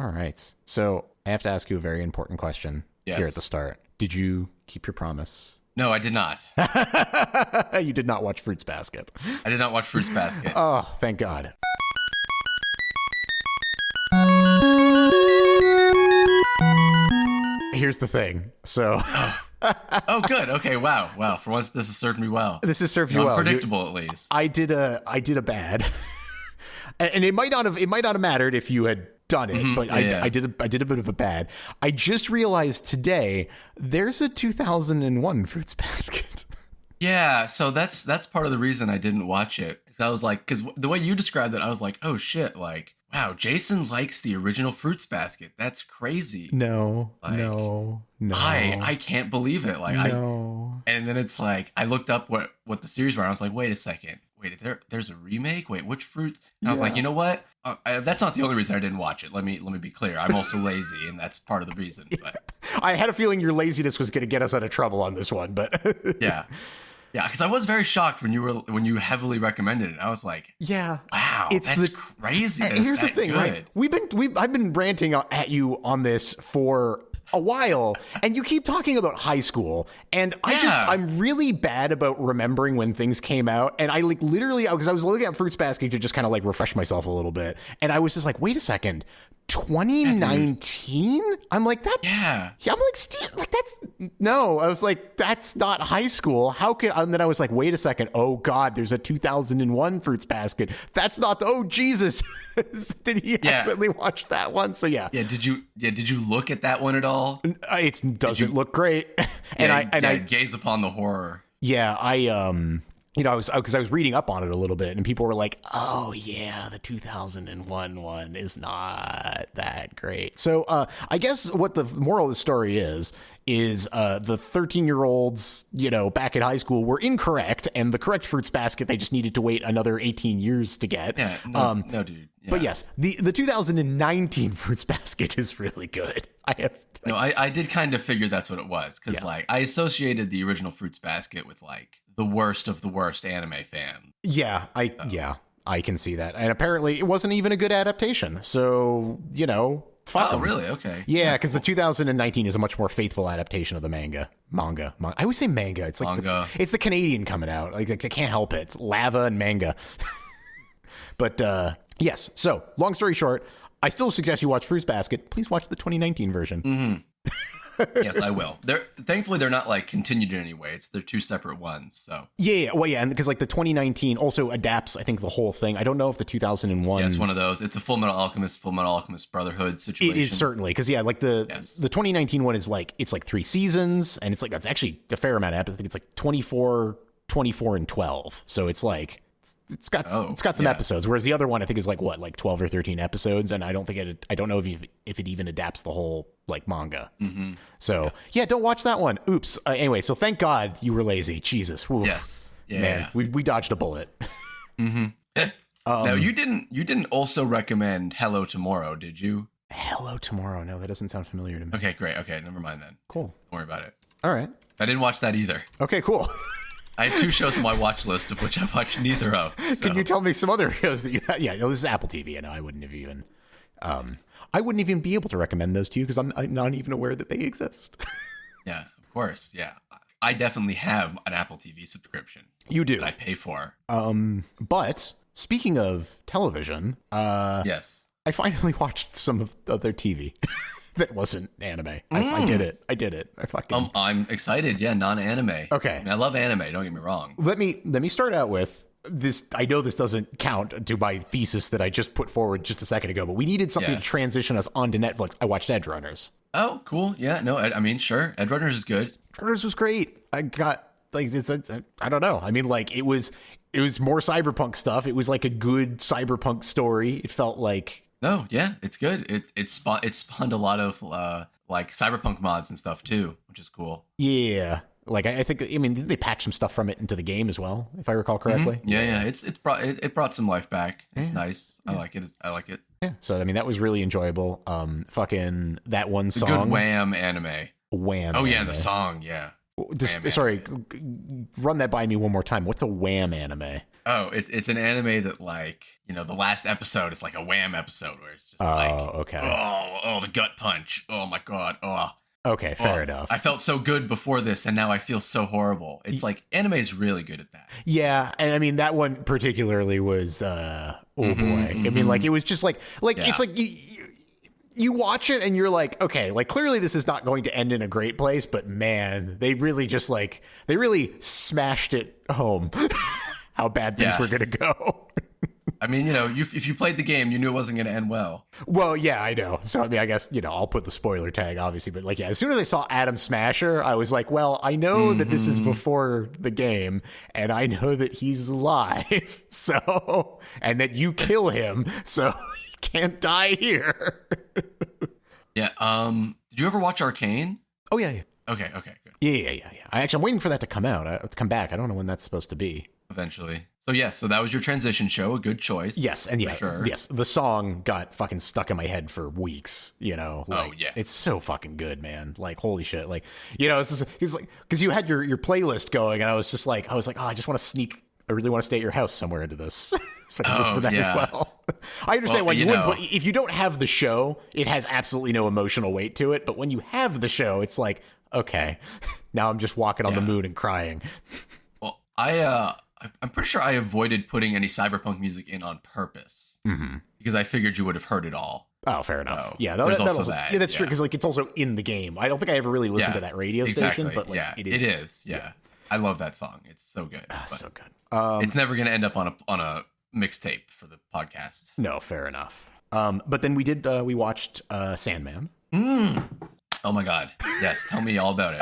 All right. So I have to ask you a very important question here at the start. Did you keep your promise? No, I did not. You did not watch Fruits Basket. I did not watch Fruits Basket. Oh, thank God. Here's the thing. So... Oh, good. Okay. Wow. For once, this has served me well. This has served you well. Predictable, at least. I did a bad, and it might not have mattered if you had done it, but I did a bit of a bad. I just realized today there's a 2001 Fruits Basket. Yeah. So that's part of the reason I didn't watch it. I was like, because the way you described it, I was like, oh shit, like, wow, Jason likes the original Fruits Basket. That's crazy. No. I can't believe it. Like, no. And then it's like, I looked up what the series were. And I was like, wait a second. Wait, there's a remake? Wait, which Fruits? And I was like, you know what? That's not the only reason I didn't watch it. Let me be clear. I'm also lazy, and that's part of the reason. But I had a feeling your laziness was going to get us out of trouble on this one, but yeah. Yeah, because I was very shocked when you heavily recommended it. I was like, "Yeah, wow, that's crazy." Here's the thing, right? I've been ranting at you on this for a while, and you keep talking about high school, and I'm really bad about remembering when things came out, and I literally because I was looking at Fruits Basket to just kind of like refresh myself a little bit, and I was just like, wait a second. 2019? I'm like that. Yeah. I'm like, Steve, like that's no. I was like, that's not high school. How could? And then I was like, wait a second. Oh God, there's a 2001 Fruits Basket. That's not the. Oh Jesus, did he accidentally watch that one? So yeah. Yeah. Did you look at that one at all? It doesn't look great. And I gaze upon the horror. Yeah, I was reading up on it a little bit, and people were like, "Oh yeah, the 2001 one is not that great." So I guess what the moral of the story is the 13-year-olds, back at high school were incorrect, and the correct Fruits Basket they just needed to wait another 18 years to get. Yeah, no, dude. Yeah. But yes, the 2019 Fruits Basket is really good. I did kind of figure that's what it was, because like I associated the original Fruits Basket with like the worst of the worst anime fan. Yeah, I can see that. And apparently it wasn't even a good adaptation. So, fuck 'em. Oh, really? Okay. Yeah, because the 2019 is a much more faithful adaptation of the manga. I always say manga. It's like manga. It's the Canadian coming out. Like I can't help it. It's lava and manga. But yes. So, long story short, I still suggest you watch Fruits Basket. Please watch the 2019 version. Mm-hmm. Yes, I will. Thankfully they're not like continued in any way. They're two separate ones. So and because like the 2019 also adapts, I think, the whole thing. I don't know if the 2001. Yeah, it's one of those. It's a Full Metal Alchemist Brotherhood situation. It is certainly because the 2019 one is like it's like 3 seasons, and it's actually a fair amount of episodes. I think it's like 24, and 12. So it's like. It's got some episodes, whereas the other one I think is like 12 or 13 episodes, and I don't know if it even adapts the whole like manga. Mm-hmm. So don't watch that one. Oops. Anyway, so thank God you were lazy. Jesus. Whew. Yes. Yeah. Man, we dodged a bullet. Mm-hmm. Now you didn't also recommend Hello Tomorrow, did you? Hello Tomorrow. No, that doesn't sound familiar to me. Okay, great. Okay, never mind then. Cool. Don't worry about it. All right. I didn't watch that either. Okay, cool. I have 2 shows on my watch list, of which I've watched neither of. So. Can you tell me some other shows that you have? Yeah, this is Apple TV. I wouldn't even be able to recommend those to you because I'm not even aware that they exist. Yeah, of course. Yeah. I definitely have an Apple TV subscription. You do. That I pay for. But speaking of television, yes, I finally watched some of other TV. That wasn't anime. I did it. I fucking. I'm excited. Yeah, non-anime. Okay. I mean, I love anime. Don't get me wrong. Let me start out with this. I know this doesn't count to my thesis that I just put forward just a second ago, but we needed something to transition us onto Netflix. I watched Edgerunners. Oh, cool. Yeah. No, I mean, sure. Edgerunners is good. Edgerunners was great. I got like I don't know. I mean, like it was more cyberpunk stuff. It was like a good cyberpunk story. It felt like. Oh yeah, it's good. It spawned a lot of like cyberpunk mods and stuff too, which is cool. Yeah, like I think they patched some stuff from it into the game as well, if I recall correctly. Mm-hmm. Yeah. It brought some life back. It's nice. Yeah. I like it. Yeah. So I mean that was really enjoyable. Fucking that one song. Good Wham anime. Wham. Oh yeah, anime. the song. Yeah. Sorry, run that by me one more time. What's a Wham anime? Oh, it's an anime that like the last episode is like a Wham episode where it's just okay. Oh, the gut punch. Oh my God. Oh. Okay, fair enough. I felt so good before this, and now I feel so horrible. It's like anime is really good at that. Yeah, and I mean that one particularly was boy. I mean, like it was just like it's like you watch it and you're like, okay, like clearly this is not going to end in a great place, but man, they really just like they really smashed it home how bad things were going to go. I mean, if you played the game, you knew it wasn't going to end well. Well, yeah, I know. So, I mean, I guess, I'll put the spoiler tag, obviously. But, like, yeah, as soon as I saw Adam Smasher, I was like, well, I know that this is before the game, and I know that he's alive. So, and that you kill him, so he can't die here. Yeah. Did you ever watch Arcane? Oh, yeah. Okay, good. Yeah. I'm waiting for that to come out, to come back. I don't know when that's supposed to be. Eventually. So that was your transition show. A good choice. Yes, and yes, the song got fucking stuck in my head for weeks. It's so fucking good, man. Like, holy shit. Like, it's like because you had your playlist going, and I was like, oh, I just want to sneak. I really want to stay at your house somewhere into this, so I can listen to that as well. I understand why you would, but if you don't have the show, it has absolutely no emotional weight to it. But when you have the show, it's like, okay, now I'm just walking on the moon and crying. Well, I'm pretty sure I avoided putting any cyberpunk music in on purpose because I figured you would have heard it all. Oh, fair enough. So yeah, there's also that. Yeah, that's true because like it's also in the game. I don't think I ever really listened to that radio station, but like it is. It is. Yeah, I love that song. It's so good. So good. It's never going to end up on a mixtape for the podcast. No, fair enough. But then we watched Sandman. Oh my God! Yes, tell me all about it.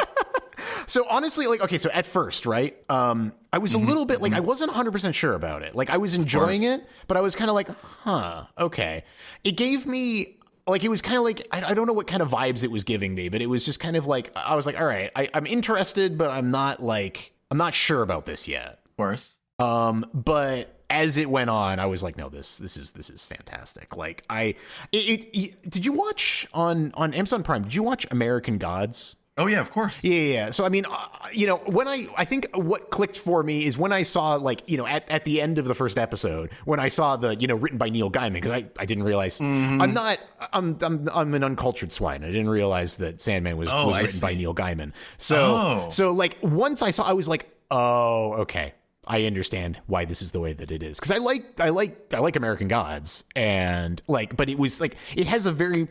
So honestly, like, okay, so at first, right, I was a little bit like, I wasn't 100% sure about it. Like, I was enjoying it, but I was kind of like, okay. It gave me, like, it was kind of like, I don't know what kind of vibes it was giving me, but it was just kind of like, I was like, all right, I'm interested, but I'm not sure about this yet. Of course. But as it went on, I was like, no, this is fantastic. Like, did you watch on Amazon Prime, did you watch American Gods? Oh, yeah, of course. Yeah. So, I mean, when I think what clicked for me is when I saw, like, at the end of the first episode, when I saw the, written by Neil Gaiman, because I didn't realize, I'm an uncultured swine. I didn't realize that Sandman was written by Neil Gaiman. So like, once I saw, I was like, oh, okay. I understand why this is the way that it is. Because I like American Gods, and like, but it was like, it has a very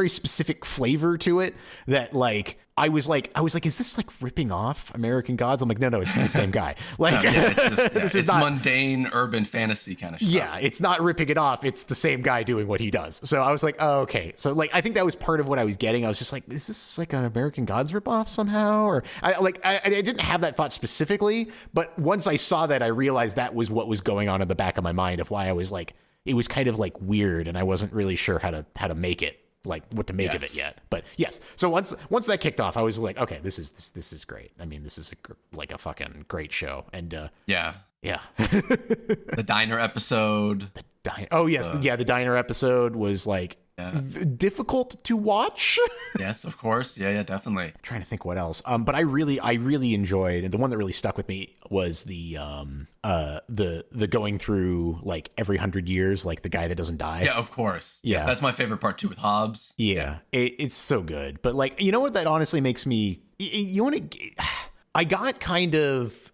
specific flavor to it that like I was like, is this like ripping off American Gods? I'm like, no, it's the same guy. Like, it's not mundane urban fantasy kind of stuff. Yeah, it's not ripping it off. It's the same guy doing what he does. So I was like, oh, okay. So like, I think that was part of what I was getting. I was just like, is this like an American Gods ripoff somehow? Or I didn't have that thought specifically, but once I saw that, I realized that was what was going on in the back of my mind of why I was like, it was kind of like weird, and I wasn't really sure how to make it. Like what to make of it yet, but yes. So once that kicked off, I was like, okay, this is great. I mean, this is a fucking great show, and yeah. The diner episode. The diner episode was like difficult to watch. Yes, of course. Yeah, definitely. I'm trying to think what else. But I really enjoyed, and the one that really stuck with me was the going through like every 100 years, like the guy that doesn't die. Yeah, of course. Yeah, yes, that's my favorite part too with Hobbs. Yeah, it's so good. But like, you know what that honestly makes me. I got kind of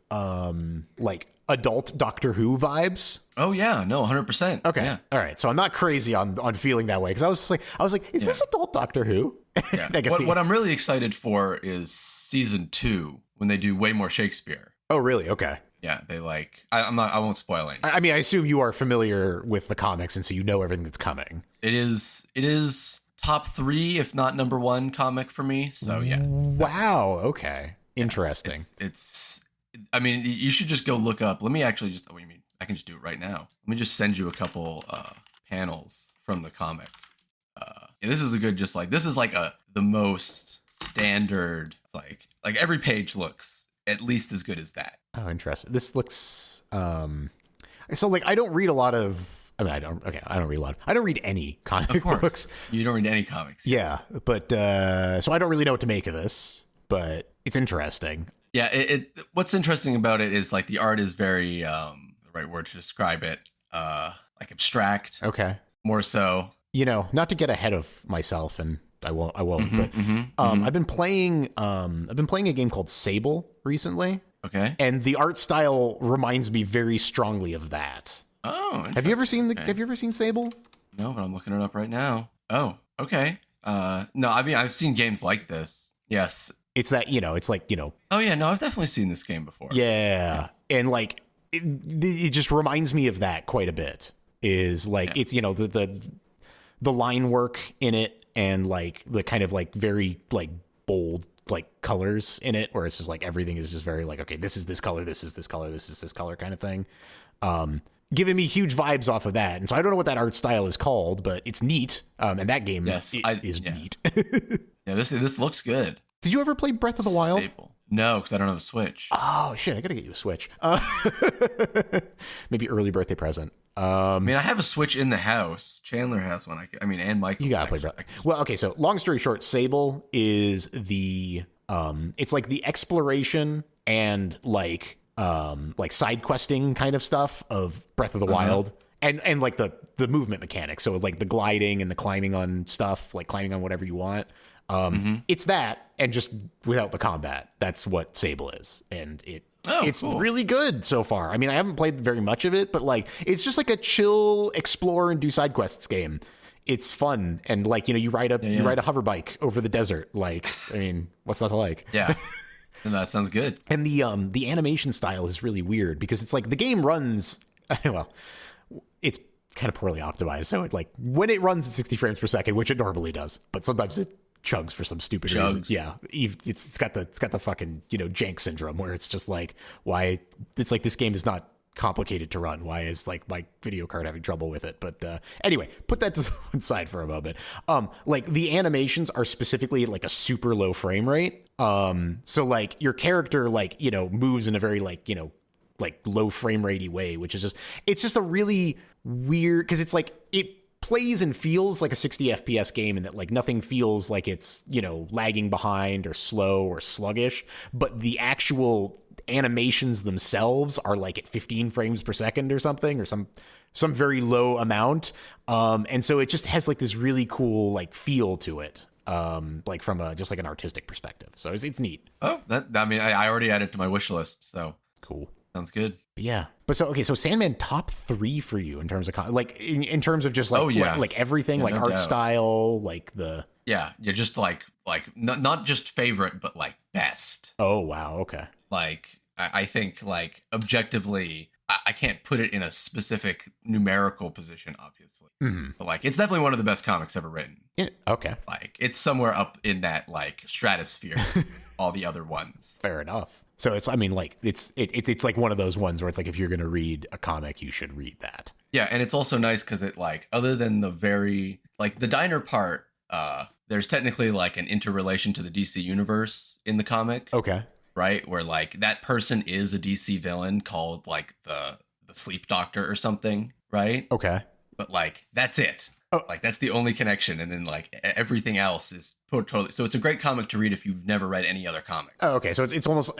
like adult Doctor Who vibes. Oh yeah, no, 100%. Okay, yeah. All right. So I'm not crazy on feeling that way, because I was like, is this adult Doctor Who? Yeah. What I'm really excited for is season 2 when they do way more Shakespeare. Oh really? Okay. Yeah, they like. I won't spoil anything. I mean, I assume you are familiar with the comics, and so you know everything that's coming. It is top 3, if not number 1 comic for me. So yeah. Wow. Okay. Interesting. It's. I mean, you should just go look up. Let me actually just. What do you mean? I can just do it right now. Let me just send you a couple panels from the comic. This is a good. Just like this is like the most standard. Like every page looks at least as good as that. Oh, interesting. This looks. So like I don't read a lot of. I mean, I don't read a lot. I don't read any comic books. You don't read any comics. Yeah, but so I don't really know what to make of this, but it's interesting. Yeah, what's interesting about it is like the art is very the right word to describe it, like abstract. Okay. More so. not to get ahead of myself, and I won't, but I've been playing a game called Sable recently. Okay. And the art style reminds me very strongly of that. Oh, have you ever seen Sable? No, but I'm looking it up right now. Oh, okay. No, I mean, I've seen games like this. Yes. It's that, it's like, Oh yeah, no, I've definitely seen this game before. Yeah. And like, it just reminds me of that quite a bit. Is like, it's, the line work in it and like the kind of like very like bold like colors in it, where it's just like everything is just very like, okay, this is this color, this is this color, this is this color kind of thing. Giving me huge vibes off of that. And so I don't know what that art style is called, but it's neat. And that game is neat. Yeah, this looks good. Did you ever play Breath of the Wild? Sable. No, because I don't have a Switch. Oh, shit, I gotta get you a Switch. Maybe early birthday present. I mean, I have a Switch in the house. Chandler has one. And Michael. You gotta play Breath. Well, okay, so long story short, Sable is the, it's like the exploration and like side questing kind of stuff of Breath of the Wild, and like the movement mechanics. So like the gliding and the climbing on stuff, like climbing on whatever you want. It's that, and just without the combat. That's what Sable is, and it's cool. Really good so far. I mean, I haven't played very much of it, but like it's just like a chill explore and do side quests game. It's fun, and like you ride a hover bike over the desert. Like, I mean, what's not to like? Yeah. And that sounds good. And the animation style is really weird because it's like the game runs, well, it's kind of poorly optimized. So it like when it runs at 60 frames per second, which it normally does, but sometimes it chugs for some stupid reason. Yeah. It's got the fucking, jank syndrome where it's just like, why it's like this game is not complicated to run. Why is like my video card having trouble with it? But anyway, put that to one side for a moment. Like the animations are specifically like a super low frame rate. So like your character like moves in a very like low frame ratey way, which is it's just a really weird, because it's like it plays and feels like a 60 FPS game, and that like nothing feels like it's lagging behind or slow or sluggish, but the actual animations themselves are like at 15 frames per second or something, or some very low amount. And so it just has like this really cool like feel to it. Like from just like an artistic perspective. So it's neat. Oh, I already added it to my wish list. So cool. Sounds good. Yeah. But so Sandman top 3 for you in terms of like in terms of just like, like everything, like art style, like the. Yeah. Yeah. Just like not just favorite, but like best. Oh, wow. Okay. Like I think like objectively, I can't put it in a specific numerical position, obviously. Mm-hmm. But like, it's definitely one of the best comics ever written. Okay. Like, it's somewhere up in that like stratosphere, all the other ones. Fair enough. So it's, I mean, like it's like one of those ones where it's like, if you're going to read a comic, you should read that. Yeah. And it's also nice because it like, other than the very, like the diner part, there's technically like an interrelation to the DC universe in the comic. Okay. Right, where like that person is a DC villain called like the Sleep Doctor or something, right? Okay, but like that's it. Oh. Like that's the only connection, and then like everything else is totally. So it's a great comic to read if you've never read any other comic. Oh, okay, so it's almost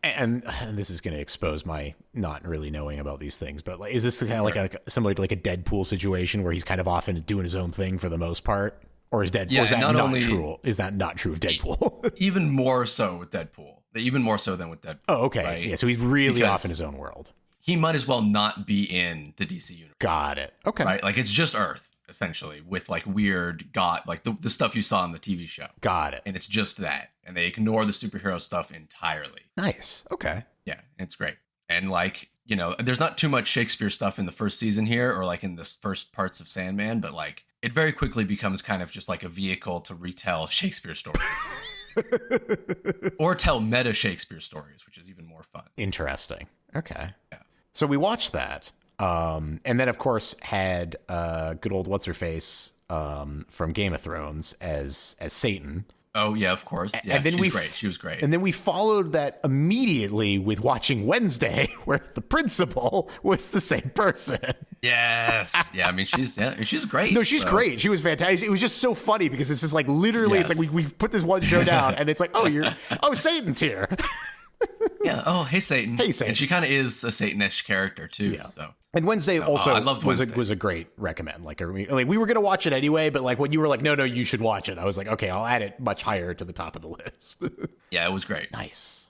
and this is going to expose my not really knowing about these things, but like, is this kind of like similar to like a Deadpool situation where he's kind of off and doing his own thing for the most part, or is Deadpool? Yeah, is that not true? Is that not true of Deadpool? Even more so with Deadpool. Even more so than with Deadpool. Oh, okay. Right? Yeah, so he's really off in his own world. He might as well not be in the DC universe. Got it. Okay. Right? Like, it's just Earth, essentially, with, like, weird like, the stuff you saw on the TV show. Got it. And it's just that. And they ignore the superhero stuff entirely. Nice. Okay. Yeah, it's great. And, like, there's not too much Shakespeare stuff in the first season here, or, like, in the first parts of Sandman, but, like, it very quickly becomes kind of just, like, a vehicle to retell Shakespeare stories. Or tell meta Shakespeare stories, which is even more fun. Interesting. Okay. Yeah. So we watched that. And then, of course, had good old What's-Her-Face from Game of Thrones as Satan. Oh, yeah, of course. Yeah, and then she was great. And then we followed that immediately with watching Wednesday, where the principal was the same person. Yes. Yeah, I mean, she's great. No, she's great. She was fantastic. It was just so funny because it's just like literally, It's like we put this one show down and it's like, Satan's here. Yeah. Oh, hey Satan. Hey Satan. And she kind of is a Satanish character too. Yeah. So. And Wednesday also I loved Wednesday. was a great recommend. Like we were gonna watch it anyway, but like when you were like, no, you should watch it, I was like, okay, I'll add it much higher to the top of the list. Yeah, it was great. Nice.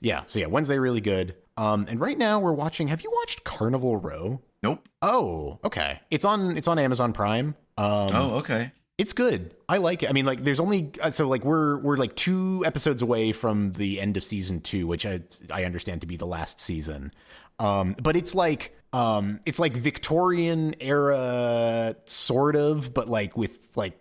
Yeah. So yeah, Wednesday really good. And right now we're watching. Have you watched Carnival Row? Nope. Oh, okay. It's on Amazon Prime. Oh, okay. It's good. I like it. I mean, like, there's only so like we're like 2 episodes away from the end of season 2, which I understand to be the last season. But it's like Victorian era sort of, but like with like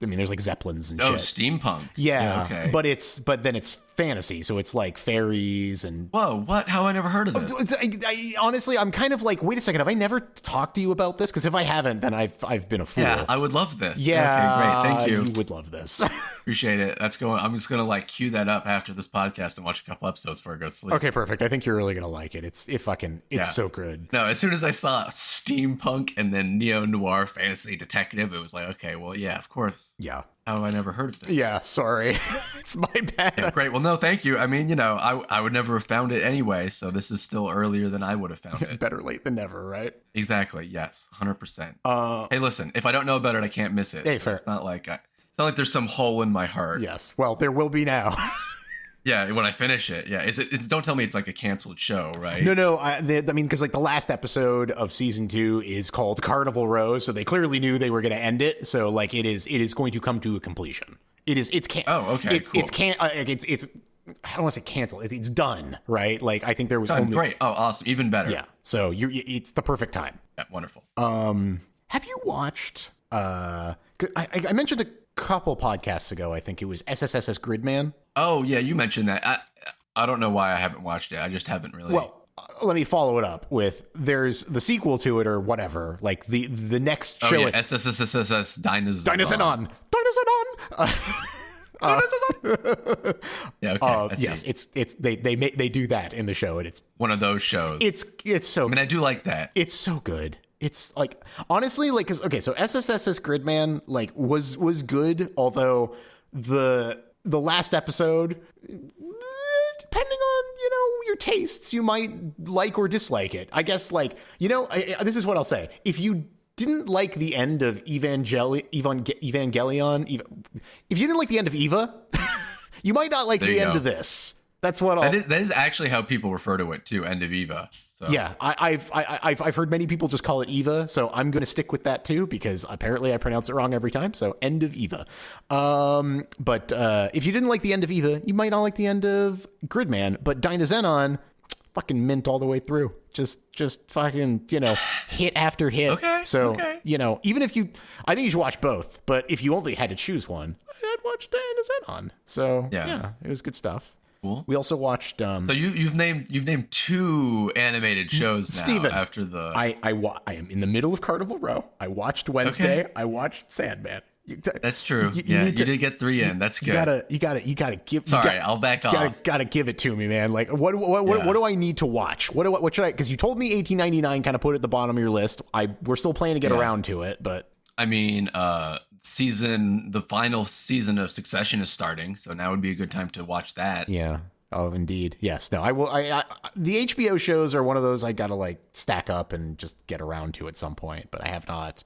I mean, there's like Zeppelins and shit. Steampunk. Yeah. Okay. But then it's fantasy, so it's like fairies and. Whoa! What? How I never heard of this? I honestly, I'm kind of like, wait a second, have I never talked to you about this? Because if I haven't, then I've been a fool. Yeah, I would love this. Yeah. Okay, great. Thank you. You would love this. Appreciate it. I'm just gonna like cue that up after this podcast and watch a couple episodes before I go to sleep. Okay, perfect. I think you're really gonna like it. It's so good. No, as soon as I saw steampunk and then neo noir fantasy detective, it was like, okay, well, yeah, of course. Yeah. How have I never heard of this? Yeah, sorry. It's my bad. Yeah, great. Well, no, thank you. I mean, I would never have found it anyway, so this is still earlier than I would have found it. Better late than never, right? Exactly. Yes, 100%. Hey, listen, if I don't know about it, I can't miss it. Hey, so fair. It's not like there's some hole in my heart. Yes. Well, there will be now. Yeah, when I finish it. Yeah, don't tell me it's like a canceled show, right? No. I mean, because like the last episode of season 2 is called Carnival Row, so they clearly knew they were going to end it. So like it is going to come to a completion. It's Oh, okay. It's I don't want to say cancel. It's done, right? Like I think there was done. Great. Oh, awesome. Even better. Yeah. So it's the perfect time. Yeah, wonderful. Have you watched? I mentioned a couple podcasts ago. I think it was SSSS Gridman. Oh yeah, you mentioned that. I don't know why I haven't watched it. I just haven't really. Well, let me follow it up with there's the sequel to it or whatever. Like the next show. Oh yeah, SSSS Dinosaur. Yeah. Okay. Yes, it's they do that in the show, and it's one of those shows. It's so. I mean, I do like that. It's so good. It's like honestly, like, cause okay, so SSSS Gridman like was good, although the last episode, depending on your tastes, you might like or dislike it. I guess like this is what I'll say: if you didn't like the end of Evangelion, if you didn't like the end of Eva, you might not like the end of this. That's what that is actually how people refer to it too. End of Eva. So. Yeah, I've heard many people just call it Eva, so I'm going to stick with that too because apparently I pronounce it wrong every time. So end of Eva. But if you didn't like the end of Eva, you might not like the end of Gridman. But Dynazenon, fucking mint all the way through. Just fucking hit after hit. Okay. So even if I think you should watch both. But if you only had to choose one, I'd watch Dynazenon. So yeah, it was good stuff. Cool. We also watched. So you've named 2 animated shows now. Steven, after the. I am in the middle of Carnival Row. I watched Wednesday. Okay. I watched Sandman. That's true. You did get 3 in. That's good. You gotta give. Sorry, I'll back off. Gotta give it to me, man. Like what do I need to watch? What should I? Because you told me 1899 kind of put it at the bottom of your list. We're still planning to get around to it, but I mean, the final season of Succession is starting, so now would be a good time to watch that. Yeah. Oh, indeed. Yes. No, I will. The HBO shows are one of those I gotta like stack up and just get around to at some point, but I have not.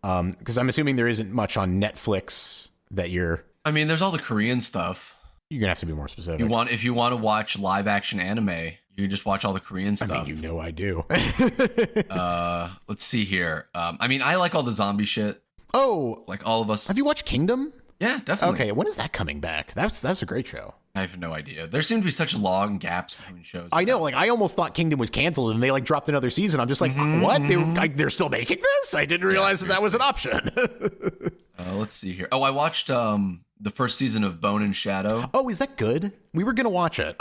Because I'm assuming there isn't much on Netflix that you're. I mean, there's all the Korean stuff. You're gonna have to be more specific. If you want to watch live action anime, you can just watch all the Korean stuff. I mean, I do. Let's see here. I mean, I like all the zombie shit. Oh, like all of us. Have you watched Kingdom? Yeah, definitely. Okay, when is that coming back? That's a great show. I have no idea. There seem to be such long gaps between shows. I know. Like, I almost thought Kingdom was canceled, and they like dropped another season. I'm just like, what? They're still making this? I didn't realize that was an option. Let's see here. Oh, I watched the first season of Bone and Shadow. Oh, is that good? We were gonna watch it.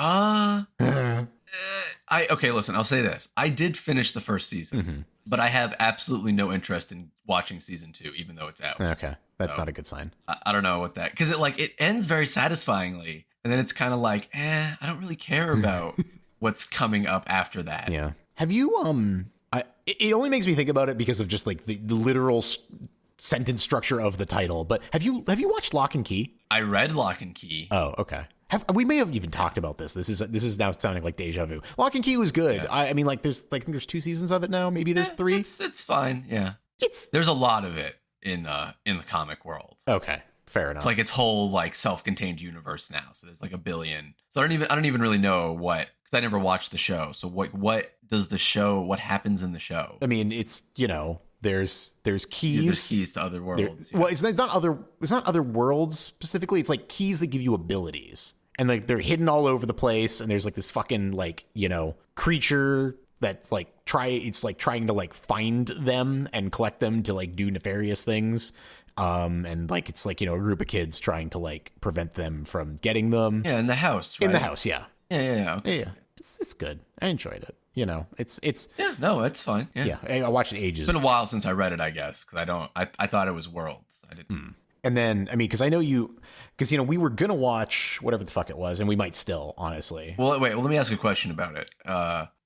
Okay, listen, I'll say this. I did finish the first season, but I have absolutely no interest in watching season 2, even though it's out. Okay, that's not a good sign. I don't know what that, because it ends very satisfyingly, and then it's kind of like, I don't really care about what's coming up after that. Yeah. Have you it only makes me think about it because of just like the literal sentence structure of the title. But have you watched Lock and Key? I read Lock and Key. Oh, okay. We may have even talked about this. This is now sounding like deja vu. Lock and Key was good. Yeah. I mean, like, I think there's 2 seasons of it now. Maybe there's 3. It's fine. Yeah, there's a lot of it in the comic world. Okay, fair enough. It's like its whole like self-contained universe now. So there's like a billion. So I don't even really know what, because I never watched the show. So what does the show? What happens in the show? I mean, it's there's keys. Yeah, there's keys to other worlds. Well, it's not other worlds specifically. It's like keys that give you abilities. And like they're hidden all over the place, and there's like this fucking like creature that's like trying to like find them and collect them to like do nefarious things, and like it's like a group of kids trying to like prevent them from getting them. Yeah, in the house. Right? In the house, yeah. Yeah. Okay. Yeah. It's good. I enjoyed it. It's yeah. No, it's fine. Yeah. I watched it ages. It's been a while since I read it, I guess, because I thought it was Worlds. I didn't. And then, I mean, because I know because we were going to watch whatever the fuck it was, and we might still, honestly. Well, wait, let me ask you a question about it.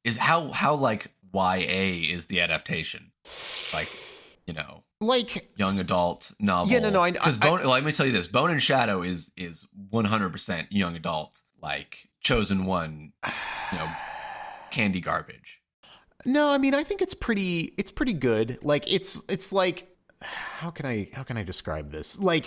Is how like YA is the adaptation? Like, like young adult novel. Yeah, no, because let me tell you this, Bone and Shadow is 100% young adult, like Chosen One, candy garbage. No, I mean, I think it's pretty good. Like it's like, how can I describe this? I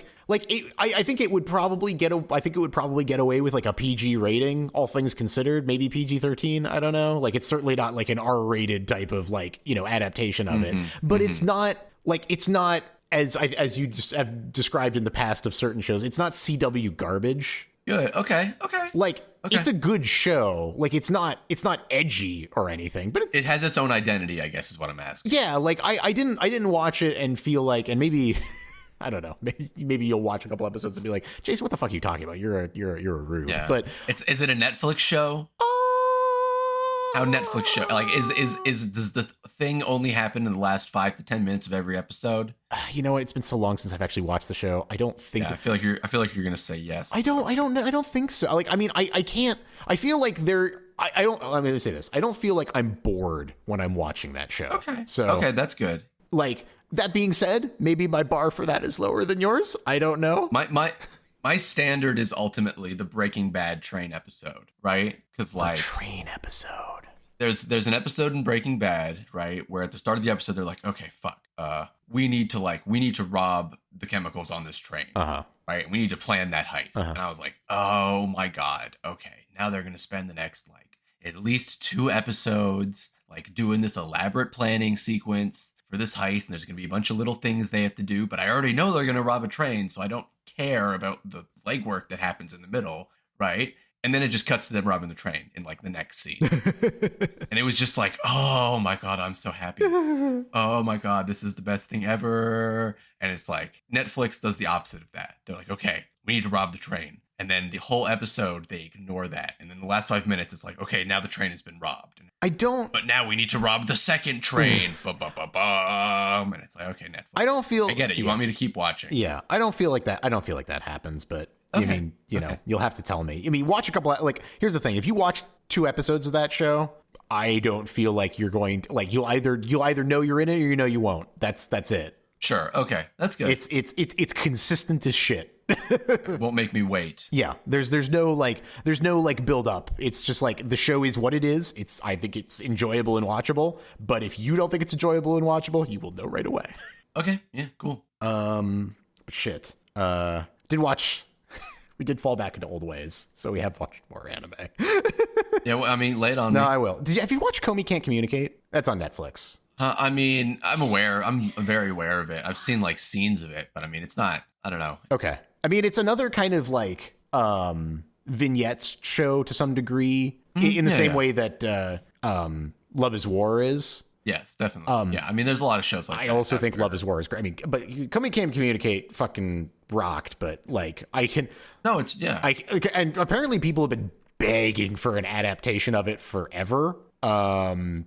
think it would probably get away with like a PG rating, all things considered, maybe PG-13. I don't know. Like, it's certainly not like an R-rated type of like, adaptation of it, but it's not as you just have described in the past of certain shows. It's not CW garbage. Good. Okay. Like, it's a good show. Like, it's not edgy or anything, but it has its own identity, I guess is what I'm asking. Yeah, like I didn't watch it and feel like, and maybe I don't know, maybe you'll watch a couple episodes and be like, Jason, what the fuck are you talking about? You're a rube. Yeah. But is it a Netflix show? How Netflix show, like, does the thing only happen in the last 5 to 10 minutes of every episode? You know what? It's been so long since I've actually watched the show. I don't think so. I feel like you're gonna say yes. I don't think so. Like, I mean, I can't. I feel like I don't. Let me say this. I don't feel like I'm bored when I'm watching that show. Okay. So okay, that's good. Like, that being said, maybe my bar for that is lower than yours. I don't know. My standard is ultimately the Breaking Bad train episode, right? Because like the train episode. There's an episode in Breaking Bad, right, where at the start of the episode they're like, okay, fuck, we need to rob the chemicals on this train, right? We need to plan that heist, and I was like, oh my god, okay, now they're gonna spend the next like at least 2 episodes like doing this elaborate planning sequence for this heist, and there's gonna be a bunch of little things they have to do, but I already know they're gonna rob a train, so I don't care about the legwork that happens in the middle, right? And then it just cuts to them robbing the train in like the next scene. And it was just like, oh my God, I'm so happy. Oh my God, this is the best thing ever. And it's like Netflix does the opposite of that. They're like, okay, we need to rob the train. And then the whole episode, they ignore that. And then the last 5 minutes, it's like, okay, now the train has been robbed. But now we need to rob the second train. And it's like, okay, Netflix. I get it. You want me to keep watching. Yeah. I don't feel like that happens, but okay. I mean, you'll have to tell me. I mean, watch a couple like, here's the thing. If you watch 2 episodes of that show, I don't feel like you're going to, like, you'll either know you're in it or you won't. That's it. Sure. Okay. That's good. It's consistent as shit. It won't make me wait. Yeah. There's no build up. It's just like the show is what it is. I think it's enjoyable and watchable, but if you don't think it's enjoyable and watchable, you will know right away. Okay. Yeah, cool. Shit. We did fall back into old ways, so we have watched more anime. Yeah, well, I mean, lay it on me. No, I will. Have you watched Comey Can't Communicate? That's on Netflix. I mean, I'm aware. I'm very aware of it. I've seen like scenes of it, but I mean, it's not, I don't know. Okay. I mean, it's another kind of like vignettes show to some degree, in the same way that Love is War is. Yes, definitely. Yeah, I mean, there's a lot of shows like that. I also think Love is War is great. I mean, but Comey Can't Communicate fucking rocked, but like I can... No, it's, yeah. And apparently people have been begging for an adaptation of it forever.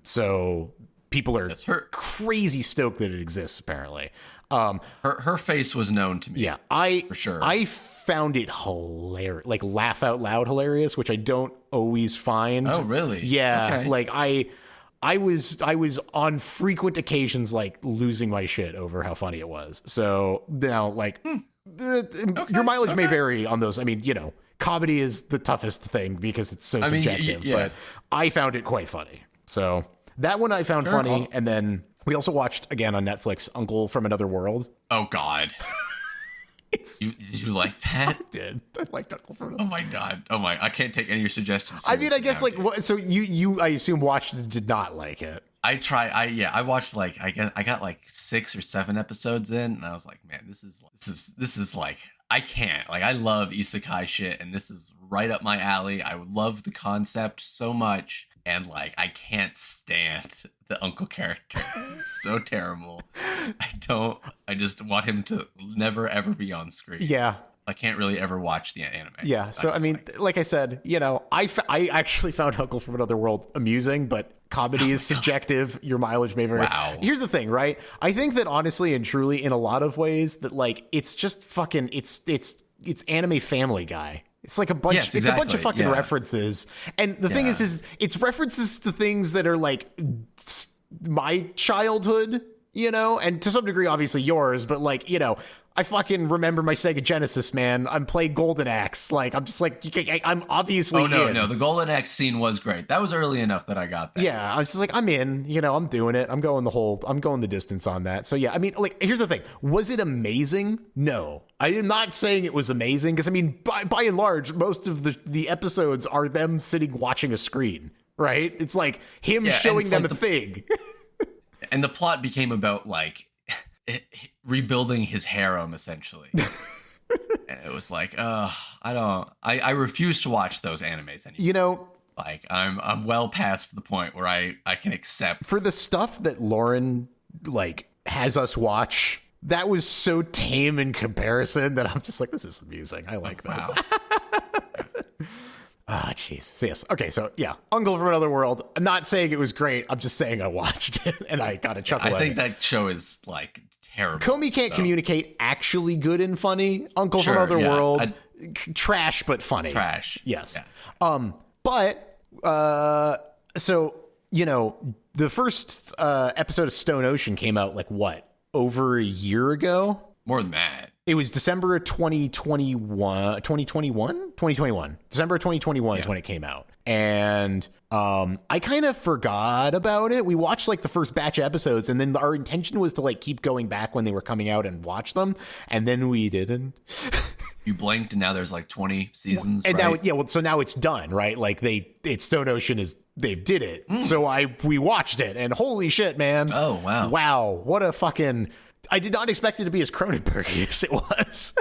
So people are crazy stoked that it exists, apparently. Her face was known to me. Yeah, for sure. I found it hilarious, like laugh out loud hilarious, which I don't always find. Oh, really? Yeah, okay. Like I was on frequent occasions like losing my shit over how funny it was. So now, like, your mileage may vary on those. I mean, comedy is the toughest thing because it's so subjective. But I found it quite funny. So that one I found funny. And then we also watched, again on Netflix, Uncle from Another World. Oh, God. Did you like that? I did. I liked Uncle from Another World. Oh, my God. Oh, my. I can't take any of your suggestions. I mean, I guess, like, so you, I assume, watched and did not like it. I watched, like, I got like 6 or 7 episodes in, and I was like, man, this is like, I can't. Like, I love isekai shit, and this is right up my alley. I love the concept so much, and, like, I can't stand the uncle character. It's so terrible. I just want him to never, ever be on screen. Yeah. I can't really ever watch the anime. Yeah, so, I mean, like I said, you know, I actually found Uncle from Another World amusing, but comedy is subjective. Your mileage may vary. Wow. Here's the thing, right? I think that honestly and truly, in a lot of ways, that, like, it's just fucking, it's anime Family Guy. It's like a bunch. Yes, exactly. It's a bunch of fucking references, and the thing is it's references to things that are like my childhood, you know, and to some degree, obviously yours, but, like, you know. I fucking remember my Sega Genesis, man. I'm playing Golden Axe. Like, I'm just like, I'm obviously no, the Golden Axe scene was great. That was early enough that I got that. Yeah, I was just like, I'm in, you know, I'm doing it. I'm going the distance on that. So yeah, I mean, like, here's the thing. Was it amazing? No. I am not saying it was amazing, because, I mean, by and large, most of the episodes are them sitting watching a screen, right? It's like him showing them like a thing. And the plot became about, like, rebuilding his harem, essentially. And it was like, I refuse to watch those animes anymore. You know, like, I'm well past the point where I can accept. For the stuff that Lauren, like, has us watch, that was so tame in comparison that I'm just like, this is amusing. I like this. Wow. Ah, jeez. So yes. Okay, so yeah, Uncle from Another World. I'm not saying it was great. I'm just saying I watched it and I got a chuckle. I think that show is, like, terrible. Comey Can't Communicate, actually good and funny. Uncle from Another World, trash but funny. Trash. Yes. Yeah. So, you know, the first episode of Stone Ocean came out, like, what, over a year ago? More than that. It was December of 2021. December of 2021 is when it came out. And I kind of forgot about it. We watched, like, the first batch of episodes, and then our intention was to, like, keep going back when they were coming out and watch them. And then we didn't. You blinked, and now there's, like, 20 seasons, and right? now, so now it's done, right? Like, Stone Ocean they did it. So we watched it, and holy shit, man. Oh, wow. Wow. What a fucking... I did not expect it to be as Cronenberg as it was.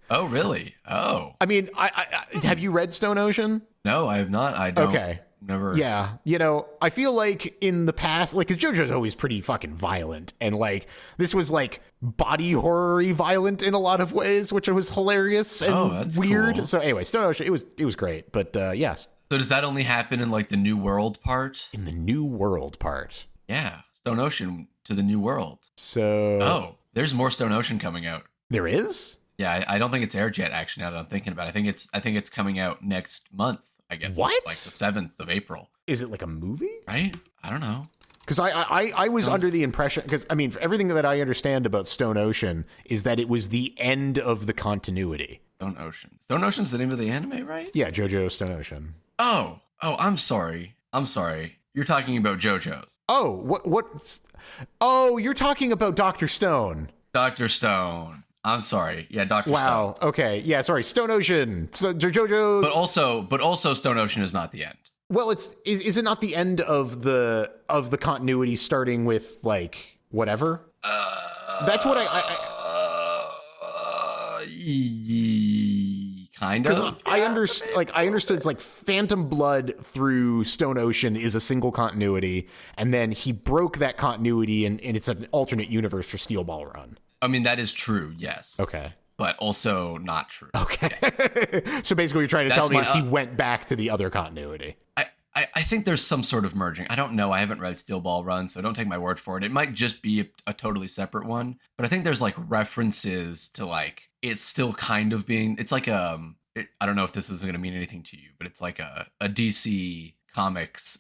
Oh, really? Oh. I mean, I have you read Stone Ocean? No, I have not. I don't. Okay. Never. Yeah. You know, I feel like in the past, like, because JoJo's always pretty fucking violent. And, like, this was, like, body horror-y violent in a lot of ways, which was hilarious and that's weird. Cool. So anyway, Stone Ocean, it was great. But yes. So does that only happen in, like, the New World part? In the New World part. Yeah. Stone Ocean to the New World. So. Oh, there's more Stone Ocean coming out. There is? Yeah, I don't think it's aired yet, actually, now that I'm thinking about it. I think it's coming out next month, I guess. What? Like the 7th of April. Is it like a movie? Right? I don't know. Because I was under the impression, because, I mean, everything that I understand about Stone Ocean is that it was the end of the continuity. Stone Ocean. Stone Ocean's the name of the anime, right? Yeah, JoJo Stone Ocean. Oh, I'm sorry. You're talking about JoJo's. Oh, what? Oh, you're talking about Dr. Stone. Dr. Stone. I'm sorry. Yeah, Dr. Stone. Wow. Okay. Yeah, sorry. Stone Ocean. So, JoJo. But also Stone Ocean is not the end. Well, is it not the end of the continuity starting with, like, whatever? That's what kind of. I understood it's like Phantom Blood through Stone Ocean is a single continuity, and then he broke that continuity, and it's an alternate universe for Steel Ball Run. I mean, that is true, yes. Okay. But also not true. Okay. So basically what you're trying to tell me is he went back to the other continuity. I think there's some sort of merging. I don't know. I haven't read Steel Ball Run, so don't take my word for it. It might just be a totally separate one. But I think there's, like, references to, like, it's still kind of being... It's like I don't know if this is going to mean anything to you, but it's like a DC comics,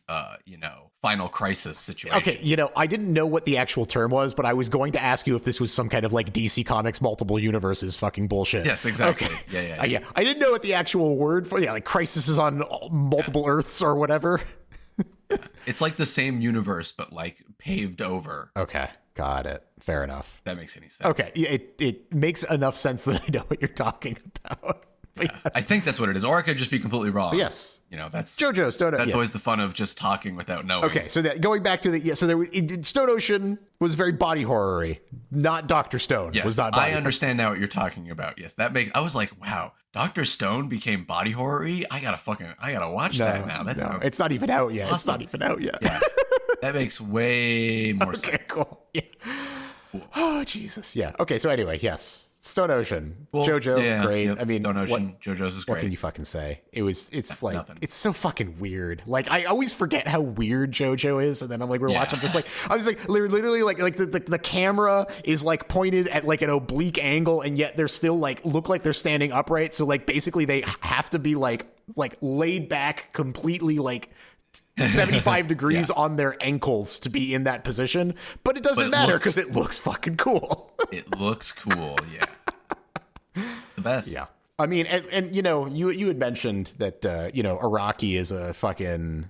final crisis situation. Okay, I didn't know what the actual term was, but I was going to ask you if this was some kind of like DC Comics multiple universes fucking bullshit. Yes, exactly. Okay. Yeah. I didn't know what the actual word for like crisis is on multiple Earths or whatever. It's like the same universe, but like paved over. Okay, got it. Fair enough. That makes any sense. Okay, it makes enough sense that I know what you're talking about. Yeah, I think that's what it is, or I could just be completely wrong. Yes, that's JoJo Stone. That's always the fun of just talking without knowing. Okay, so going back to Stone Ocean was very body horror-y, not Dr. Stone. Yes, was not. Body I understand now what you're talking about. Yes, that makes. I was like, wow, Dr. Stone became body horror-y. I gotta watch that now. It's not even out yet. Awesome. It's not even out yet. Yeah, that makes way more sense. Okay, cool. Yeah. Cool. Oh Jesus. Yeah. Okay. So anyway, yes. Stone Ocean, well, JoJo, great. Yep, I mean, Stone Ocean, JoJo's is great. What can you fucking say? It's like nothing. It's so fucking weird. Like I always forget how weird JoJo is, and then I'm like, we're watching this. Like I was like, literally, like the camera is like pointed at like an oblique angle, and yet they're still like look like they're standing upright. So like basically they have to be like laid back completely, like 75 degrees on their ankles to be in that position, but it doesn't matter because it looks fucking cool. It looks cool, yeah. The best. Yeah. I mean, and you had mentioned that Araki is a fucking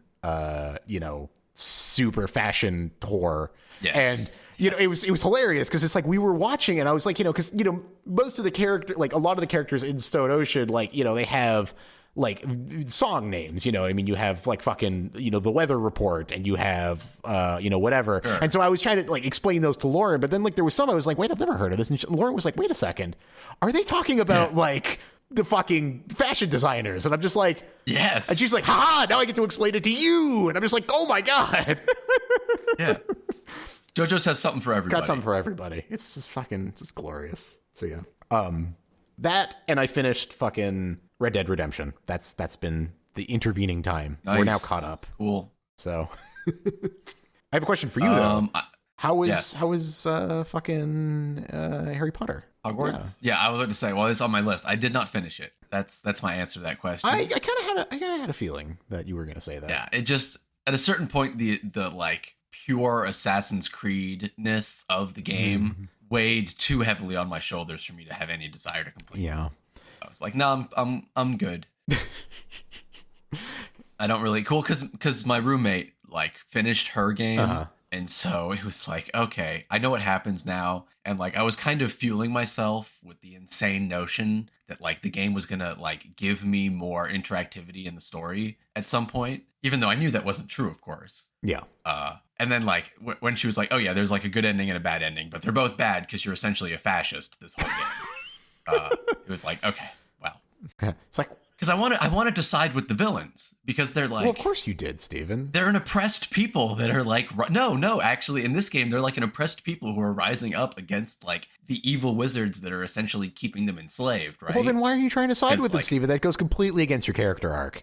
super fashion whore. Yes. And it was hilarious because it's like we were watching and I was like, because most of the character, like a lot of the characters in Stone Ocean, like they have like song names, I mean, you have like fucking, the weather report and you have, whatever. Sure. And so I was trying to like explain those to Lauren, but then like there was some, I was like, wait, I've never heard of this. And Lauren was like, wait a second. Are they talking about like the fucking fashion designers? And I'm just like, yes. And she's like, haha, now I get to explain it to you. And I'm just like, oh my God. Yeah. JoJo's has something for everybody. Got something for everybody. It's just glorious. So yeah. That, and I finished fucking Red Dead Redemption. That's been the intervening time. Nice. We're now caught up. Cool. So I have a question for you though. How is fucking Harry Potter? Hogwarts? Yeah, I was going to say, well, it's on my list. I did not finish it. That's my answer to that question. I kind of had a feeling that you were going to say that. Yeah, it just at a certain point the like pure Assassin's Creed-ness of the game weighed too heavily on my shoulders for me to have any desire to complete. Yeah. I was like, no, I'm good. I don't really because my roommate like finished her game, and so it was like, okay, I know what happens now, and like I was kind of fueling myself with the insane notion that like the game was gonna like give me more interactivity in the story at some point, even though I knew that wasn't true, of course. Yeah. And then like when she was like, oh yeah, there's like a good ending and a bad ending, but they're both bad because you're essentially a fascist this whole game. It was like, okay, well, it's like because I wanted to side with the villains because they're like, well, of course you did, Steven. They're an oppressed people that are like, no, actually, in this game, they're like an oppressed people who are rising up against like the evil wizards that are essentially keeping them enslaved, right? Well, then why are you trying to side with them, Steven? That goes completely against your character arc.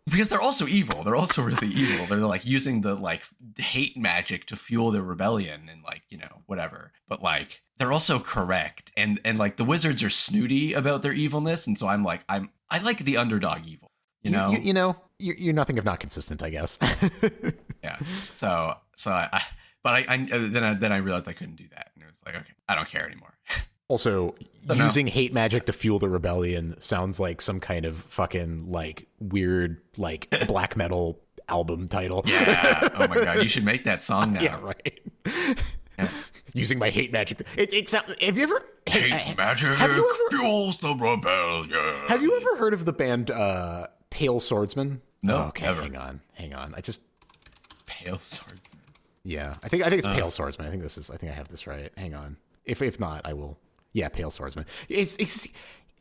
Because they're also evil. They're also really evil. They're like using the like hate magic to fuel their rebellion and like, whatever. But like they're also correct. And like the wizards are snooty about their evilness. And so I'm like, I like the underdog evil, You're nothing if not consistent, I guess. Yeah. So then I realized I couldn't do that. And it was like, okay, I don't care anymore. Also, using hate magic to fuel the rebellion sounds like some kind of fucking like weird like black metal album title. Yeah. Oh my God. You should make that song now. Yeah, right. Yeah. Using my hate magic. It sounds. Have you ever hate magic fuels the rebellion? Have you ever heard of the band Pale Swordsman? No. Oh, okay, never. Hang on. Pale Swordsman. Yeah, I think it's Pale Swordsman. I think I have this right. Hang on. If not, I will. Yeah, Pale Swordsman. It's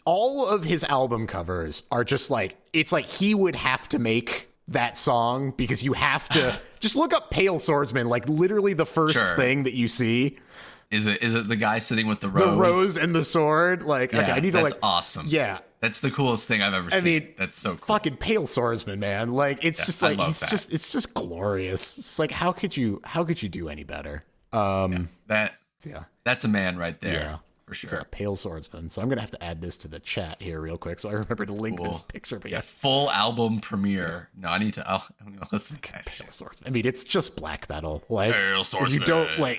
all of his album covers are just like, it's like he would have to make that song because you have to just look up Pale Swordsman, like literally the first thing that you see. Is it the guy sitting with the rose? The rose and the sword? Like, yeah, okay, I need to like, awesome. Yeah. That's the coolest thing I've ever seen. I mean, that's so cool. Fucking Pale Swordsman, man. Like, it's just like, it's just glorious. It's like, how could you do any better? That's a man right there. Yeah. for sure. He's a pale swordsman. So I'm gonna have to add this to the chat here real quick, so I remember to link this picture. But full album premiere. No, I'm gonna listen to that. Pale swordsman. I mean, it's just black metal. Like, pale swordsman.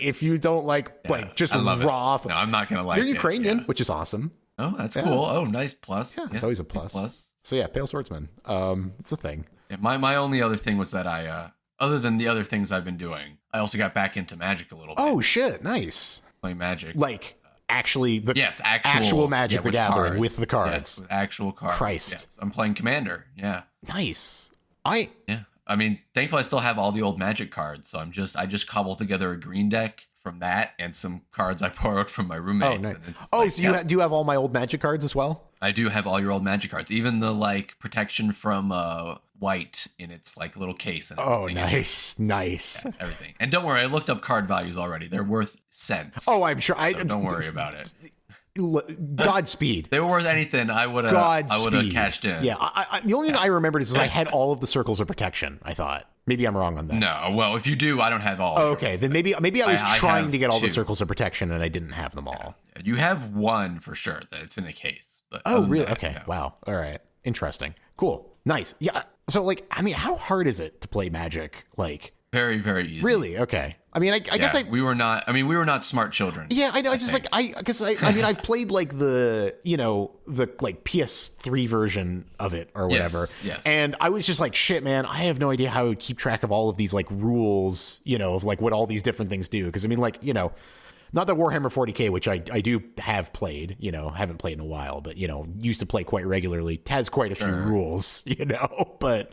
If you don't like just raw. No, I'm not gonna like. They're Ukrainian, which is awesome. Oh, that's cool. Oh, nice plus. Yeah, it's always a plus. So yeah, pale swordsman. It's a thing. Yeah, my only other thing was that I other than the other things I've been doing, I also got back into Magic a little bit. Oh shit, nice. Playing Magic. Like actually actual Magic the Gathering cards. with the cards. Yes, with actual cards. Christ. Yes, I'm playing Commander. Yeah. Nice. Yeah. I mean, thankfully I still have all the old Magic cards, so I just cobbled together a green deck from that and some cards I borrowed from my roommates. Oh, nice. So do you have all my old Magic cards as well? I do have all your old Magic cards, even the like protection from white in its like little case. And oh, nice. Yeah, everything. And don't worry, I looked up card values already. They're worth cents. Oh, I'm sure. So don't worry about it. Godspeed. They were worth anything. I would have cashed in. Yeah. The only thing I remembered is I had all of the circles of protection. I thought maybe I'm wrong on that. No. Well, if you do, I don't have all. Okay, then maybe I was trying to get all the circles of protection and I didn't have them all. Yeah. You have one for sure. That's in a case. But really? Okay. No. Wow. All right. Interesting. Cool. Nice. Yeah. So like, I mean, how hard is it to play Magic? Like, very, very easy. Really? Okay. I mean, I guess we were not smart children. Yeah, I know. I mean, I've played like the like PS3 version of it or whatever. Yes. And I was just like, shit, man, I have no idea how to keep track of all of these like rules, of like what all these different things do. Because I mean, like, not that Warhammer 40K, which I do have played, haven't played in a while, but, used to play quite regularly, has quite a few rules, but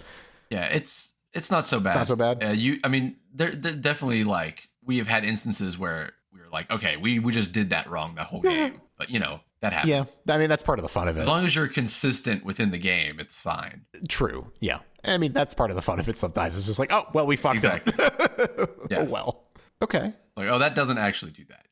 yeah, it's not so bad. It's not so bad. I mean, they're definitely like, we have had instances where we were like, okay, we just did that wrong the whole game, but that happens. Yeah, I mean, that's part of the fun of it. As long as you're consistent within the game, it's fine. True. Yeah. I mean, that's part of the fun of it sometimes. It's just like, oh, well, we fucked up. Yeah. Oh, well. Okay. Like, oh, that doesn't actually do that.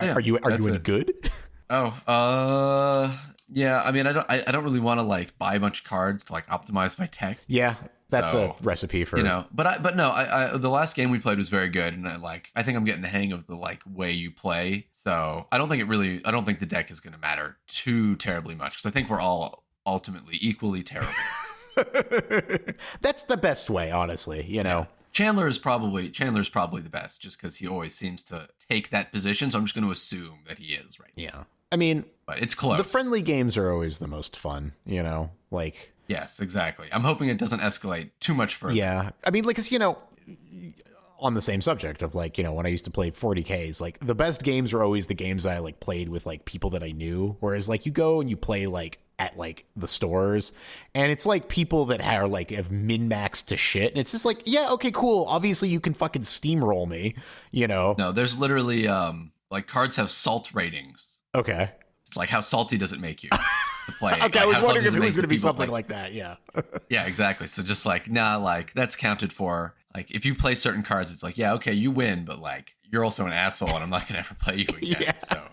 Yeah. Are you any good? Oh, yeah. I mean, I don't really want to like buy a bunch of cards to like optimize my tech. Yeah. That's a recipe for but no, the last game we played was very good, and I think I'm getting the hang of the like way you play. So I don't think the deck is going to matter too terribly much, because I think we're all ultimately equally terrible. That's the best way, honestly. Yeah. Chandler's probably the best, just because he always seems to take that position. So I'm just going to assume that he is right. Yeah, I mean, but it's close. The friendly games are always the most fun. Like. Yes, exactly. I'm hoping it doesn't escalate too much further. Yeah, I mean, like, cause on the same subject of like, when I used to play 40Ks, like the best games are always the games that I like played with like people that I knew. Whereas like you go and you play like at like the stores, and it's like people that are like have min-maxed to shit, and it's just like, yeah, okay, cool. Obviously you can fucking steamroll me, No, there's literally like cards have salt ratings. Okay. It's like, how salty does it make you to play? Okay, like, I was wondering if it was going to be something like that. Yeah. Yeah, exactly. So just like, nah, like that's counted for. Like if you play certain cards, it's like, yeah, okay, you win, but like you're also an asshole, and I'm not going to ever play you again. Yeah. So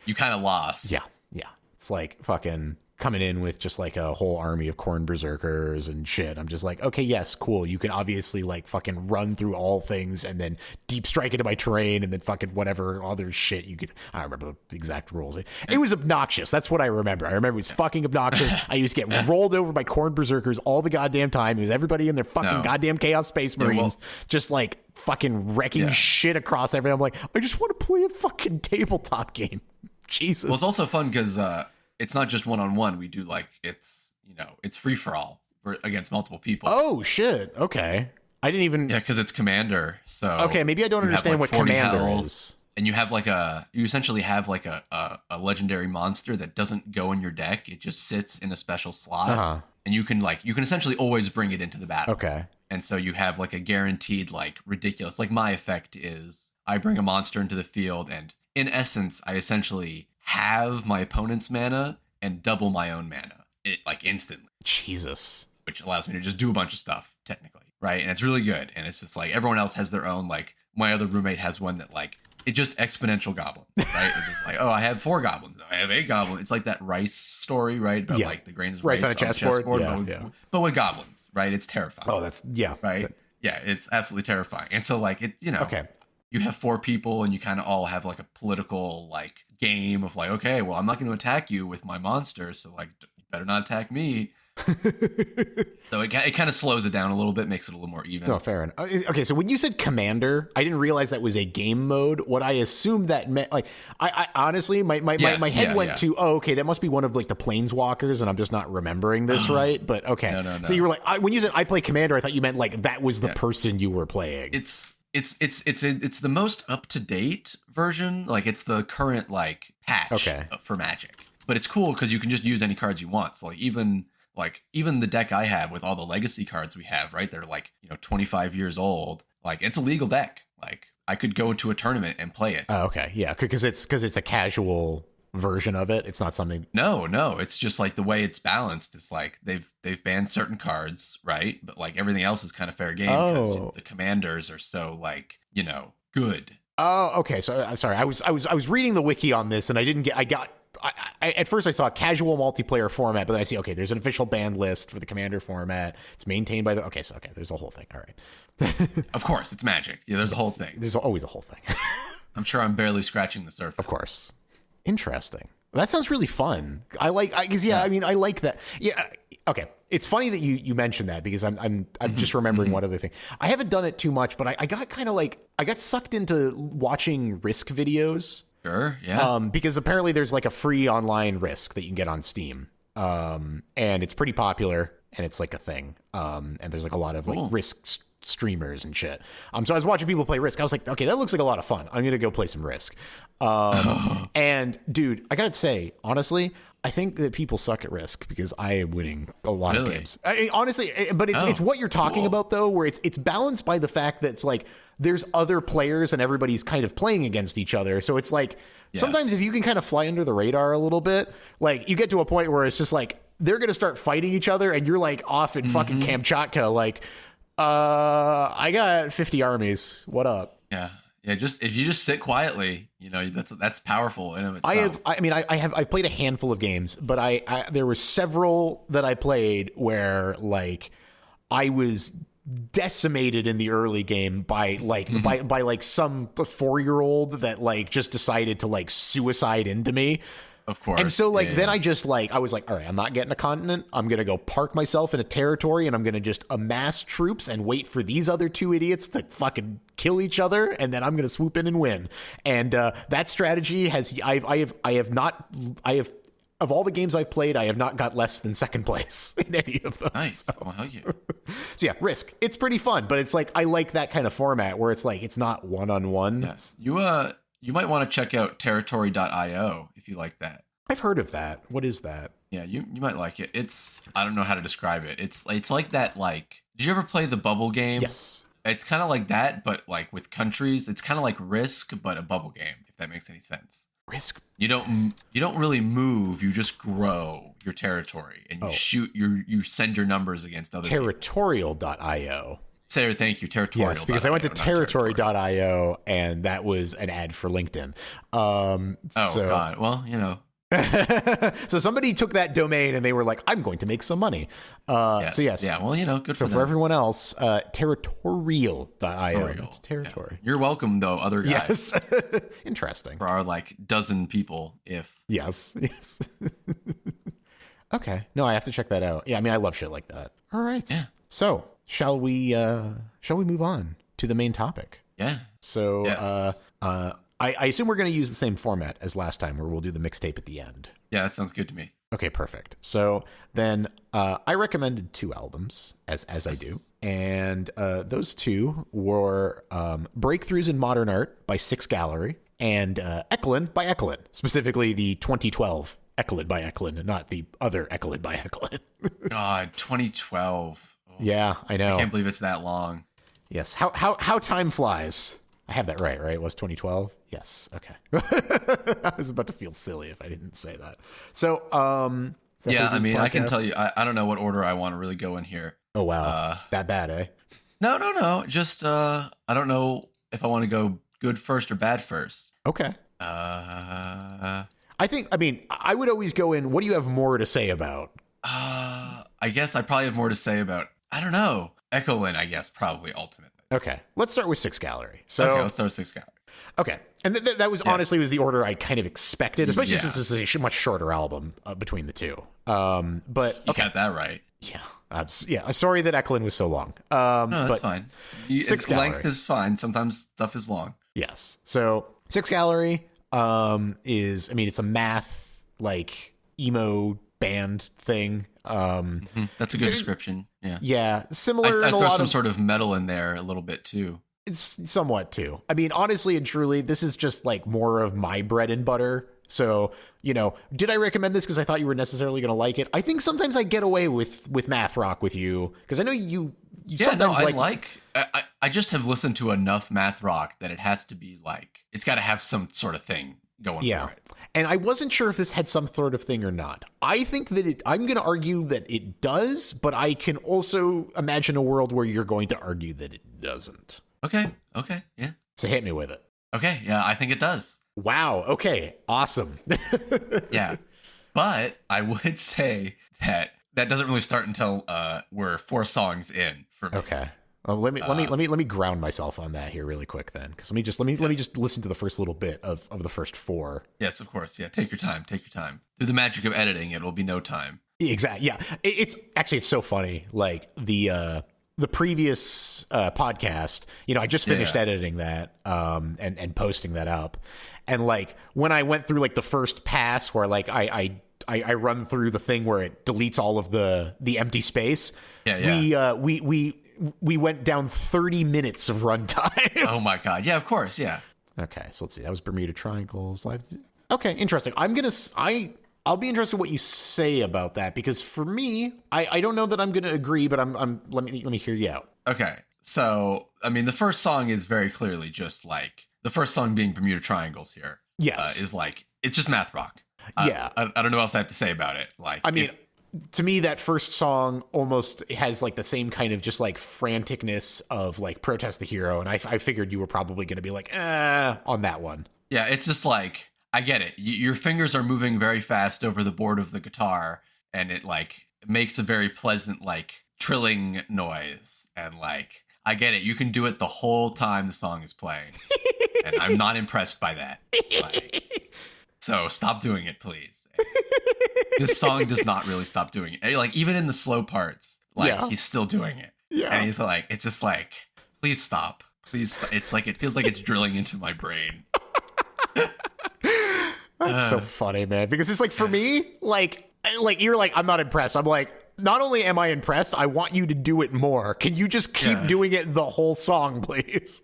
you kind of lost. Yeah. Yeah. It's like fucking coming in with just like a whole army of corn berserkers and shit. I'm just like, okay, yes, cool. You can obviously like fucking run through all things and then deep strike into my terrain and then fucking whatever other shit you could. I don't remember the exact rules. It was obnoxious. That's what I remember. I remember it was fucking obnoxious. I used to get rolled over by corn berserkers all the goddamn time. It was everybody in their fucking goddamn Chaos Space Marines just like fucking wrecking shit across everything. I'm like, I just want to play a fucking tabletop game. Jesus. Well, it's also fun because it's not just one-on-one. We do like it's free for all against multiple people. Oh shit. Okay. I didn't even. Yeah, because it's Commander. So okay, maybe I don't understand what Commander is. And you essentially have like a legendary monster that doesn't go in your deck. It just sits in a special slot, and you can essentially always bring it into the battle. Okay. And so you have like a guaranteed like ridiculous, like my effect is I bring a monster into the field, and in essence I essentially have my opponent's mana and double my own mana like instantly. Jesus. Which allows me to just do a bunch of stuff technically, right? And it's really good. And it's just like everyone else has their own, like my other roommate has one that like it just exponential goblins, right? It's just like, oh, I have 4 goblins. No, I have 8 goblins. It's like that rice story, right? About like the grains of rice on a chessboard but with goblins, right? It's terrifying. Oh, that's right. Yeah, it's absolutely terrifying. And so like it, okay. you have 4 people and you kind of all have like a political like game of like, okay, well, I'm not going to attack you with my monster, so like you better not attack me. So it kind of slows it down a little bit, makes it a little more even. No, fair enough. Okay, so when you said commander, I didn't realize that was a game mode. What I assumed that meant, like, I honestly, my head went to, oh, okay, that must be one of like the planeswalkers, and I'm just not remembering this right. But okay, no. So you were like, when you said I play commander, I thought you meant like that was the person you were playing. It's the most up to date version. Like it's the current like patch for Magic, but it's cool because you can just use any cards you want. So like even the deck I have with all the legacy cards we have, right? They're like, 25 years old. Like it's a legal deck. Like I could go to a tournament and play it. Oh, okay. Yeah. Because it's a casual version of it. It's not something. No. It's just like the way it's balanced. It's like they've banned certain cards, right? But like everything else is kind of fair game because the commanders are so like, good. Oh, okay. So I'm sorry. I was reading the wiki on this and at first I saw casual multiplayer format, but then I see, okay, there's an official banned list for the commander format. It's maintained by there's a whole thing. All right. Of course, it's Magic. Yeah, there's a whole thing. There's always a whole thing. I'm sure I'm barely scratching the surface. Of course. Interesting. That sounds really fun. I like that. Yeah. Okay. It's funny that you mentioned that because I'm just remembering one other thing. I haven't done it too much, but I got kind of like, I got sucked into watching Risk videos. Sure, yeah. Because apparently there's like a free online Risk that you can get on Steam. And it's pretty popular and it's like a thing. And there's like a lot of like Risk streamers and shit. So I was watching people play Risk. I was like, okay, that looks like a lot of fun. I'm going to go play some Risk. And dude, I got to say, honestly, I think that people suck at Risk because I am winning a lot of games. Honestly, but it's what you're talking about though, where it's balanced by the fact that it's like, there's other players and everybody's kind of playing against each other. So it's like, sometimes if you can kind of fly under the radar a little bit, like you get to a point where it's just like, they're going to start fighting each other and you're like off in fucking Kamchatka. Like, I got 50 armies. What up? Yeah. Just if you just sit quietly, that's powerful in of itself. I've played a handful of games, but there were several that I played where like I was decimated in the early game by like by like some 4-year-old that like just decided to like suicide into me. Of course. And so like then I just like I was like, all right, I'm not getting a continent. I'm gonna go park myself in a territory and I'm gonna just amass troops and wait for these other 2 idiots to fucking kill each other, and then I'm gonna swoop in and win. And that strategy has I have of all the games I've played, I have not got less than second place in any of them. Nice. Well, hell yeah. So yeah, Risk. It's pretty fun, but it's like I like that kind of format where it's like it's not one-on-one. Yes. You might want to check out territory.io if you like that. I've heard of that. What is that? Yeah, you might like it. I don't know how to describe it. It's like that, like, did you ever play the bubble game? Yes. It's kind of like that, but like with countries. It's kind of like Risk, but a bubble game, if that makes any sense. Risk. You don't really move. You just grow your territory and you send your numbers against other Territorial.io. Sarah, thank you. Territorial. Yes, because I went to territory.io and that was an ad for LinkedIn. God. Well, So somebody took that domain and they were like, I'm going to make some money. Yes. So yes. Yeah, well, good so for them. For everyone else, territorial.io. Territory. Yeah. You're welcome, though, other guys. Yes. Interesting. For our, like, dozen people, if. Yes. Okay. No, I have to check that out. Yeah, I mean, I love shit like that. All right. Yeah. So, shall we move on to the main topic? Yeah. So, yes. I assume we're going to use the same format as last time, where we'll do the mixtape at the end. Yeah, that sounds good to me. Okay, perfect. So then I recommended 2 albums, as I do. And those 2 were Breakthroughs in Modern Art by Six Gallery and Eklund by Eklund, specifically the 2012 Eklund by Eklund, and not the other Eklund by Eklund. God, 2012. Oh, yeah, I know. I can't believe it's that long. Yes. How time flies. I have that right? It was 2012? Yes. Okay. I was about to feel silly if I didn't say that. So, yeah, I mean, podcast? I can tell you, I don't know what order I want to really go in here. Oh, wow. That bad, eh? No. Just, I don't know if I want to go good first or bad first. Okay. I would always go in, what do you have more to say about? I guess I probably have more to say about, I don't know, Echo Lynn, I guess, probably ultimately. Okay. Let's start with 6 Gallery. So okay, let's start with 6 Gallery. Okay. And that was honestly was the order I kind of expected, especially since this is a much shorter album between the two. But you got that right. Yeah. Sorry that Eklund was so long. No, that's fine. 6 Gallery. Length is fine. Sometimes stuff is long. Yes. So 6 Gallery is, I mean, it's a math like emo band thing. That's a good description. Yeah. Yeah. Similar. I throw some sort of metal in there a little bit too. It's somewhat too. I mean, honestly and truly, this is just like more of my bread and butter. So, did I recommend this because I thought you were necessarily going to like it? I think sometimes I get away with math rock with you because I know you sometimes I just have listened to enough math rock that it has to be like, it's got to have some sort of thing going for it. And I wasn't sure if this had some sort of thing or not. I think that I'm going to argue that it does, but I can also imagine a world where you're going to argue that it doesn't. Okay, yeah. So hit me with it. Okay, yeah, I think it does. Wow, okay, awesome. Yeah, but I would say that doesn't really start until we're 4 songs in for me. Okay. Well, let me ground myself on that here really quick then, because let me just listen to the first little bit of the first 4. Yes, of course. Yeah, take your time. Through the magic of editing, it will be no time. Exactly. Yeah, it's so funny. Like the previous podcast, I just finished editing that and posting that up, and like when I went through like the first pass where like I run through the thing where it deletes all of the empty space. Yeah. We went down 30 minutes of runtime. Oh my god! Yeah, of course. Yeah. Okay, so let's see. That was Bermuda Triangles live. Okay, interesting. I'll be interested in what you say about that, because for me, I don't know that I'm going to agree, but let me hear you out. Okay, so I mean, the first song is very clearly just like the first song being Bermuda Triangles here. Yes, is like it's just math rock. Yeah, I don't know what else I have to say about it. Like, I mean, to me, that first song almost has like the same kind of just like franticness of like Protest the Hero, and I figured you were probably going to be like, on that one. Yeah, it's just like, I get it. Your fingers are moving very fast over the board of the guitar, and it like makes a very pleasant like trilling noise, and like I get it. You can do it the whole time the song is playing, and I'm not impressed by that. Like, so stop doing it, please. This song does not really stop doing it. Like even in the slow parts, like he's still doing it. Yeah, and he's like, it's just like, please stop, please. It's like it feels like it's drilling into my brain. That's so funny, man, because it's like, for me, like you're like, I'm not impressed. I'm like, not only am I impressed, I want you to do it more. Can you just keep doing it the whole song, please?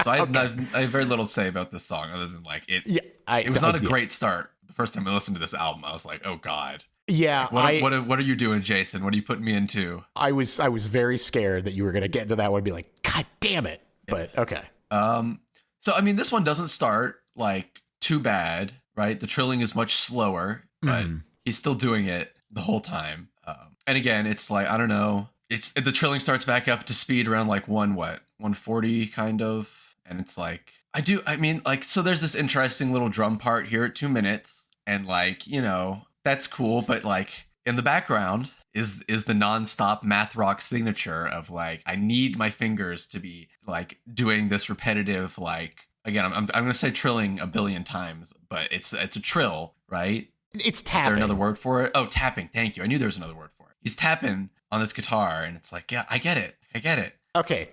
So I have very little to say about this song other than like it. Yeah, it was not a great start. The first time I listened to this album, I was like, oh god. Yeah. What are you doing, Jason? What are you putting me into? I was very scared that you were going to get into that one and be like, god damn it. But okay. So I mean, this one doesn't start like too bad, right? The trilling is much slower, but he's still doing it the whole time. And again, it's like, I don't know. The trilling starts back up to speed around like 140 kind of. And it's like, so there's this interesting little drum part here at 2 minutes. And like, that's cool. But like in the background is the nonstop math rock signature of like, I need my fingers to be like doing this repetitive, like, again, I'm going to say trilling a billion times, but it's a trill, right? It's tapping. Is there another word for it? Oh, tapping. Thank you. I knew there was another word for it. He's tapping on this guitar, and it's like, yeah, I get it. Okay,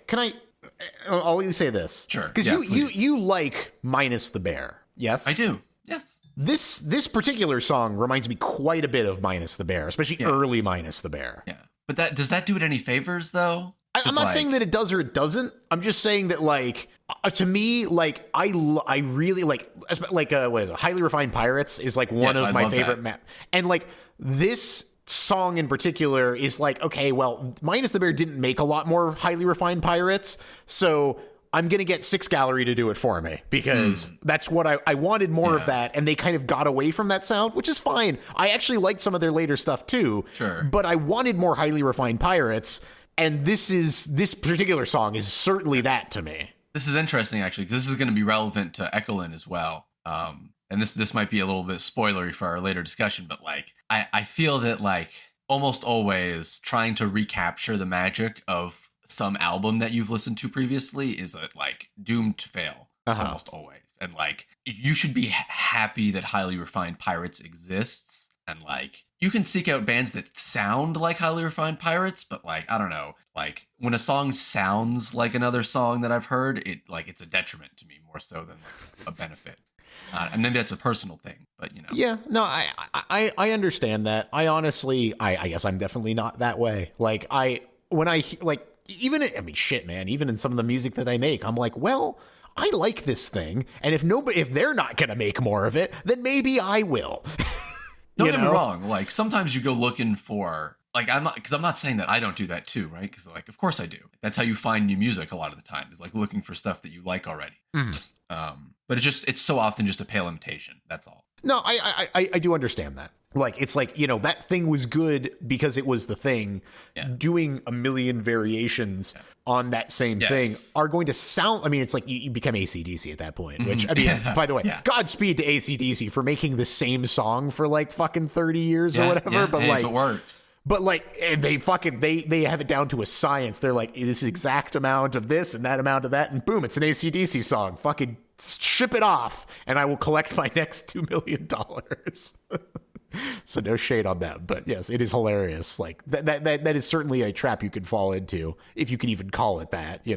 I'll let you say this. Sure. Because you like Minus the Bear, yes? I do, yes. This particular song reminds me quite a bit of Minus the Bear, especially early Minus the Bear. Yeah, but does that do it any favors, though? I'm not saying that it does or it doesn't. I'm just saying that, like, to me, like, I really like what is it? Highly Refined Pirates is like one of my favorite maps. And like this song in particular is like, okay, well, Minus the Bear didn't make a lot more Highly Refined Pirates, so I'm going to get 6 Gallery to do it for me, because that's what I wanted more of that, and they kind of got away from that sound, which is fine. I actually liked some of their later stuff too, but I wanted more Highly Refined Pirates, and this particular song is certainly that to me. This is interesting, actually, because this is going to be relevant to Ekelin as well. And this might be a little bit spoilery for our later discussion, but like I feel that like almost always trying to recapture the magic of some album that you've listened to previously is like doomed to fail almost always. And like you should be happy that Highly Refined Pirates exists, and like you can seek out bands that sound like Highly Refined Pirates, but like I don't know, like when a song sounds like another song that I've heard, it's a detriment to me more so than like a benefit. And maybe that's a personal thing, but you know. Yeah, no, I understand that. I honestly, I guess I'm definitely not that way. Like even in some of the music that I make, I'm like, well, I like this thing, and if they're not gonna make more of it, then maybe I will. Don't get me wrong. Like sometimes you go looking for like I'm not saying that I don't do that too, right? Because like of course I do. That's how you find new music a lot of the time, is like looking for stuff that you like already. But it's so often just a pale imitation. That's all. No, I do understand that. Like, it's like, that thing was good because it was the thing. Yeah. Doing a million variations on that same thing are going to sound, I mean, it's like you become AC/DC at that point, which, I mean, by the way, Godspeed to AC/DC for making the same song for like fucking 30 years or whatever. But like, if it works. But like, and they have it down to a science. They're like, this exact amount of this and that amount of that, and boom, it's an AC/DC song. Fucking ship it off, and I will collect my next $2 million. So no shade on them, but yes, it is hilarious. Like that is certainly a trap you could fall into, if you could even call it that. Yeah,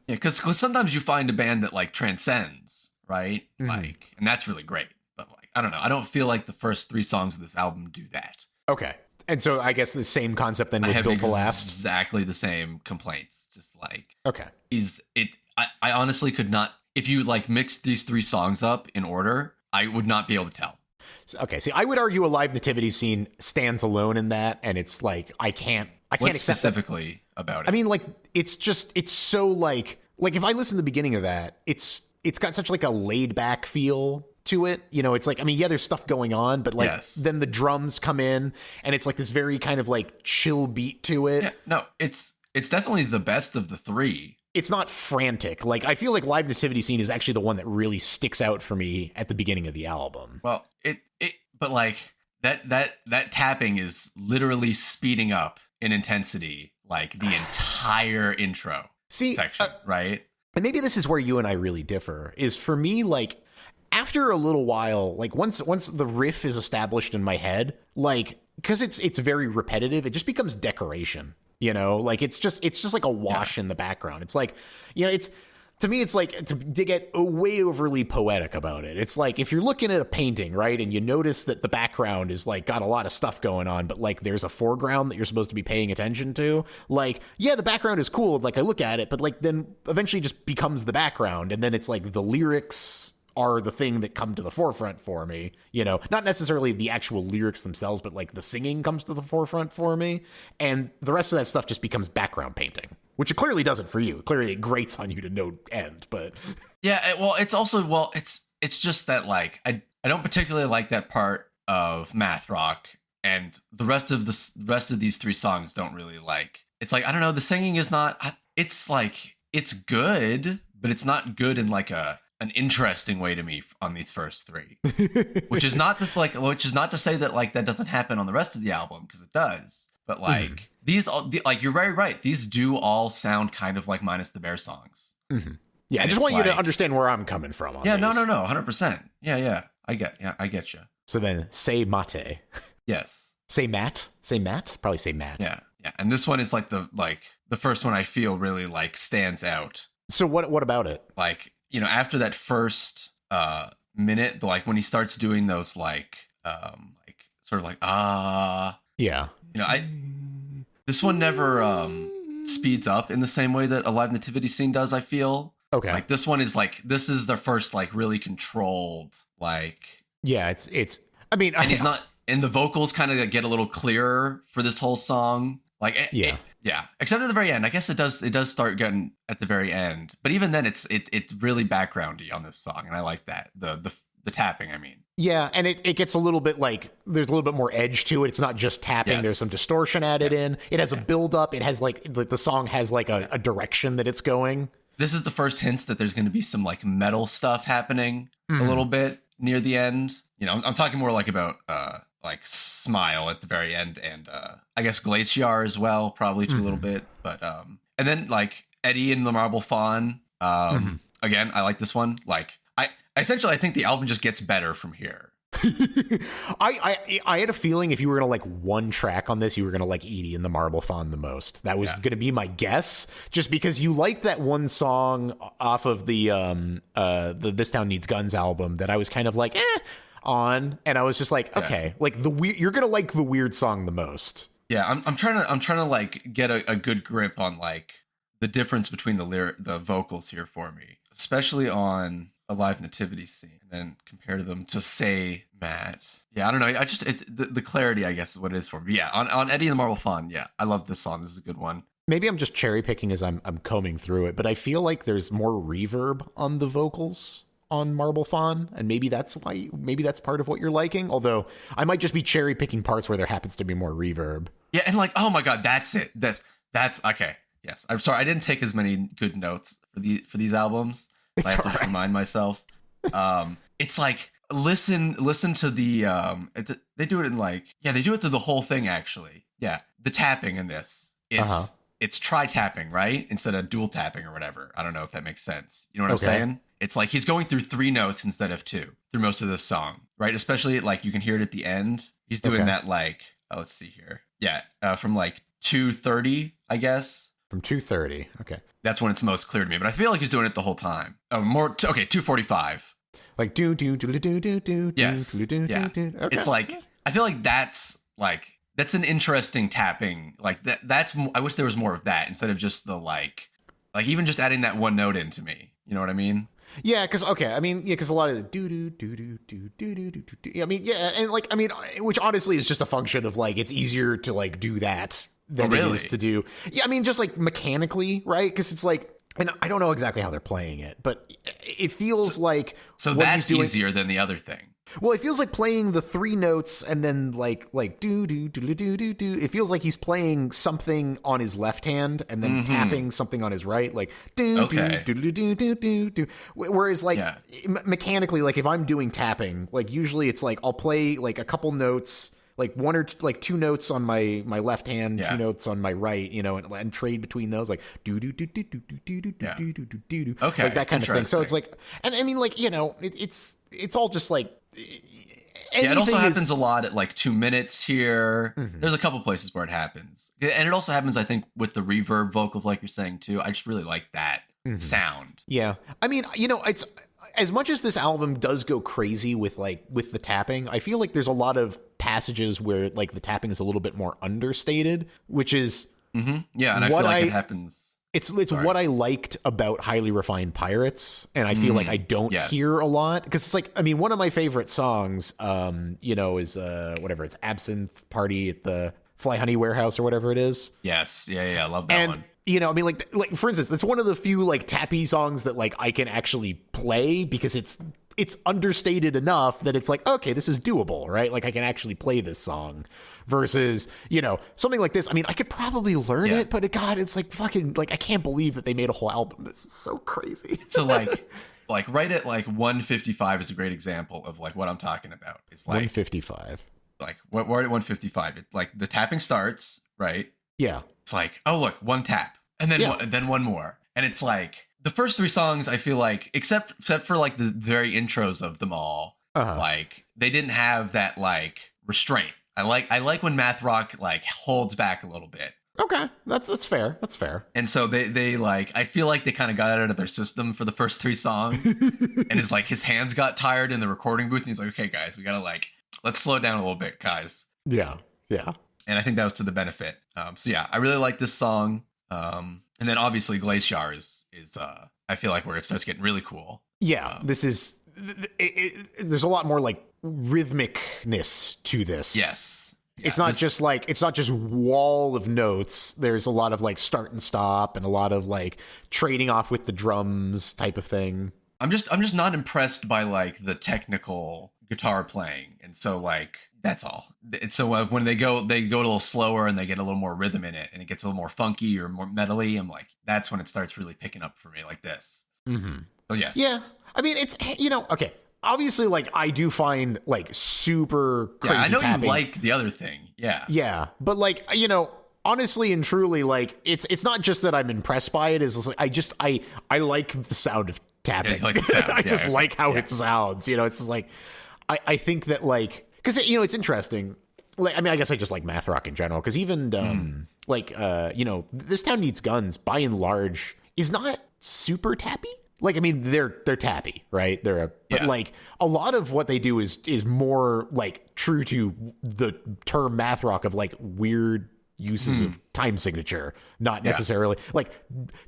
because sometimes you find a band that like transcends, right? Mm-hmm. Like, and that's really great. But like, I don't know. I don't feel like the first 3 songs of this album do that. Okay. And so I guess the same concept then with Built to Last. Exactly the same complaints. Just like, okay, I honestly could not. If you like mixed these 3 songs up in order, I would not be able to tell. Okay, see, I would argue a Live Nativity Scene stands alone in that, and it's like I can't accept specifically that. About it. I mean, like it's so like if I listen to the beginning of that, it's got such like a laid back feel to it. It's like, I mean, yeah, there's stuff going on, but like then the drums come in, and it's like this very kind of like chill beat to it. Yeah, no, it's definitely the best of the 3. It's not frantic. Like, I feel like Live Nativity Scene is actually the one that really sticks out for me at the beginning of the album. Well, but like that tapping is literally speeding up in intensity, like the entire intro section, right? And maybe this is where you and I really differ, is for me, like, after a little while, like once the riff is established in my head, like, because it's very repetitive, it just becomes decoration. Like it's just like a wash in the background. It's like, to me, it's like to get way overly poetic about it. It's like if you're looking at a painting, right, and you notice that the background is like got a lot of stuff going on, but like there's a foreground that you're supposed to be paying attention to. Like, yeah, the background is cool. Like I look at it, but like then eventually just becomes the background, and then it's like the lyrics are the thing that come to the forefront for me, not necessarily the actual lyrics themselves, but like the singing comes to the forefront for me. And the rest of that stuff just becomes background painting, which it clearly doesn't for you. Clearly it grates on you to no end, but yeah, well, it's also, it's just that like, I don't particularly like that part of math rock, and the rest of these 3 songs don't really like, it's like, I don't know, the singing is not, it's like, it's good, but it's not good in like an interesting way to me on these first 3, which is not to say that like that doesn't happen on the rest of the album, because it does. But like these all, like, you're very right. These do all sound kind of like Minus the Bear songs. Mm-hmm. Yeah, I just want you to understand where I'm coming from. On yeah, these. no, 100%. Yeah, I get you. So then, say mate. Yes. Say Matt. Say Matt. Probably say Matt. Yeah. And this one is like the first one I feel really like stands out. So what about it? Like, after that first minute, like when he starts doing those like sort of like yeah, this one never speeds up in the same way that a Live Nativity Scene does, I feel. Okay. Like this one is like, this is the first like really controlled, like, yeah, it's I mean, and he's not, and the vocals kind of get a little clearer for this whole song. Like, yeah, except at the very end. I guess it does start getting at the very end, but even then it's really backgroundy on this song, and I like that, the tapping, I mean. Yeah, and it gets a little bit like, there's a little bit more edge to it. It's not just tapping. Yes. There's some distortion added in. It has a build up. It has like the song has like a direction that it's going. This is the first hints that there's going to be some like metal stuff happening a little bit near the end. I'm talking more like about like Smile at the very end, and I guess Glaciar as well, probably too a little bit. But And then like Eddie and the Marble Fawn. Again, I like this one. Like I think the album just gets better from here. I had a feeling if you were gonna like one track on this, you were gonna like Edie and the Marble Fawn the most. That was gonna be my guess, just because you liked that one song off of the This Town Needs Guns album that I was kind of like on, and I was just like, okay, like you're gonna like the weird song the most. Yeah, I'm trying to like get a good grip on like the difference between the vocals here for me, especially on A Live Nativity Scene, and then compare them to Say Matt. Yeah, I don't know. I just the clarity, I guess, is what it is for me. Yeah, on Eddie and the Marble Fawn. Yeah, I love this song. This is a good one. Maybe I'm just cherry picking as I'm combing through it, but I feel like there's more reverb on the vocals on Marble Fawn, and maybe that's part of what you're liking. Although I might just be cherry picking parts where there happens to be more reverb. Yeah, and like, oh my god, that's it. That's okay. Yes, I'm sorry, I didn't take as many good notes for these albums. I have to remind myself. It's like listen to the they do it in like they do it through the whole thing actually. Yeah, the tapping in this. It's tri-tapping, right? Instead of dual tapping or whatever. I don't know if that makes sense. You know what I'm saying? It's like he's going through 3 notes instead of 2 through most of this song, right? Especially like you can hear it at the end. He's doing that like let's see here. Yeah, from like 2:30, I guess. From 2:30, okay. That's when it's most clear to me, but I feel like he's doing it the whole time. Oh, more 2:45. Like do. Yes. Yeah. Okay. It's like I feel like that's an interesting tapping. Like that's I wish there was more of that instead of just the like even just adding that one note into me. You know what I mean? Yeah, because a lot of the do. I mean, yeah, and like which honestly is just a function of like it's easier to like do that than it is to do. Yeah, I mean, just like mechanically, right? Because it's like, and I don't know exactly how they're playing it, but it feels like that's easier than the other thing. Well, it feels like playing the 3 notes and then like do. It feels like he's playing something on his left hand and then tapping something on his right, like do. Whereas like mechanically, like if I'm doing tapping, like usually it's like I'll play like a couple notes, like 1 or like 2 notes on my left hand, 2 notes on my right, you know, and trade between those, like do, like that kind of thing. So it's like, and I mean, like, you know, it's all just like. It also happens a lot at like 2 minutes here. There's a couple places where it happens, and it also happens, I think, with the reverb vocals, like you're saying too. I just really like that sound. Yeah, I mean, you know, it's as much as this album does go crazy with the tapping. I feel like there's a lot of passages where like the tapping is a little bit more understated, which is and I feel like it happens. It's what I liked about Highly Refined Pirates, and I feel like I don't hear a lot, because it's like, I mean, one of my favorite songs, you know, is whatever, it's Absinthe Party at the Fly Honey Warehouse or whatever it is. Yes, yeah, I love that one. You know, I mean, like for instance, it's one of the few like tappy songs that like I can actually play because it's understated enough that it's like, okay, this is doable, right? Like I can actually play this song. Versus, you know, something like this. I mean, I could probably learn it, but God, it's like fucking, like, I can't believe that they made a whole album. This is so crazy. So like right at like 155 is a great example of like what I'm talking about. It's like 155. Like we're at 155. It, like the tapping starts, right? Yeah. It's like, oh look, one tap, and then one more, and it's like the first 3 songs. I feel like, except for like the very intros of them all, like they didn't have that like restraint. I like when math rock like holds back a little bit. Okay, that's fair. That's fair. And so they like, I feel like they kind of got out of their system for the first 3 songs, and it's like his hands got tired in the recording booth, and he's like, okay, guys, we gotta like, let's slow down a little bit, guys. Yeah. And I think that was to the benefit. So yeah, I really like this song. And then obviously Glacier is I feel like where it starts getting really cool. Yeah, this is. There's a lot more like rhythmicness to this. Yes. Yeah, it's not just wall of notes. There's a lot of like start and stop and a lot of like trading off with the drums type of thing. I'm just not impressed by like the technical guitar playing. And so like that's all. And so when they go a little slower and they get a little more rhythm in it and it gets a little more funky or more metally, I'm like, that's when it starts really picking up for me, like this. So yes. Yeah. I mean, it's, you know, okay. Obviously, like, I do find, like, super crazy I know tapping. You like the other thing. Yeah. Yeah. But, like, you know, honestly and truly, like it's not just that I'm impressed by it. Is like I like the sound of tapping. Like the sound. I just like how it sounds. You know, it's just like I think that like because you know it's interesting. Like I mean, I guess I just like math rock in general because even you know, This Town Needs Guns by and large is not super tappy. Like I mean, they're tappy, right? But like a lot of what they do is more like true to the term math rock of like weird uses of time signature, not necessarily like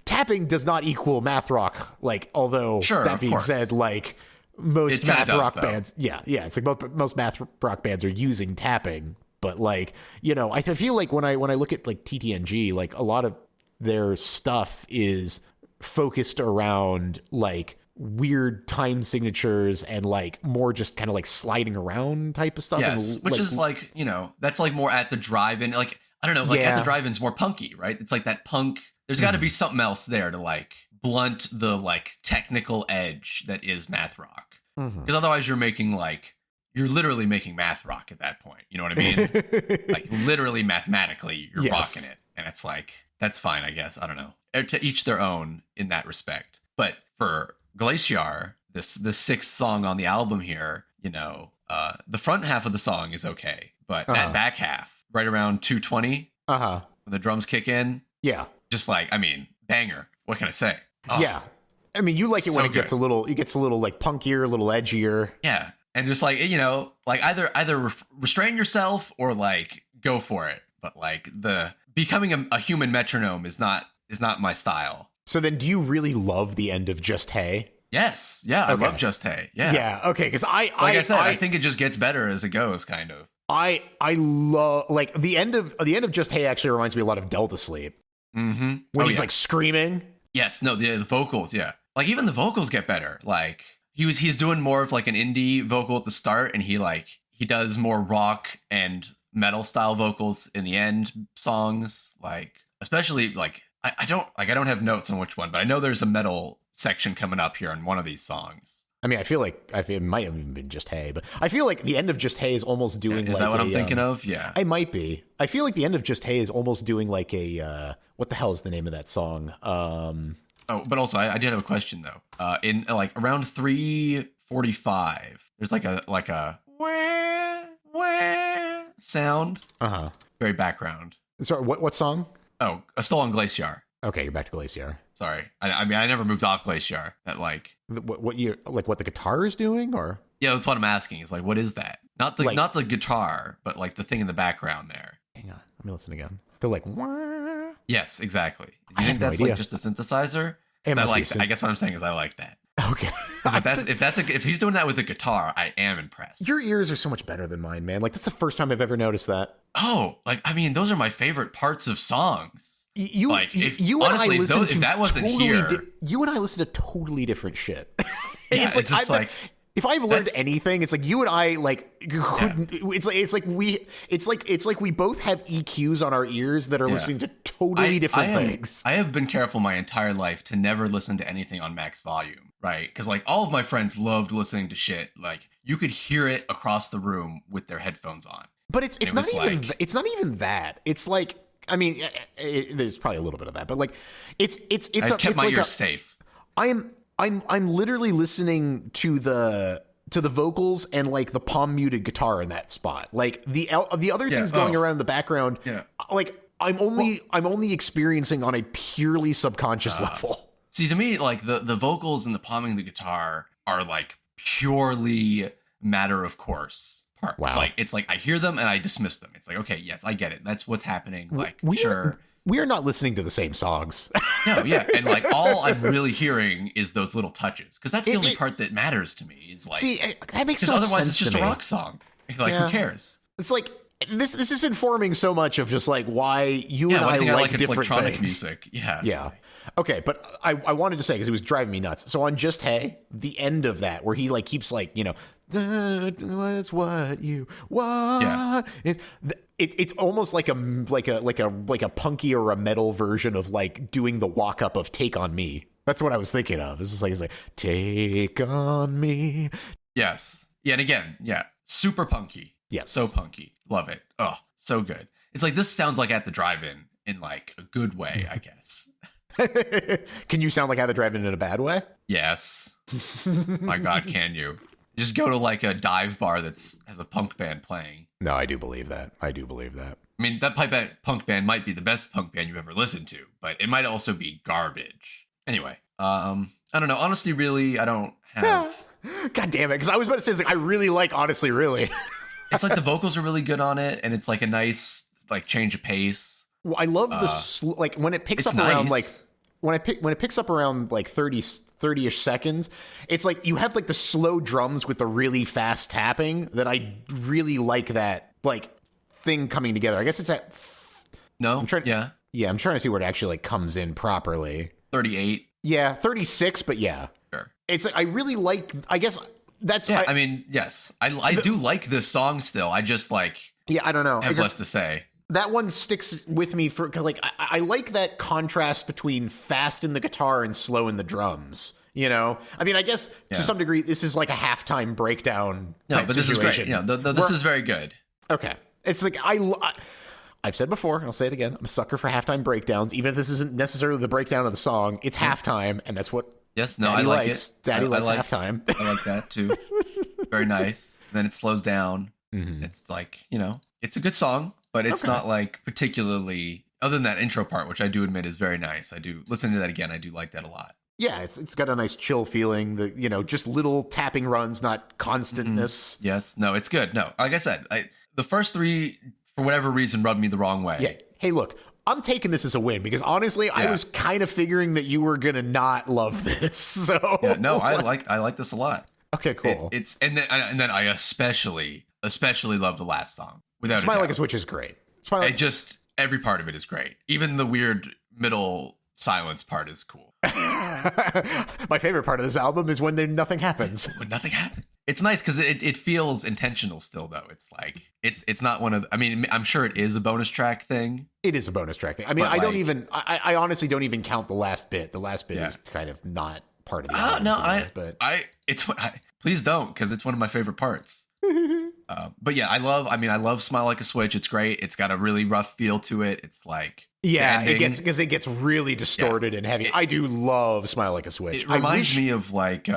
tapping does not equal math rock. Like although that being said, like most math rock bands, it's like most math rock bands are using tapping. But like you know, I feel like when I look at like TTNG, like a lot of their stuff is focused around like weird time signatures and like more just kind of like sliding around type of stuff. Yes, which is like, you know, that's like more at the drive-in. Like, I don't know, like at the drive-in's more punky, right? It's like that punk. There's got to be something else there to like blunt the like technical edge that is math rock. Because otherwise you're literally making math rock at that point. You know what I mean? Like literally mathematically you're rocking it. And it's like, that's fine, I guess. I don't know. To each their own in that respect. But for Glacier, this sixth song on the album here, you know, the front half of the song is okay, but that back half, right around 2:20, when the drums kick in, just like, I mean, banger. What can I say? Oh, yeah, I mean, you like it when it gets a little like punkier, a little edgier. Yeah, and just like, you know, like either restrain yourself or like go for it. But like the becoming a human metronome is not my style. So then do you really love the end of Just Hey? Yes. Yeah, okay. I love Just Hey. Yeah. Yeah, okay, because I said, I think it just gets better as it goes, kind of. I love like the end of Just Hey actually reminds me a lot of Delta Sleep. When he's like screaming. Yes, no, the vocals, Like even the vocals get better. Like he's doing more of like an indie vocal at the start, and he does more rock and metal style vocals in the end songs. Like especially like I don't have notes on which one, but I know there's a metal section coming up here on one of these songs. I mean, I feel like it might have even been Just Hey, but I feel like the end of Just Hey is almost doing is that what I'm thinking of? Yeah. I might be. I feel like the end of Just Hey is almost doing like a what the hell is the name of that song? But also I did have a question though. In like around 3:45, there's like a wah sound. Very background. Sorry, what song? Oh, Still on Glacier. Okay, you're back to Glacier. Sorry, I mean I never moved off Glacier. That like what you like what the guitar is doing, or that's what I'm asking. Is like what is that? Not the guitar, but like the thing in the background there. Hang on, let me listen again. They're like, wah. Yes, exactly. Do you think that's like just a synthesizer? I guess what I'm saying is I like that. Okay. If he's doing that with a guitar, I am impressed. Your ears are so much better than mine, man. Like that's the first time I've ever noticed that. Oh, like I mean, those are my favorite parts of songs. You and I listen to totally different shit. Yeah, it's just like if I've learned anything, it's like you and I like couldn't. It's like we both have EQs on our ears that are listening to totally different things. I have been careful my entire life to never listen to anything on max volume, right? Because like all of my friends loved listening to shit. Like you could hear it across the room with their headphones on. But it's not even that. It's like I mean, there's probably a little bit of that, but like it's kept my ears safe. I'm literally listening to the vocals and like the palm muted guitar in that spot. Like the other things going around in the background. Yeah. Like I'm only experiencing on a purely subconscious level. See, to me, like the vocals and the palming of the guitar are like purely matter of course part. Wow. It's like I hear them and I dismiss them. It's like, okay, yes, I get it. That's what's happening. Like sure. We are not listening to the same songs. No, yeah. And like all I'm really hearing is those little touches. Because that's the only part that matters to me. Is like that makes so much sense. Otherwise it's just a rock song. Like who cares? It's like this is informing so much of just like why you and I like different electronic things. Music. Yeah. Yeah. Okay, but I wanted to say because it was driving me nuts. So on Just Hey, the end of that where he like keeps like, you know, that's what you want. Yeah. It's almost like a punky or a metal version of like doing the walk up of Take on Me. That's what I was thinking of. It's like Take on Me. Yes. Yeah, and again, super punky. Yes. So punky. Love it. Oh, so good. it's like this sounds like At the Drive-In in like a good way, I guess. Can you sound like At the Drive-In in a bad way? Yes. My God, can you? Just go to like a dive bar has a punk band playing. No, I do believe that. I mean, that punk band might be the best punk band you ever listened to, but it might also be garbage. Anyway, I don't know. Honestly, really, I don't have... God damn it, because I was about to say, it's like, I really like Honestly, Really. It's like the vocals are really good on it, and it's like a nice like change of pace. Well, I love the like when it picks up nice. around like when it picks up around like 30-ish seconds, it's like you have like the slow drums with the really fast tapping that I really like, that like thing coming together. I guess it's at I'm trying to see where it actually like comes in properly. 38. Yeah, 36, but yeah. Sure. It's like I really like, I guess that's I mean, yes. I do like this song still. I just like I don't know. Have less to say. That one sticks with me for like I like that contrast between fast in the guitar and slow in the drums. You know, I mean, I guess to some degree this is like a halftime breakdown type situation. This is great. This is very good. Okay, it's like I've said before, and I'll say it again. I'm a sucker for halftime breakdowns, even if this isn't necessarily the breakdown of the song. It's halftime, and that's what. Yes, no, Daddy I like likes. it. Daddy likes halftime. I like that too. Very nice. Then it slows down. Mm-hmm. It's like, it's a good song, but it's not like particularly, other than that intro part, which I do admit is very nice. I do listen to that again. I do like that a lot. Yeah, it's got a nice chill feeling. Just little tapping runs, not constantness. Mm-hmm. Yes, no, it's good. No, like I said, the first three, for whatever reason, rubbed me the wrong way. Yeah. Hey, look. I'm taking this as a win because honestly, I was kind of figuring that you were gonna not love this. So no, I like this a lot. Okay, cool. And then I especially love the last song. Without Smile Like a Switch is great. Every part of it is great. Even the weird middle silence part is cool. My favorite part of this album is when nothing happens. When nothing happens. It's nice because it feels intentional still, though. It's like it's not one of. I mean, I'm sure it is a bonus track thing. It is a bonus track thing. I mean, I honestly don't even count the last bit. The last bit is kind of not part of the album. No, please don't, because it's one of my favorite parts. But yeah, I love Smile Like a Switch. It's great. It's got a really rough feel to it. It's like it gets really distorted and heavy. I do love Smile Like a Switch. It reminds me of like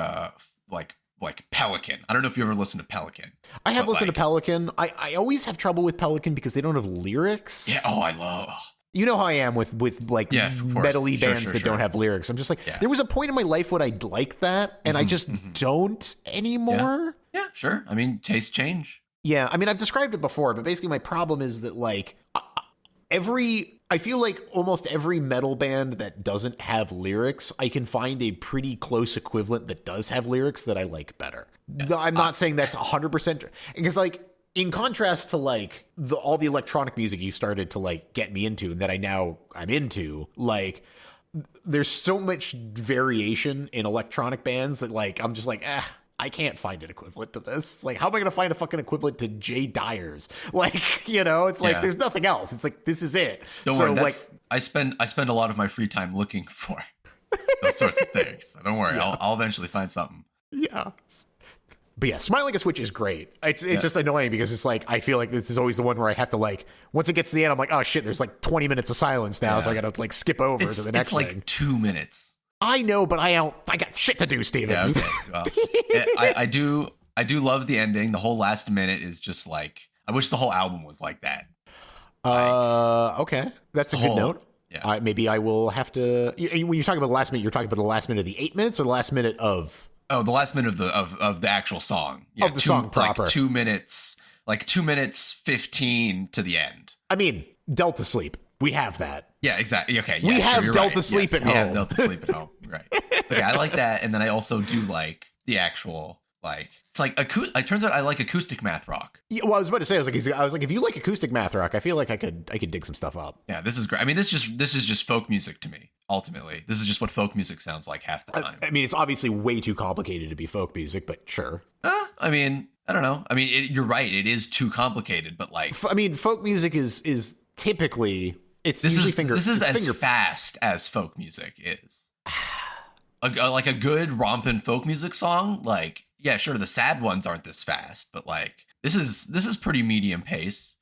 Pelican. I don't know if you ever listened to Pelican. I have listened to Pelican. I always have trouble with Pelican because they don't have lyrics. Yeah. Oh, I love. You know how I am with like metal-y bands that don't have lyrics. I'm just like, there was a point in my life when I liked that, and I just don't anymore. Yeah, sure. I mean, tastes change. Yeah, I mean, I've described it before, but basically my problem is that like I feel like almost every metal band that doesn't have lyrics, I can find a pretty close equivalent that does have lyrics that I like better. Yes. I'm not saying that's 100%, because like in contrast to like all the electronic music you started to like get me into and that I'm into, like there's so much variation in electronic bands that like I'm just like, I can't find an equivalent to this. Like, how am I going to find a fucking equivalent to Jay Dyer's? Like, it's like, there's nothing else. It's like, this is it. Don't worry. I spend a lot of my free time looking for those sorts of things. So don't worry. Yeah. I'll eventually find something. Yeah. But yeah, Smile Like a Switch is great. It's just annoying because it's like, I feel like this is always the one where I have to like, once it gets to the end, I'm like, oh shit, there's like 20 minutes of silence now. So I got to like skip over to the next thing. It's like 2 minutes. I know, but I got shit to do, Steven. Yeah, okay. Well, I do love the ending. The whole last minute is just like, I wish the whole album was like that. Okay. That's a good note. Yeah. Maybe I will have to, when you're talking about the last minute, you're talking about the last minute of the 8 minutes or the last minute of? Oh, the last minute of the actual song. Yeah, of the song proper. Like 2 minutes, 2 minutes 15 to the end. I mean, Delta Sleep. We have that. Yeah, exactly. Okay. We have Delta Sleep at home. Yeah, Delta Sleep at home. Right. Okay, I like that. And then I also do like the actual, it's like, it turns out I like acoustic math rock. Yeah, well, I was about to say, I was like, if you like acoustic math rock, I feel like I could dig some stuff up. Yeah, this is great. I mean, this is just folk music to me, ultimately. This is just what folk music sounds like half the time. I mean, it's obviously way too complicated to be folk music, but sure. I mean, I don't know. I mean, you're right. It is too complicated, but like... I mean, folk music is typically... This is as fast as folk music is. Like a good rompin' folk music song, like, yeah, sure, the sad ones aren't this fast, but like this is pretty medium pace.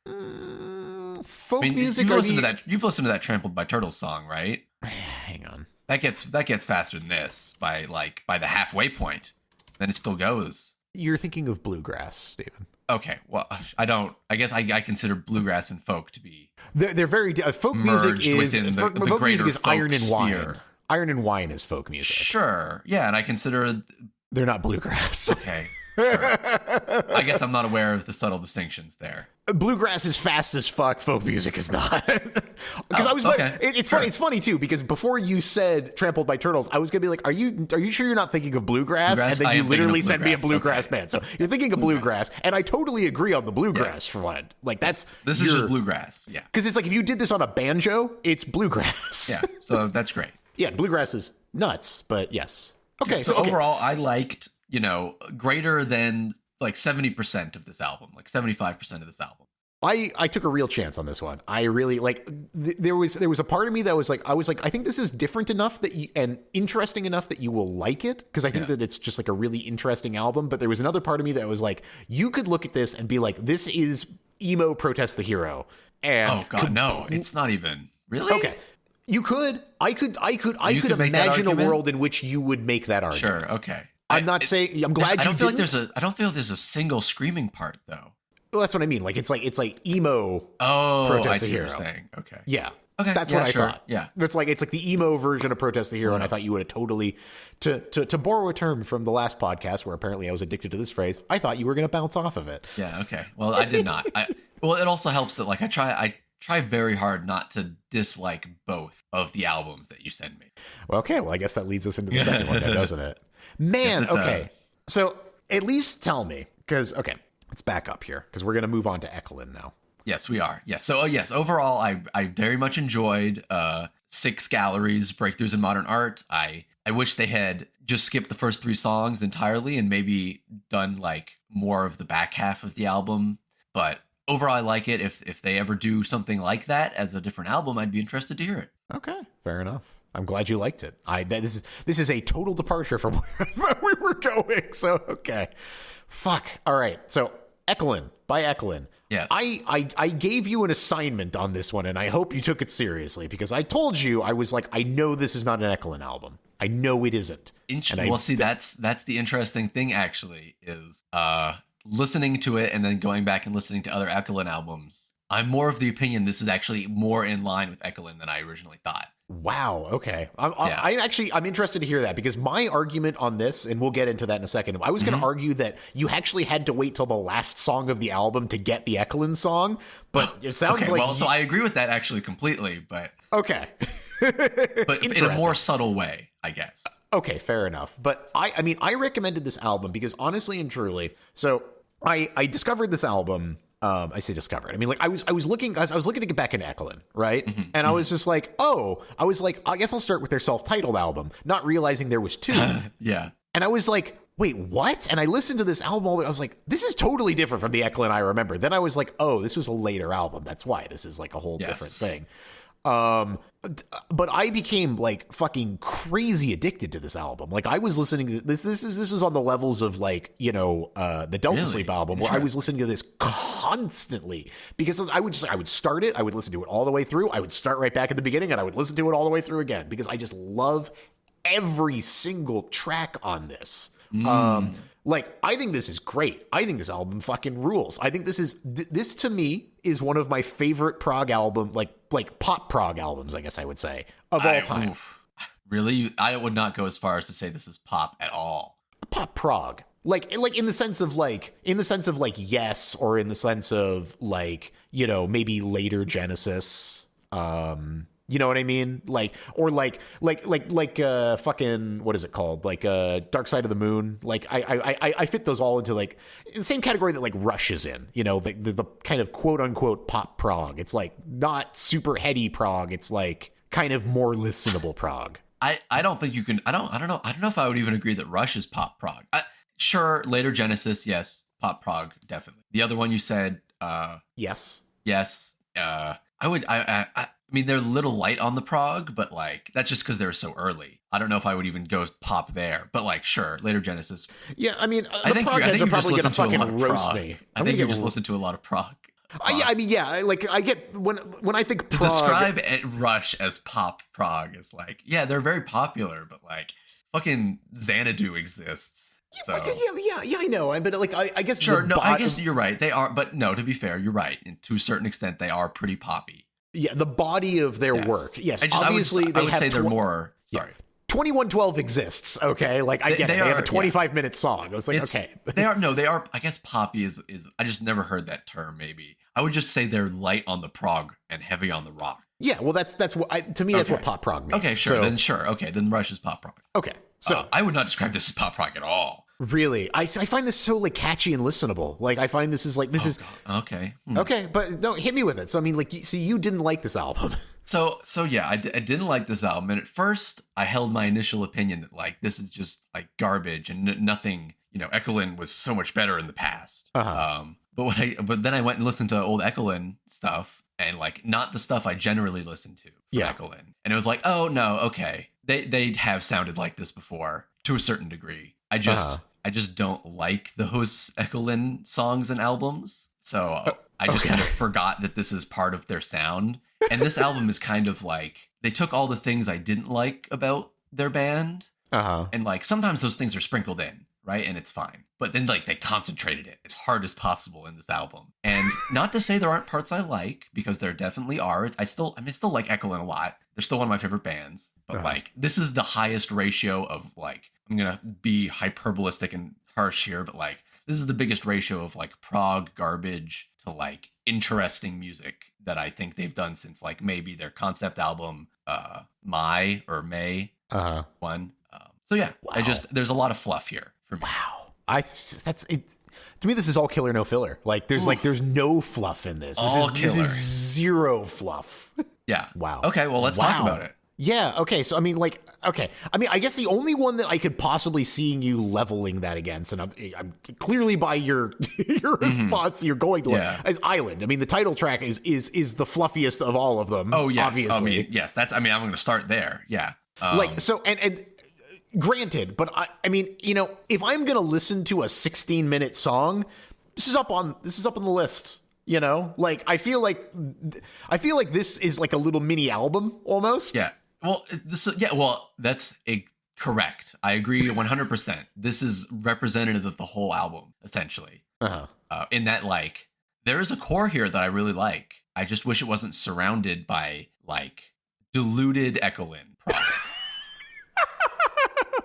Folk music. You've listened to that Trampled by Turtles song, right? Hang on. That gets faster than this by the halfway point. Then it still goes. You're thinking of bluegrass, Stephen. Okay, well, I guess I consider bluegrass and folk to be. They're very folk music is within the folk music is iron and wine. Sphere. Iron and wine is folk music. Sure, yeah, and I consider they're not bluegrass. Okay. Sure. I guess I'm not aware of the subtle distinctions there. Bluegrass is fast as fuck. Folk music is not. Because it's funny. It's funny too because before you said "Trampled by Turtles," I was gonna be like, "Are you sure you're not thinking of bluegrass?" And then you literally sent me a bluegrass band. So you're thinking of bluegrass, and I totally agree on the bluegrass for one. Like this is just bluegrass. Yeah. Because it's like if you did this on a banjo, it's bluegrass. Yeah. So that's great. Yeah, bluegrass is nuts, but yes. Okay. So overall, I liked. Greater than like 70% of this album, like 75% of this album. I took a real chance on this one. I really like. There was a part of me that was like, I think this is different enough and interesting enough that you will like it because I think that it's just like a really interesting album. But there was another part of me that was like, you could look at this and be like, this is emo Protest the Hero. And oh god, no, it's not even really. Okay. You could. I could imagine a world in which you would make that argument. Sure. Okay. I'm not saying. I'm glad you didn't. I don't feel like there's a single screaming part though. Well, that's what I mean. Like it's like emo. Protest the Hero. What you're saying. Okay. Yeah. Okay. That's what I thought. Yeah. It's like the emo version of Protest the Hero, and I thought you would have totally to borrow a term from the last podcast where apparently I was addicted to this phrase. I thought you were going to bounce off of it. Yeah. Okay. Well, I did not. Well, it also helps that like I try very hard not to dislike both of the albums that you send me. Well, okay. Well, I guess that leads us into the second one, doesn't it? Man, yes, okay. Does. So at least tell me, because, okay, let's back up here, because we're going to move on to Ekelin now. Yes, we are. Yes. So, yes, overall, I very much enjoyed 6 Galleries, Breakthroughs in Modern Art. I wish they had just skipped the first 3 songs entirely and maybe done, like, more of the back half of the album. But overall, I like it. If they ever do something like that as a different album, I'd be interested to hear it. Okay, fair enough. I'm glad you liked it. This is a total departure from where we were going. So okay, fuck. All right. So Ekelin by Ekelin. Yes. I gave you an assignment on this one, and I hope you took it seriously because I told you I was like, I know this is not an Ekelin album. I know it isn't. That's the interesting thing. Actually, is listening to it and then going back and listening to other Ekelin albums. I'm more of the opinion this is actually more in line with Ekelin than I originally thought. Wow. Okay. I'm interested to hear that because my argument on this, and we'll get into that in a second. I was going to argue that you actually had to wait till the last song of the album to get the Ekelin song, but it sounds okay, like. Well, so I agree with that actually completely, but okay, but in a more subtle way, I guess. Okay, fair enough. But I recommended this album because honestly and truly, so I discovered this album. I say discovered. I mean, like I was looking to get back into Ekelin, right? Mm-hmm, and I was just like, I guess I'll start with their self-titled album, not realizing there was 2. Yeah. And I was like, wait, what? And I listened to this album. I was like, this is totally different from the Ekelin I remember. Then I was like, oh, this was a later album. That's why this is like a whole different thing. But I became like fucking crazy addicted to this album. Like I was listening to this was on the levels of like, the Delta Sleep album where I was listening to this constantly because I would start it. I would listen to it all the way through. I would start right back at the beginning and I would listen to it all the way through again because I just love every single track on this. Like, I think this is great. I think this album fucking rules. I think this to me is one of my favorite prog album, like pop prog albums, I guess I would say, of all time. Really? I would not go as far as to say this is pop at all. Pop prog. Like in the sense of Yes, or in the sense of like, maybe later Genesis, you know what I mean? Like fucking, what is it called? Like Dark Side of the Moon. Like I fit those all into like the same category that like Rush is in, the kind of quote unquote pop prog. It's like not super heady prog. It's like kind of more listenable prog. I don't think you can, I don't know if I would even agree that Rush is pop prog. Sure. Later Genesis. Yes. Pop prog. Definitely. The other one you said, yes. I mean, they're a little light on the prog, but like that's just because they're so early. I don't know if I would even go pop there, but like, sure, later Genesis. Yeah, I mean, I think prog heads are probably going to fucking roast me. I think you just listen to a lot of prog. Yeah, I mean, yeah, like I get when I think to prog, describe Rush as pop prog is like, yeah, they're very popular, but like fucking Xanadu exists. So. Yeah, I know. But like, I guess sure. No, I guess you're right. They are, but no. To be fair, you're right. And to a certain extent, they are pretty poppy. Yeah, the body of their work. Yes, obviously, I would say they're more. Sorry. 2112 exists. Okay, like I get it. They have a 25-minute song. It's like okay. They are. No, they are. I guess poppy is. I just never heard that term. Maybe I would just say they're light on the prog and heavy on the rock. Yeah, well, that's what to me that's what pop prog means. Okay, sure. Okay, then Rush is pop prog. Okay, so I would not describe this as pop prog at all. Really, I find this so like catchy and listenable. Like I find this is like this is God. Okay. Okay, but no, hit me with it. So I mean, like, so you didn't like this album. So yeah, I didn't like this album, and at first I held my initial opinion that like this is just like garbage and nothing. You know, Ekelin was so much better in the past. But then I went and listened to old Ekelin stuff, and like not the stuff I generally listen to from Ekelin, and it was like, oh no, okay, they have sounded like this before to a certain degree. I just don't like those Ekelin songs and albums, so I just kind of forgot that this is part of their sound. And this album is kind of like they took all the things I didn't like about their band, and like sometimes those things are sprinkled in, right? And it's fine. But then like they concentrated it as hard as possible in this album. And not to say there aren't parts I like, because there definitely are. I still like Ekelin a lot. They're still one of my favorite bands. But like this is the highest ratio of like, I'm gonna be hyperbolistic and harsh here, but like this is the biggest ratio of like prog garbage to like interesting music that I think they've done since like maybe their concept album May one. So yeah, wow. There's a lot of fluff here for me. Wow, that's it. To me, this is all killer, no filler. Like there's no fluff in this. This is zero fluff. Yeah. Wow. Okay, well let's talk about it. Yeah. Okay. So I mean, like, okay. I mean, I guess the only one that I could possibly seeing you leveling that against, and I'm clearly by your response, you're going to is Island. I mean, the title track is the fluffiest of all of them. Oh yes. Obviously. I mean, yes. I'm going to start there. Yeah. Like so, and granted, but I mean, you know, if I'm going to listen to a 16-minute song, this is up on the list. You know, like I feel like this is like a little mini album almost. Yeah. Well, that's correct. I agree 100%. This is representative of the whole album, essentially. In that, like, there is a core here that I really like. I just wish it wasn't surrounded by, like, diluted Ekelin prog.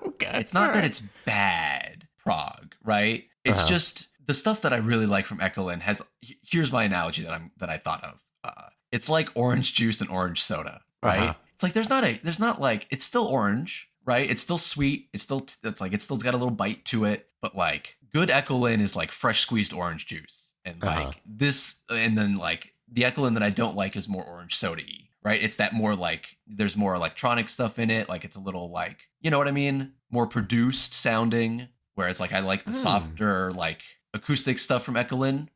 Okay. It's not that it's bad prog, right? It's just the stuff that I really like from Ekelin has. Here's my analogy that I thought of. It's like orange juice and orange soda, right? It's like there's not like it's still orange, right? It's still sweet. It's still got a little bite to it, but like good Ekelin is like fresh squeezed orange juice, and like this, and then like the Ekelin that I don't like is more orange soda-y, right? It's that more like there's more electronic stuff in it, like it's a little like, you know what I mean, more produced sounding. Whereas like I like the softer like acoustic stuff from Ekelin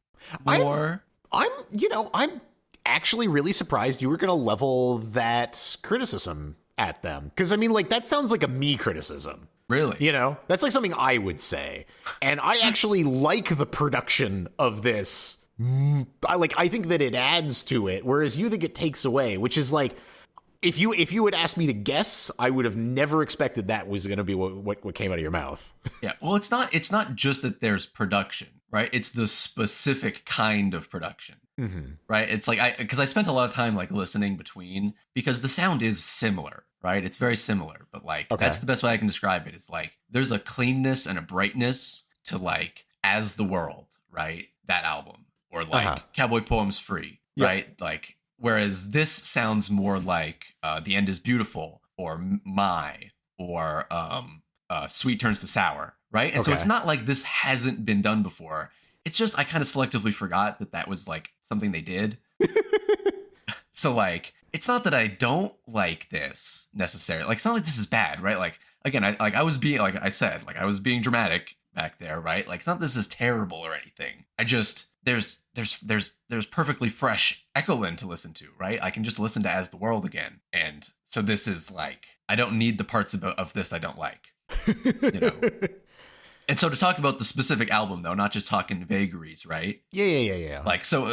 more. I'm actually really surprised you were going to level that criticism at them. Because, I mean, like, that sounds like a me criticism. Really? You know? That's like something I would say. And I actually like the production of this. I think that it adds to it, whereas you think it takes away, which is like, if you had asked me to guess, I would have never expected that was going to be what came out of your mouth. Yeah. Well, it's not just that there's production, right? It's the specific kind of production. Right. It's like because I spent a lot of time like listening between, because the sound is similar, right? It's very similar, but like that's the best way I can describe it. It's like there's a cleanness and a brightness to like As the World, right? That album, or like Cowboy Poems Free, right? Like whereas this sounds more like The End Is Beautiful or My or Sweet Turns to Sour, right? And so it's not like this hasn't been done before. It's just I kind of selectively forgot that was like something they did. So like it's not that I don't like this necessarily. Like it's not like this is bad, right? Like again, I was being dramatic back there, right? Like it's not this is terrible or anything. I just there's perfectly fresh Ekelin to listen to, right? I can just listen to As the World again. And so this is like I don't need the parts of this I don't like. You know. And so to talk about the specific album, though, not just talking vagaries, right? Yeah. Like, so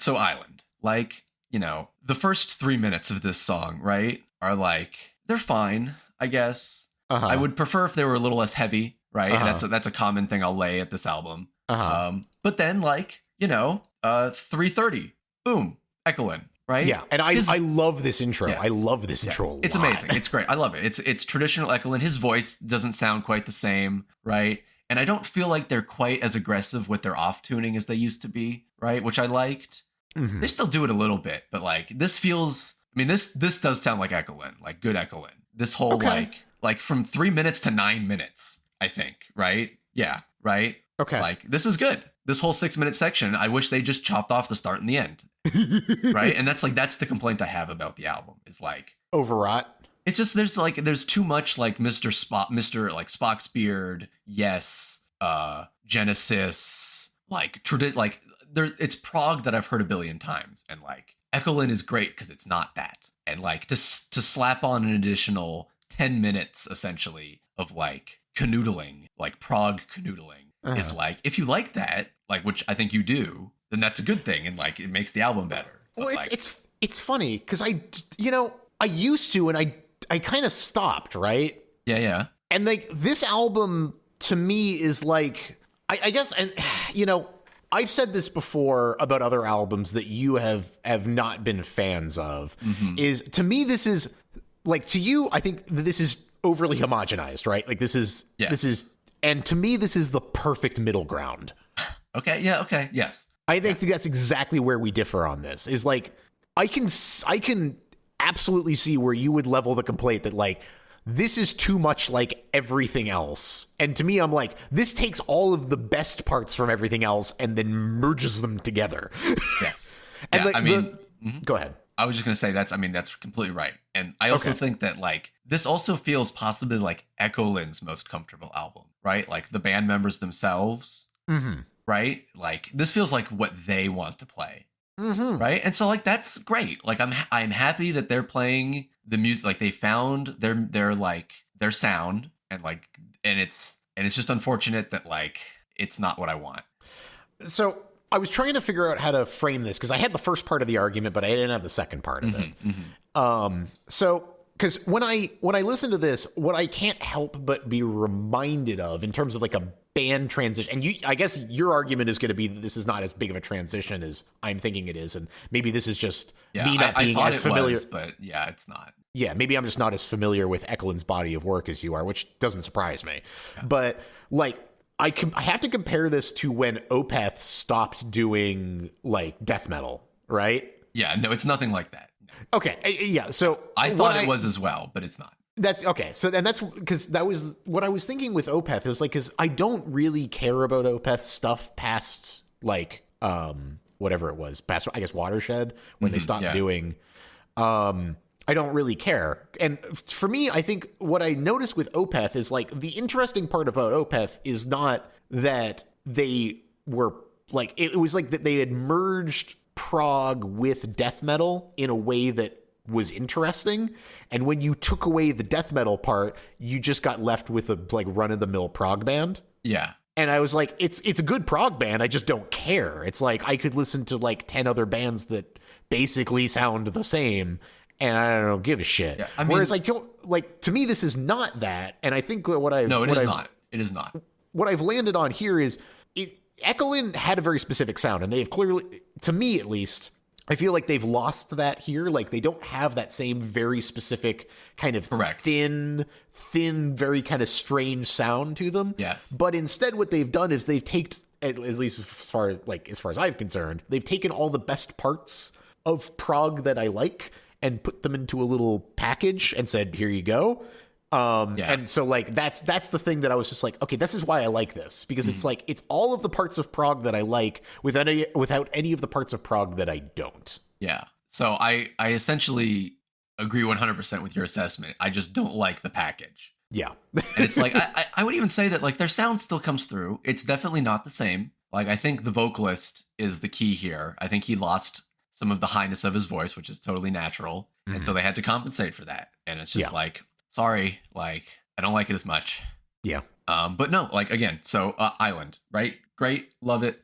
Island, like, you know, the first 3 minutes of this song, right, are like, they're fine, I guess. I would prefer if they were a little less heavy, right? And that's a common thing I'll lay at this album. But then, like, you know, 3:30, boom, Ekelin, right? Yeah, and I love this intro. Yes. I love this intro a lot. It's amazing. It's great. I love it. It's traditional Ekelin. His voice doesn't sound quite the same, right? And I don't feel like they're quite as aggressive with their off-tuning as they used to be, right? Which I liked. Mm-hmm. They still do it a little bit, but like this feels, I mean, this does sound like Ekelin, like good Ekelin. This whole like from 3 minutes to 9 minutes, I think, right? Yeah, right? Okay. Like this is good. This whole 6 minute section, I wish they just chopped off the start and the end. Right? And that's the complaint I have about the album. Is like overwrought. It's just there's too much like Mr. like Spock's beard, yes, Genesis, like it's prog that I've heard a billion times, and like Ekelin is great because it's not that, and like to slap on an additional 10 minutes essentially of like canoodling, like prog canoodling, is like, if you like that, like, which I think you do, then that's a good thing, and like it makes the album better. Well, it's funny because I used to, and I kind of stopped, right? Yeah. And like this album to me is like, I guess, and you know, I've said this before about other albums that you have not been fans of. Mm-hmm. Is to me this is like, to you, I think that this is overly homogenized, right? Like this is, and to me this is the perfect middle ground. Okay. Yeah. Okay. Yes. I think that's exactly where we differ on this. Is like, I can absolutely see where you would level the complaint that like, this is too much like everything else. And to me, I'm like, this takes all of the best parts from everything else and then merges them together. Yes. And yeah, like, I mean, go ahead. I was just going to say that's completely right. And I also think that like, this also feels possibly like Echolin's most comfortable album, right? Like the band members themselves, right? Like this feels like what they want to play. Mm-hmm. Right. And so like, that's great. Like I'm happy that they're playing the music, like they found their sound, and like, and it's just unfortunate that like, it's not what I want. So I was trying to figure out how to frame this, because I had the first part of the argument, but I didn't have the second part of it. So because when I listen to this, what I can't help but be reminded of in terms of like a band transition, and I guess your argument is going to be that this is not as big of a transition as I'm thinking it is, and maybe this is just me not being as familiar. But yeah, it's not. Yeah, maybe I'm just not as familiar with Ekelin's body of work as you are, which doesn't surprise me. Yeah. But like, I have to compare this to when Opeth stopped doing like death metal, right? Yeah, no, it's nothing like that. No. Okay, yeah. So I thought it was as well, but it's not. That's okay. So, and that's because that was what I was thinking with Opeth. It was like, because I don't really care about Opeth's stuff past like whatever it was, past I guess Watershed, when they stopped doing. I don't really care. And for me, I think what I noticed with Opeth is like, the interesting part about Opeth is not that they were like, it was like that they had merged prog with death metal in a way that was interesting. And when you took away the death metal part, you just got left with a like run-of-the-mill prog band. Yeah. And I was like, it's a good prog band. I just don't care. It's like, I could listen to like 10 other bands that basically sound the same, and I don't give a shit. Yeah, I mean, whereas like to me, this is not that. And I think not. It is not. What I've landed on here is Ekelin had a very specific sound, and they have clearly, to me at least, I feel like they've lost that here. Like they don't have that same very specific kind of thin, very kind of strange sound to them. Yes. But instead what they've done is they've taken, at least as far as I'm concerned, they've taken all the best parts of prog that I like and put them into a little package and said, here you go. And so like, that's the thing that I was just like, okay, this is why I like this, because it's like, it's all of the parts of prog that I like without any of the parts of prog that I don't. Yeah. So I essentially agree 100% with your assessment. I just don't like the package. Yeah. And it's like, I would even say that like their sound still comes through. It's definitely not the same. Like, I think the vocalist is the key here. I think he lost some of the highness of his voice, which is totally natural. Mm-hmm. And so they had to compensate for that. And it's just like, sorry, like, I don't like it as much. Yeah. But no, like again, so Island, right? Great, love it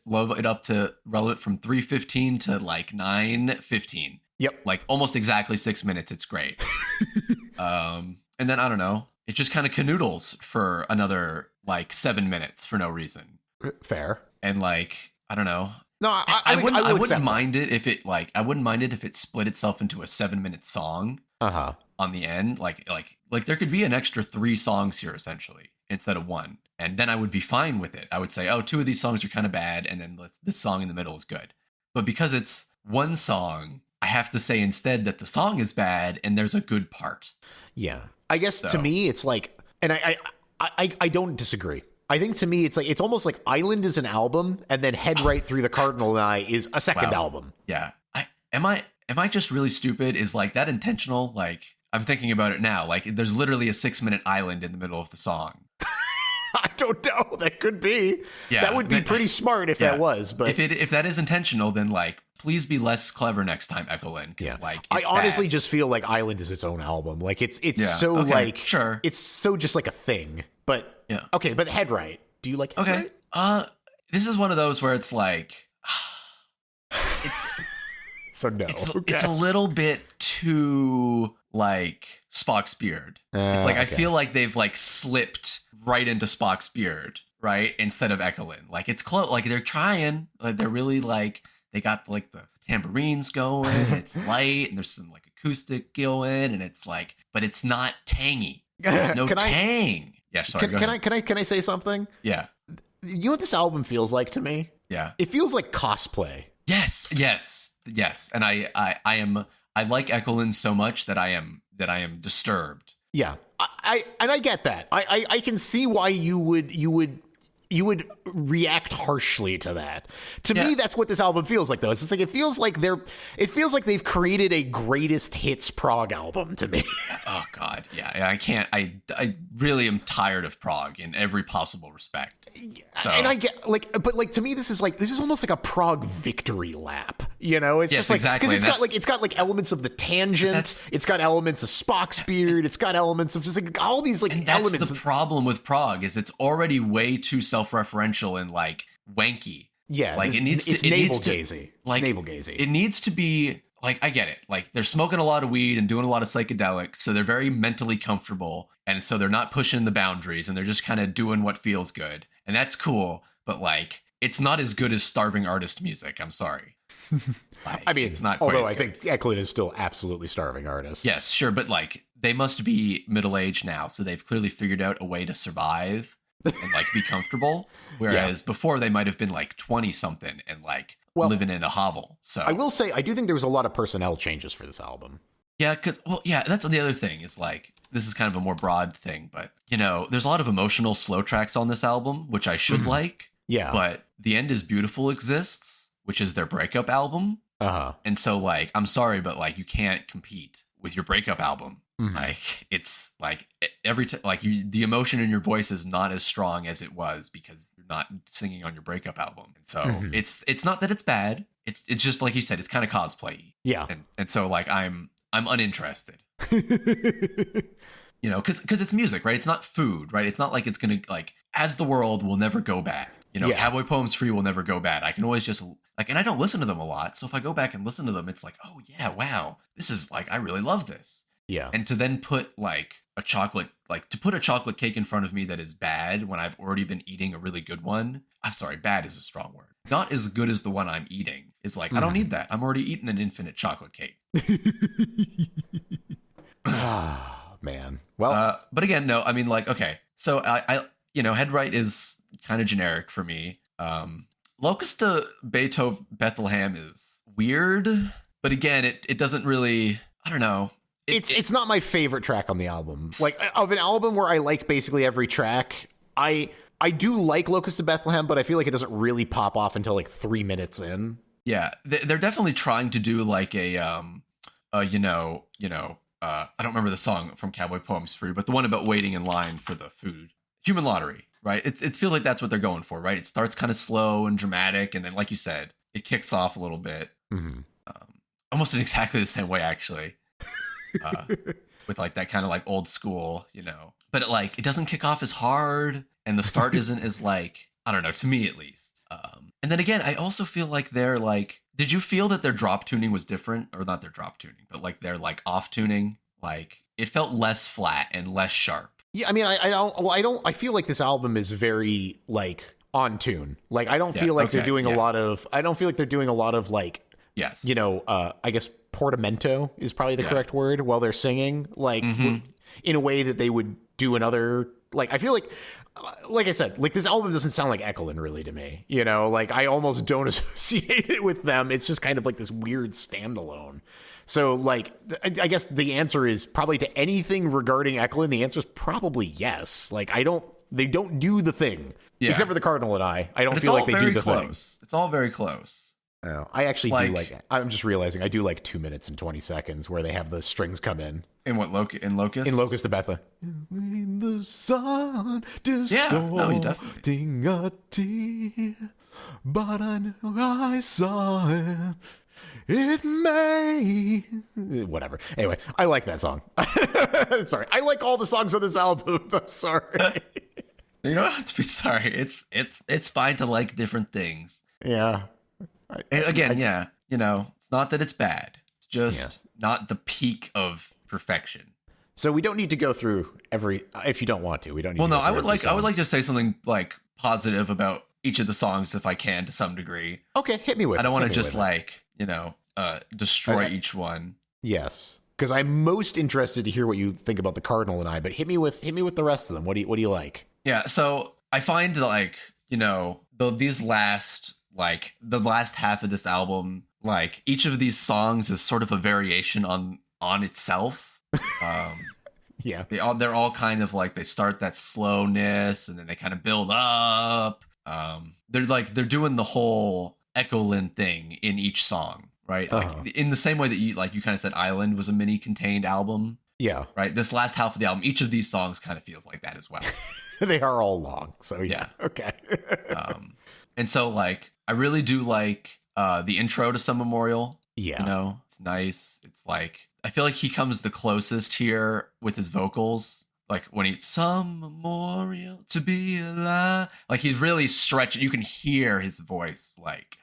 up to relevant from 3:15 to like 9:15. Yep, like almost exactly 6 minutes. It's great. And then I don't know, it just kind of canoodles for another like 7 minutes for no reason. Fair. And like I don't know. No, I wouldn't mind it if it like I wouldn't mind it if it split itself into a 7-minute song. On the end, like there could be an extra 3 songs here essentially instead of 1, and then I would be fine with it. I would say, oh, 2 of these songs are kind of bad, and then this song in the middle is good. But because it's 1 song, I have to say instead that the song is bad and there's a good part. Yeah, I guess to me it's like, and I don't disagree. I think to me it's like it's almost like Island is an album, and then Head Right Through the Cardinal and I is a second album. Yeah, am I just really stupid? Is like that intentional? Like I'm thinking about it now. Like there's literally a 6-minute island in the middle of the song. I don't know. That could be. Yeah, that would be pretty smart if that was. But if that is intentional, then like please be less clever next time, Echoland. Yeah, like I honestly just feel like Island is its own album. Like it's so like sure, it's so just like a thing. But yeah, okay. But Head Right. Do you like Head Right? This is one of those where it's like it's so no. It's a little bit too like Spock's beard. It's like I feel like they've like slipped right into Spock's beard, right? Instead of Echoland. Like it's close. Like they're trying. Like they're really like they got like the tambourines going. And it's light and there's some like acoustic going, and it's like, but it's not tangy. There's no tang. Yeah, sorry. Can I say something? Yeah. You know what this album feels like to me? Yeah. It feels like cosplay. Yes. And I like Echoland so much that I am disturbed. Yeah. I get that. I can see why you would react harshly to that. To me, that's what this album feels like, though. It's just like it feels like they've created a greatest hits prog album to me. Oh God, yeah. I can't. I really am tired of prog in every possible respect. So. And I get but to me, this is almost like a prog victory lap. You know, it's just like exactly. Because it's got like elements of the tangent. It's got elements of Spock's beard. It's got elements of just like all these like elements. That's the problem with prog is it's already way too self-referential and like wanky. Yeah, like it's navel gazy. Like navel gazy. It needs to be like, I get it. Like they're smoking a lot of weed and doing a lot of psychedelics, so they're very mentally comfortable, and so they're not pushing the boundaries, and they're just kind of doing what feels good, and that's cool. But like, it's not as good as starving artist music. I'm sorry. Like, I mean, it's not. Quite although as I think Echoland is still absolutely starving artists. Yes, sure, but like they must be middle-aged now, so they've clearly figured out a way to survive and like be comfortable. Whereas before they might have been like 20-something and like living in a hovel. So I will say I do think there was a lot of personnel changes for this album. Yeah, that's the other thing. It's like this is kind of a more broad thing, but you know, there's a lot of emotional slow tracks on this album, which I should like. Yeah. But The End Is Beautiful exists, which is their breakup album. And so like, I'm sorry, but like you can't compete with your breakup album. Like it's like every like the emotion in your voice is not as strong as it was because you're not singing on your breakup album. And so it's not that it's bad. It's just like you said, it's kind of cosplay. Yeah. And so like I'm uninterested. You know, because it's music, right? It's not food, right? It's not like it's gonna like As the World will never go bad. You know, Cowboy Poems Free will never go bad. I can always just like, and I don't listen to them a lot. So if I go back and listen to them, it's like, oh yeah, wow, this is like I really love this. Yeah. And to then put like a chocolate cake in front of me that is bad when I've already been eating a really good one. I'm sorry, bad is a strong word. Not as good as the one I'm eating. It's like, I don't need that. I'm already eating an infinite chocolate cake. Man. Well, but again, no, I mean like, okay. So I you know, Head Right is kind of generic for me. Locust to Beethoven Bethlehem is weird, but again, it doesn't really, I don't know. It's not my favorite track on the album. Like of an album where I like basically every track, I do like Locust to Bethlehem, but I feel like it doesn't really pop off until like 3 minutes in. Yeah, they're definitely trying to do like a I don't remember the song from Cowboy Poems Free, but the one about waiting in line for the food. Human Lottery, right? It feels like that's what they're going for, right? It starts kind of slow and dramatic, and then like you said, it kicks off a little bit. Almost in exactly the same way, actually. With like that kind of like old school, you know, but it doesn't kick off as hard, and the start isn't as like, I don't know, to me at least. And then again, I also feel like they're like, did you feel that their drop tuning was different? Or not their drop tuning, but like their like off tuning? Like it felt less flat and less sharp. Yeah, I mean, I feel like this album is very like on tune. Like I don't feel like they're doing a lot of, like, yes, you know, I guess portamento is probably the correct word while they're singing, like in a way that they would do another, like, I feel like I said, like this album doesn't sound like Ekelin really to me, you know, like I almost don't associate it with them. It's just kind of like this weird standalone. So like, I guess the answer is probably to anything regarding Ekelin, the answer is probably yes. Like they don't do the thing, except for the Cardinal and I don't feel like they do the thing. It's all very close. Oh, I actually do like it. I'm just realizing I do like 2 minutes and 20 seconds where they have the strings come in. In what, in Locust? In Locust to Betha. In the sun, distorting a tear, but I knew I saw it. It may... Whatever. Anyway, I like that song. Sorry. I like all the songs on this album. I'm sorry. You don't have to be sorry. It's fine to like different things. Yeah. You know, it's not that it's bad. It's just not the peak of perfection. So we don't need to go through every, if you don't want to, we don't need to. Well, no, I would like to say something like positive about each of the songs if I can to some degree. Okay, hit me with it. I don't want to just like, you know, destroy each one. Yes. Because I'm most interested to hear what you think about the Cardinal and I, but hit me with the rest of them. What do you like? Yeah, so I find like, you know, these last, like the last half of this album, like each of these songs is sort of a variation on itself. Yeah, they're all kind of like, they start that slowness and then they kind of build up. They're doing the whole Ekelin thing in each song, right? Like in the same way that you kind of said Island was a mini contained album. Yeah. Right. This last half of the album, each of these songs kind of feels like that as well. They are all long. So yeah. Okay. And so like, I really do like the intro to Some Memorial. Yeah. You know, it's nice. It's like, I feel like he comes the closest here with his vocals. Like when he's Some Memorial to be alive. Like he's really stretching. You can hear his voice like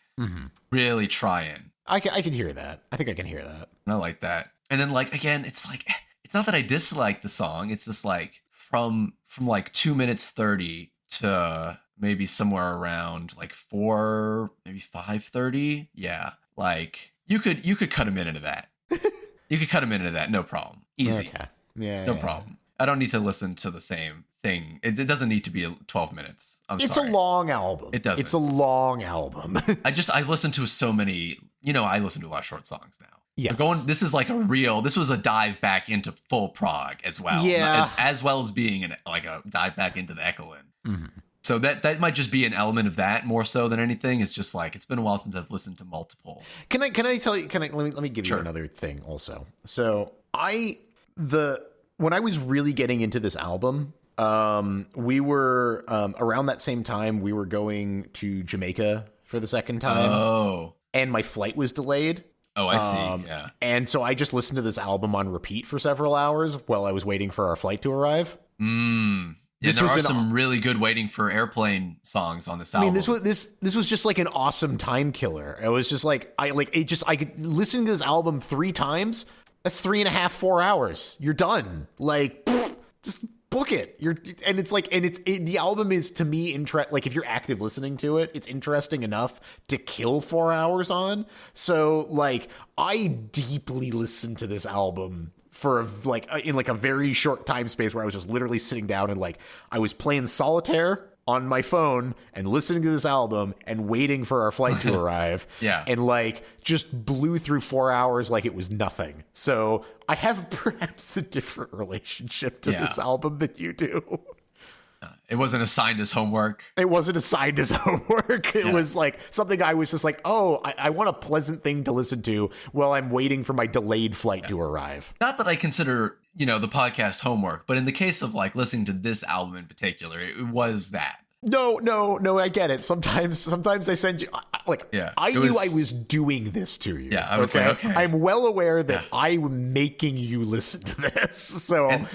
really trying. I can hear that. I think I can hear that. And I like that. And then like, again, it's like, it's not that I dislike the song. It's just like from like 2 minutes 30 to maybe somewhere around like 4, maybe 5:30. Yeah. Like you could cut a minute of that. You could cut a minute of that. No problem. Easy. Okay. Yeah. No problem. I don't need to listen to the same thing. It doesn't need to be 12 minutes. It's a long album. It doesn't. It's a long album. I listen to so many, you know, I listen to a lot of short songs now. Yes. This was a dive back into full prog as well. Yeah. As well as being a dive back into the Ekelin. Mm-hmm. So that might just be an element of that more so than anything. It's just like, it's been a while since I've listened to multiple. Let me give you another thing also. So when I was really getting into this album, we were around that same time we were going to Jamaica for the second time. Oh. And my flight was delayed. Oh, I see. Yeah. And so I just listened to this album on repeat for several hours while I was waiting for our flight to arrive. Yeah, there are some really good waiting for airplane songs on this album. I mean, this was just like an awesome time killer. It was just like I could listen to this album 3 times. That's 3.5, 4 hours. You're done. Like, just book it. The album is, to me, like if you're active listening to it, it's interesting enough to kill 4 hours on. So like, I deeply listened to this album for in a very short time space where I was just literally sitting down and like I was playing solitaire on my phone and listening to this album and waiting for our flight to arrive. Yeah. And like just blew through 4 hours like it was nothing. So I have perhaps a different relationship to this album than you do. It wasn't assigned as homework. It wasn't assigned as homework. It was like something I was just like, oh, I want a pleasant thing to listen to while I'm waiting for my delayed flight to arrive. Not that I consider, you know, the podcast homework, but in the case of like listening to this album in particular, it was that. No, I get it. Sometimes I send you I knew I was doing this to you. Yeah, I was like, okay. I'm well aware that I'm making you listen to this. So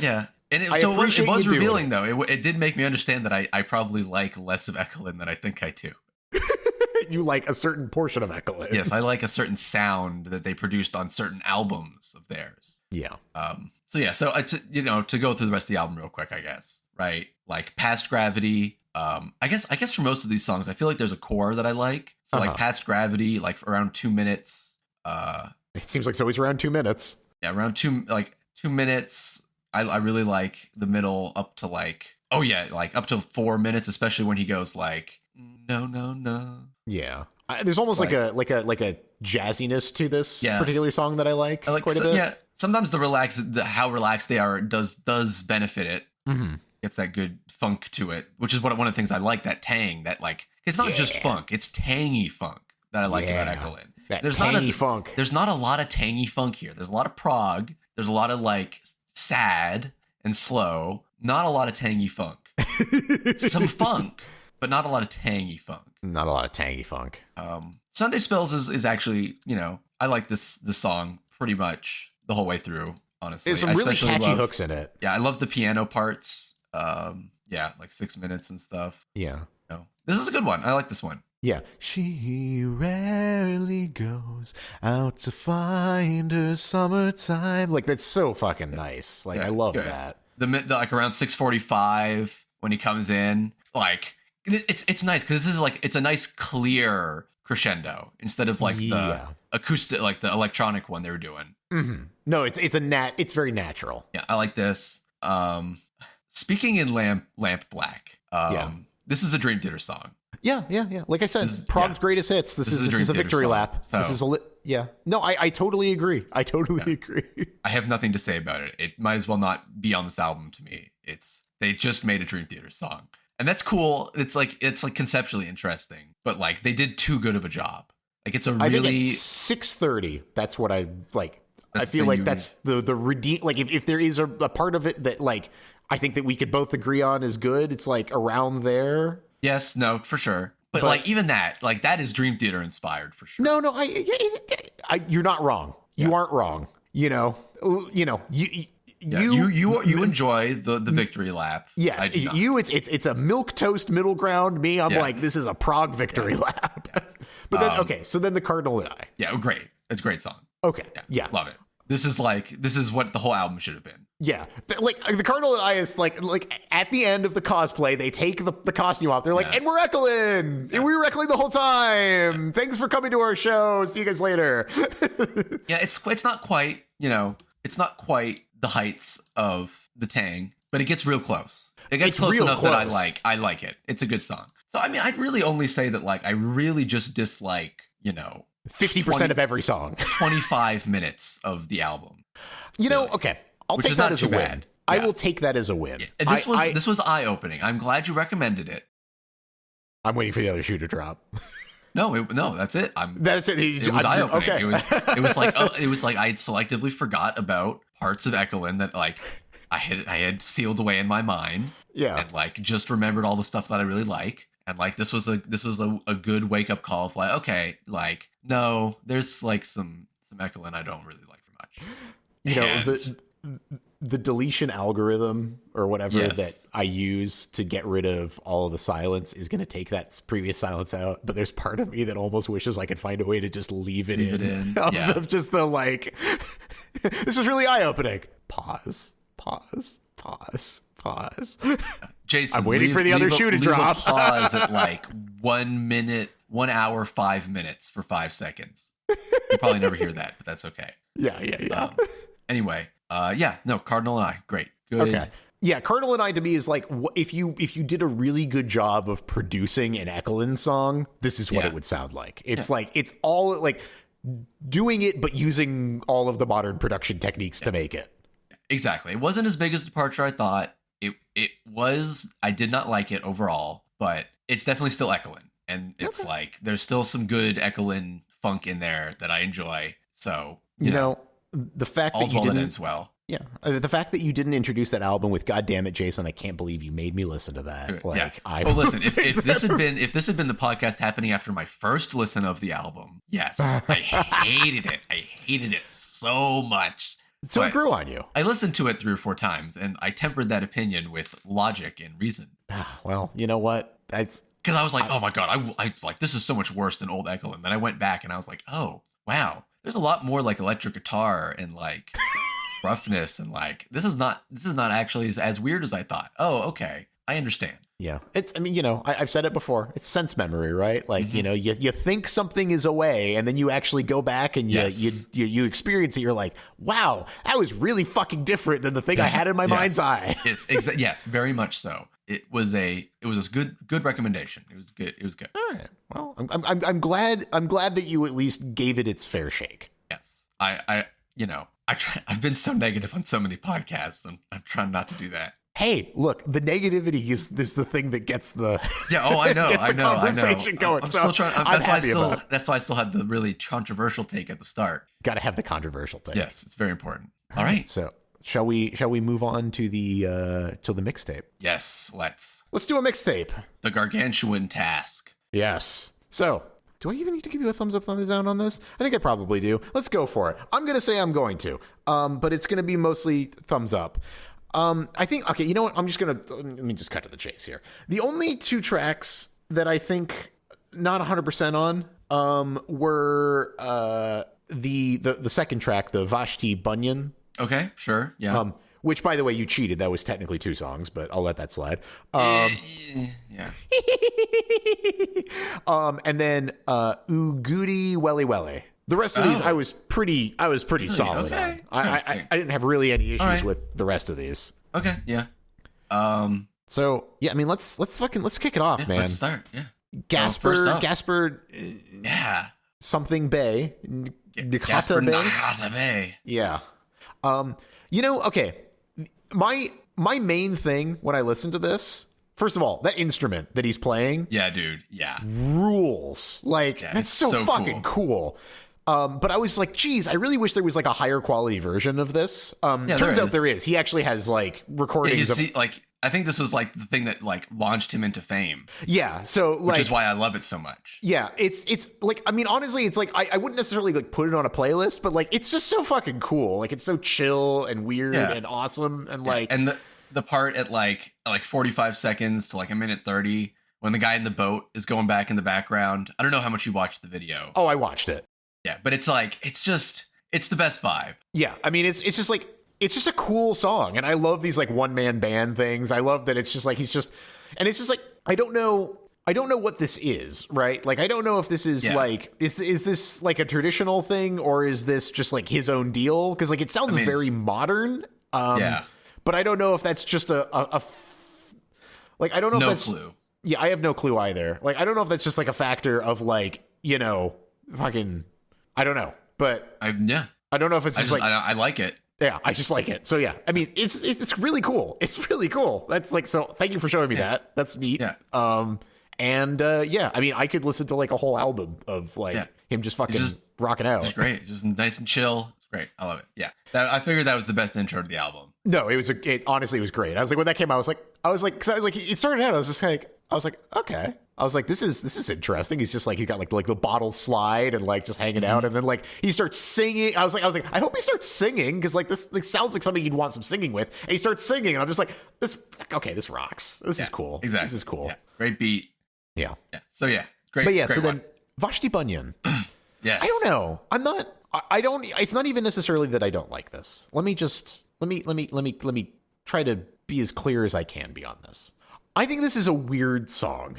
And it was revealing, though. It did make me understand that I probably like less of Ekelin than I think I do. You like a certain portion of Ekelin. Yes, I like a certain sound that they produced on certain albums of theirs. Yeah. To go through the rest of the album real quick, I guess, right? Like Past Gravity. I guess for most of these songs, I feel like there's a core that I like. So like Past Gravity, like around 2 minutes. It seems like it's always around 2 minutes. Yeah, around 2 minutes. I really like the middle up to up to 4 minutes, especially when he goes like, no. Yeah. There's almost like a jazziness to this particular song that I like quite a bit. Yeah. Sometimes how relaxed they are does benefit it. Mm-hmm. Gets that good funk to it, which is one of the things I like, that tang, that like, it's not just funk, it's tangy funk that I like about Ekelin. There's tangy funk. There's not a lot of tangy funk here. There's a lot of prog. There's a lot of like sad and slow. Not a lot of tangy funk. Some funk, but not a lot of tangy funk. Not a lot of tangy funk. Sunday Spells is actually, I like this song pretty much the whole way through, honestly. There's some really catchy hooks in it. Yeah, I love the piano parts. Like 6 minutes and stuff. Yeah. This is a good one. I like this one. Yeah. She rarely goes out to find her summertime. Like, that's so fucking nice. Like, I love that. The like around 6:45 when he comes in, like it's nice because this is like, it's a nice clear crescendo instead of like the acoustic, like the electronic one they were doing. Mm-hmm. No, it's very natural. Yeah, I like this. Speaking in Lamp Black, this is a Dream Theater song. Yeah. Like I said, Prog's greatest hits. This is a victory lap. So. This is No, I totally agree. I totally agree. I have nothing to say about it. It might as well not be on this album to me. They just made a Dream Theater song. And that's cool. It's like conceptually interesting, but like they did too good of a job. Like it's a really, I think at 6:30. That's what I like. I feel like that's the redeem. Like if there is a part of it that like I think that we could both agree on is good. It's like around there. Yes, no, for sure. But like even that, like that is Dream Theater inspired for sure. No, you're not wrong. You aren't wrong. You enjoy the victory lap. Yes, it's a milk toast middle ground. Me, I'm like, this is a Prog victory lap. But then so then the Cardinal and I. Yeah, great. It's a great song. Okay. Yeah. Love it. This is what the whole album should have been. Yeah. Like the Cardinal and I is like at the end of the cosplay, they take the costume off. They're like, and we're Ekelin. And we were Ekelin the whole time. Thanks for coming to our show. See you guys later. Yeah, it's not quite, it's not quite the heights of the Tang, but it gets real close. It gets close enough that I like it. It's a good song. So I mean, I'd really only say that like I really just dislike, 50% of every song. 25 minutes of the album. Okay. I'll take that as a win. Bad. I will take that as a win. Yeah. This was eye-opening. I'm glad you recommended it. I'm waiting for the other shoe to drop. No, that's it. That's it. It was eye-opening. Okay. It was like I had selectively forgot about parts of Ekelin that like I had sealed away in my mind. Yeah. And like just remembered all the stuff that I really like. And like this was a good wake-up call of like, okay, like no, there's like some Ekelin I don't really like very much. The deletion algorithm or whatever that I use to get rid of all of the silence is going to take that previous silence out. But there's part of me that almost wishes I could find a way to just leave it in. Of just the like, this was really eye-opening. Pause. Jason, I'm waiting for the other shoe to drop. Pause at like 1 minute, 1 hour, 5 minutes for 5 seconds. You probably never hear that, but that's okay. Yeah. Anyway, Cardinal and I, great, good. Okay. Yeah, Cardinal and I to me is like if you did a really good job of producing an Ekelin song, this is what it would sound like. It's like it's all like doing it, but using all of the modern production techniques to make it. Exactly. It wasn't as big as a departure I thought. It was. I did not like it overall, but it's definitely still Ekelin, and it's like there's still some good Ekelin funk in there that I enjoy. So you know, the fact all's that you well that didn't, ends well. Yeah, the fact that you didn't introduce that album with "God damn it, Jason," I can't believe you made me listen to that. Like, listen, if this had been the podcast happening after my first listen of the album, yes, I hated it. I hated it so much. So it grew on you. I listened to it 3 or 4 times, and I tempered that opinion with logic and reason. Well, you know what? Because I was like, oh my God, I like, this is so much worse than old Echo. And then I went back and I was like, oh, wow. There's a lot more like electric guitar and like roughness, and like, this is not actually as weird as I thought. Oh, okay. I understand. Yeah. I mean, I've said it before. It's sense memory, right? Like, you think something is away, and then you actually go back and you experience it. You're like, wow, that was really fucking different than the thing I had in my mind's eye. Yes, very much so. It was a good recommendation. It was good. All right. Well, I'm glad that you at least gave it its fair shake. Yes. I've been so negative on so many podcasts, and I'm trying not to do that. Hey, look, the negativity is the thing that gets the I know. conversation going. I'm still trying. That's why I still had the really controversial take at the start. Got to have the controversial take. Yes, it's very important. All right. So shall we move on to the mixtape? Yes, let's do a mixtape. The Gargantuan Task. Yes. So, do I even need to give you a thumbs up, thumbs down on this? I think I probably do. Let's go for it. I'm gonna say I'm going to, but it's gonna be mostly thumbs up. I think, okay, you know what? Let me just cut to the chase here. The only 2 tracks that I think not 100% on, were, the second track, the Vashti Bunyan. Okay, sure. Yeah. Which, by the way, you cheated. That was technically 2 songs, but I'll let that slide. Yeah. And then, Ugudi Welly Welly. The rest of these, I was pretty solid on. I didn't have really any issues with the rest of these. Okay, yeah. So yeah, I mean, let's kick it off, man. Let's start. Yeah. Gasper. Yeah. Something Bay. Gasper Nakata Bay. Yeah. Okay. My main thing when I listen to this, first of all, that instrument that he's playing. Yeah, dude. Yeah. Rules. Like, that's so fucking cool. But I was like, geez, I really wish there was like a higher quality version of this. Turns out there is. He actually has like recordings. I think this was like the thing that like launched him into fame. Yeah. So like, which is why I love it so much. Yeah. It's like, I mean, honestly, it's like, I wouldn't necessarily like put it on a playlist, but like, it's just so fucking cool. Like, it's so chill and weird and awesome. And like, and the part at like 45 seconds to like 1:30 when the guy in the boat is going back in the background. I don't know how much you watched the video. Oh, I watched it. Yeah, but it's like, it's the best vibe. Yeah, I mean, it's just like, it's just a cool song. And I love these like one-man band things. I love that it's just like, and it's just like, I don't know what this is, right? Like, I don't know if this is like, is this like a traditional thing, or is this just like his own deal? Because like, it sounds very modern. But I don't know if that's just like, I don't know if that's... No clue. Yeah, I have no clue either. Like, I don't know if that's just like a factor of like, fucking... I don't know, but I don't know if it's just like I like it. Yeah, I just like it. So yeah, I mean, it's really cool. It's really cool. That's like, so thank you for showing me that. That's neat. Yeah. I mean, I could listen to like a whole album of like him just fucking rocking out. It's great. Just nice and chill. It's great. I love it. Yeah. I figured that was the best intro to the album. No, honestly, it was great. I was like, when that came out, it started out, I was like, okay. I was like, this is interesting. He's just like, he's got like the bottle slide and like just hanging out. And then like he starts singing. I was like, I hope he starts singing, because like this like sounds like something you'd want some singing with. And he starts singing, and I'm just like, this rocks. This is cool. Exactly. This is cool. Yeah. Great beat. Yeah. So yeah, great. But yeah, great so one. then Vashti Bunyan. Yes. I don't know. I don't, it's not even necessarily that I don't like this. Let me try to be as clear as I can be on this. I think this is a weird song.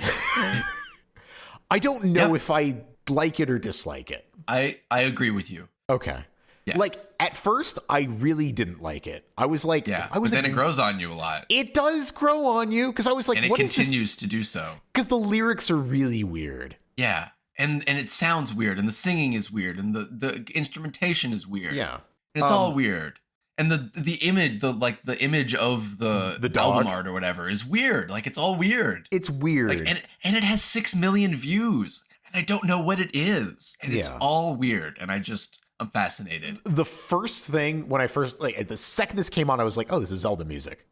I don't know if I like it or dislike it. I agree with you. Okay. Yes. Like, at first, I really didn't like it. I was like... Yeah, but then it grows on you a lot. It does grow on you, because I was like, and it continues to do so. Because the lyrics are really weird. Yeah, and it sounds weird, and the singing is weird, and the instrumentation is weird. Yeah. And it's all weird. And the image of the album art or whatever is weird. Like, it's all weird. It's weird. Like, and it has 6 million views, and I don't know what it is. And it's all weird. And I'm fascinated. The first thing when I first, like, the second this came on, I was like, oh, this is Zelda music.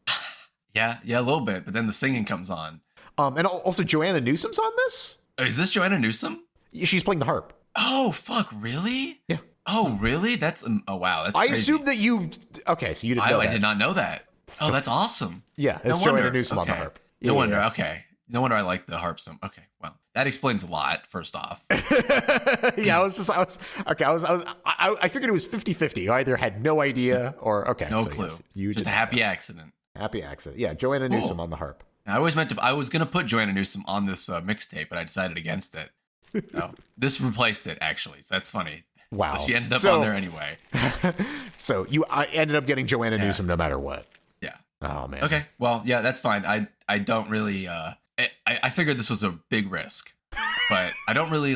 Yeah, a little bit. But then the singing comes on. And also Joanna Newsom's on this. Oh, is this Joanna Newsom? She's playing the harp. Oh, fuck, really? Yeah. Oh, really? That's oh wow, that's I crazy. assume that you. Okay, so you didn't know that. I did not know that. Oh, that's awesome. Yeah, it's Joanna Newsom on the harp. No wonder. Yeah. Okay, no wonder I like the harp so. Okay, well, that explains a lot. First off. Yeah, I figured it was 50-50. You either had no idea or no clue. Yes, you just a happy accident. Happy accident. Yeah, Joanna Newsom on the harp. I was going to put Joanna Newsom on this mixtape, but I decided against it. So this replaced it, actually. So that's funny. Wow. So she ended up on there anyway. So I ended up getting Joanna Newsom no matter what. Yeah. Oh, man. Okay. Well, yeah, that's fine. I don't really I figured this was a big risk, but I don't really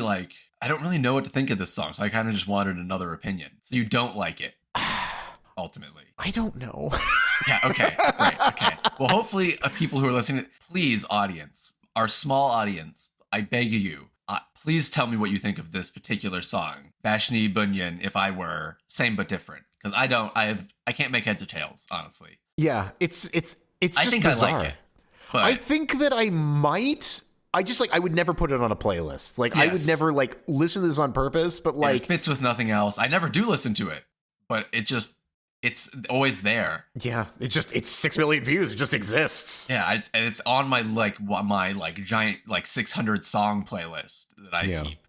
know what to think of this song. So I kind of just wanted another opinion. So you don't like it, ultimately. I don't know. Yeah. Okay. Great. Okay. Well, hopefully people who are listening, please, audience, our small audience, I beg you, please tell me what you think of this particular song, Bashni Bunyan, If I Were, Same But Different. Because I can't make heads or tails, honestly. Yeah, it's just I think bizarre. I like it. But I think that I might. I would never put it on a playlist. Like, yes. I would never listen to this on purpose, but it fits with nothing else. I never do listen to it, but it's always there. Yeah, it's 6 million views. It just exists. Yeah, and it's on my giant 600 song playlist that I keep.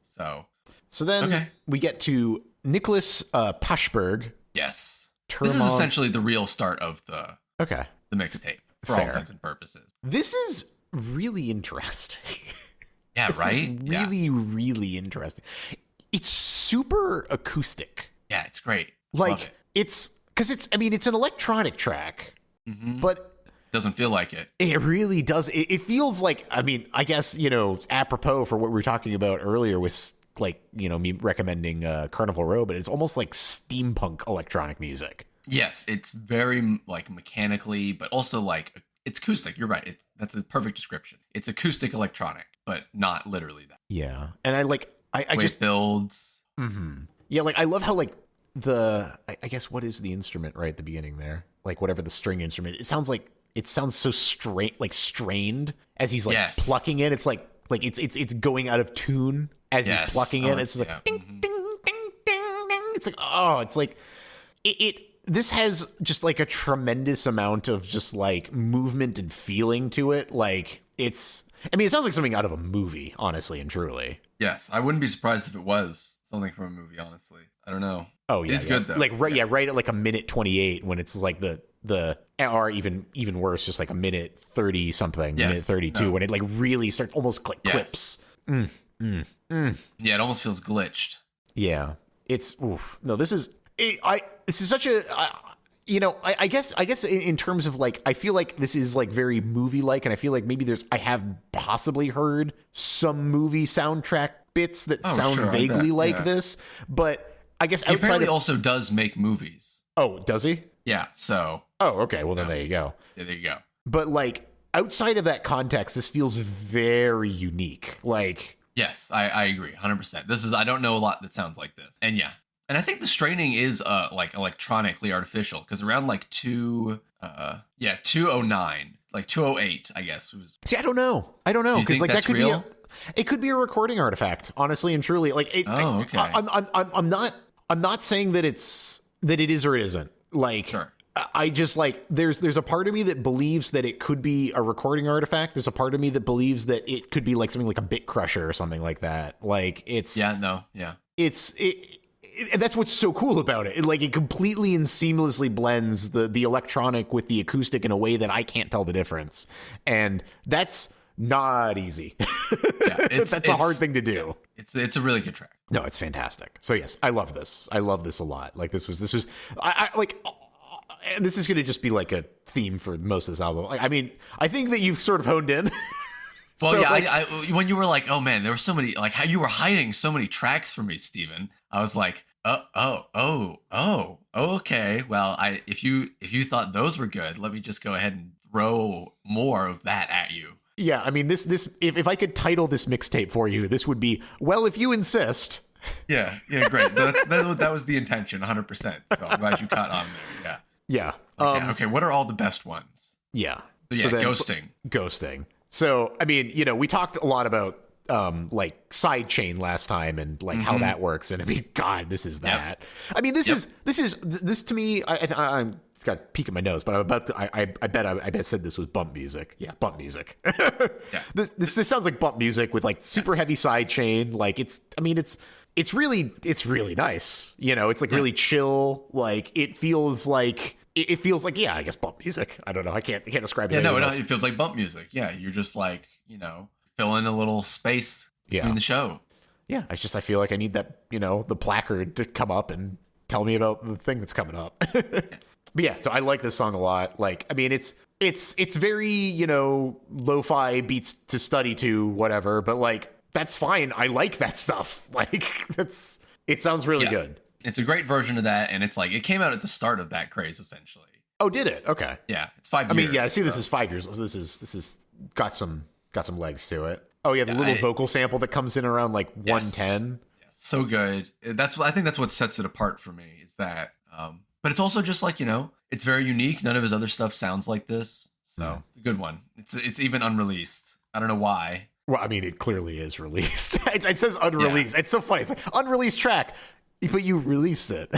So then we get to Nicholas Pashberg. Yes, this is essentially the real start of the mixtape for all intents and purposes. This is really interesting. Yeah, right. Really interesting. It's super acoustic. Yeah, it's great. It's because it's an electronic track, but doesn't feel like it. It really does. It feels like, I guess, apropos for what we were talking about earlier with me recommending Carnival Row, but it's almost like steampunk electronic music. Yes, it's very mechanically, but also it's acoustic. You're right. That's a perfect description. It's acoustic electronic, but not literally that. Yeah, and I just builds. Mm-hmm. Yeah, I love how I guess what is the instrument right at the beginning there? Whatever the string instrument. It sounds so strained as he's plucking it. It's it's going out of tune as he's plucking it. It's ding, ding, ding, ding. It's this has just a tremendous amount of just movement and feeling to it. It sounds like something out of a movie, honestly and truly. Yes, I wouldn't be surprised if it was something from a movie, honestly. I don't know. Oh yeah, it's good though. Right at a minute 28 when it's the or even worse, just a minute 30 something, minute 32 when it really starts almost clips. Yeah, it almost feels glitched. Yeah, it's oof. No, this is such a I guess in terms of I feel like this is very movie and I feel like maybe I have possibly heard some movie soundtrack bits that sound vaguely this, but I guess he apparently also does make movies. Oh, does he? Yeah. So. Oh, okay. Well, then there you go. Yeah, there you go. But outside of that context, this feels very unique. Yes, I agree, 100%. I don't know a lot that sounds like this, and yeah, and I think the straining is electronically artificial because around 209, 208, I guess. See, I don't know because that could real? It could be a recording artifact, honestly and truly. Okay. I'm not saying that it is or it isn't. Sure. I just there's a part of me that believes that it could be a recording artifact. There's a part of me that believes that it could be something like a bit crusher or something like that. And that's what's so cool about it. It completely and seamlessly blends the electronic with the acoustic in a way that I can't tell the difference. And that's not easy. Yeah, that's a hard thing to do. It's a really good track. No, it's fantastic. So yes, I love this. I love this a lot. This was and this is going to just be a theme for most of this album. I think that you've sort of honed in. Well, so, I when you were oh man, there were so many, how you were hiding so many tracks from me, Steven. I was okay. Well, if you thought those were good, let me just go ahead and throw more of that at you. Yeah, this if I could title this mixtape for you, this would be, well, if you insist. Yeah, great. That was the intention, 100%. So I'm glad you caught on there. Yeah. Okay, what are all the best ones? Yeah. So then, ghosting. So, we talked a lot about like sidechain last time and like how that works, and I mean, God, this is that. I mean, this to me, I'm it's got a peek at my nose, but I'm about to, I bet said this was bump music. Yeah, bump music. This sounds like bump music with like super heavy sidechain. Like it's really nice. You know, it's like really chill. Like it feels like yeah, I guess bump music. I don't know. I can't describe it. Yeah, no, it feels like bump music. Yeah, you're just like, you know, fill in a little space in the show. Yeah, I feel like I need that, you know, the placard to come up and tell me about the thing that's coming up. But yeah, so I like this song a lot. Like, I mean, it's very, you know, lo-fi beats to study to, whatever, but like that's fine. I like that stuff. Like it sounds really good. It's a great version of that, and it's like it came out at the start of that craze essentially. Oh, did it? Okay. Yeah, it's 5 years. I mean, yeah, I see this is 5 years. So this is got some legs to it. Oh yeah, the little vocal sample that comes in around like 110. Yes, so good. I think that's what sets it apart for me is that but it's also just like, you know, it's very unique. None of his other stuff sounds like this. So it's a good one. It's even unreleased. I don't know why. Well, I mean, it clearly is released. It says unreleased. Yeah. It's so funny. It's like unreleased track, but you released it.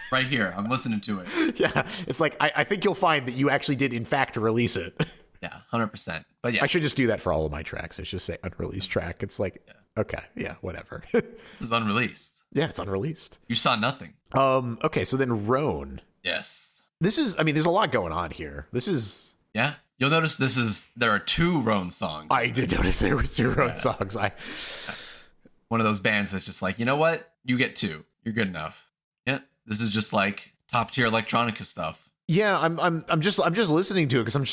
Right here. I'm listening to it. Yeah. It's like, I think you'll find that you actually did, in fact, release it. Yeah, 100%. But yeah. I should just do that for all of my tracks. I should just say unreleased track. It's like, okay, yeah, whatever. This is unreleased. Yeah, it's unreleased. You saw nothing. Okay, so then Roan. Yes. This is, I mean, there's a lot going on here. This is... Yeah. You'll notice there are 2 Roan songs. I did notice there were 2 Roan songs. One of those bands that's just like, you know what? You get 2. You're good enough. Yeah. This is just like top tier electronica stuff. Yeah, I'm just listening to it because I'm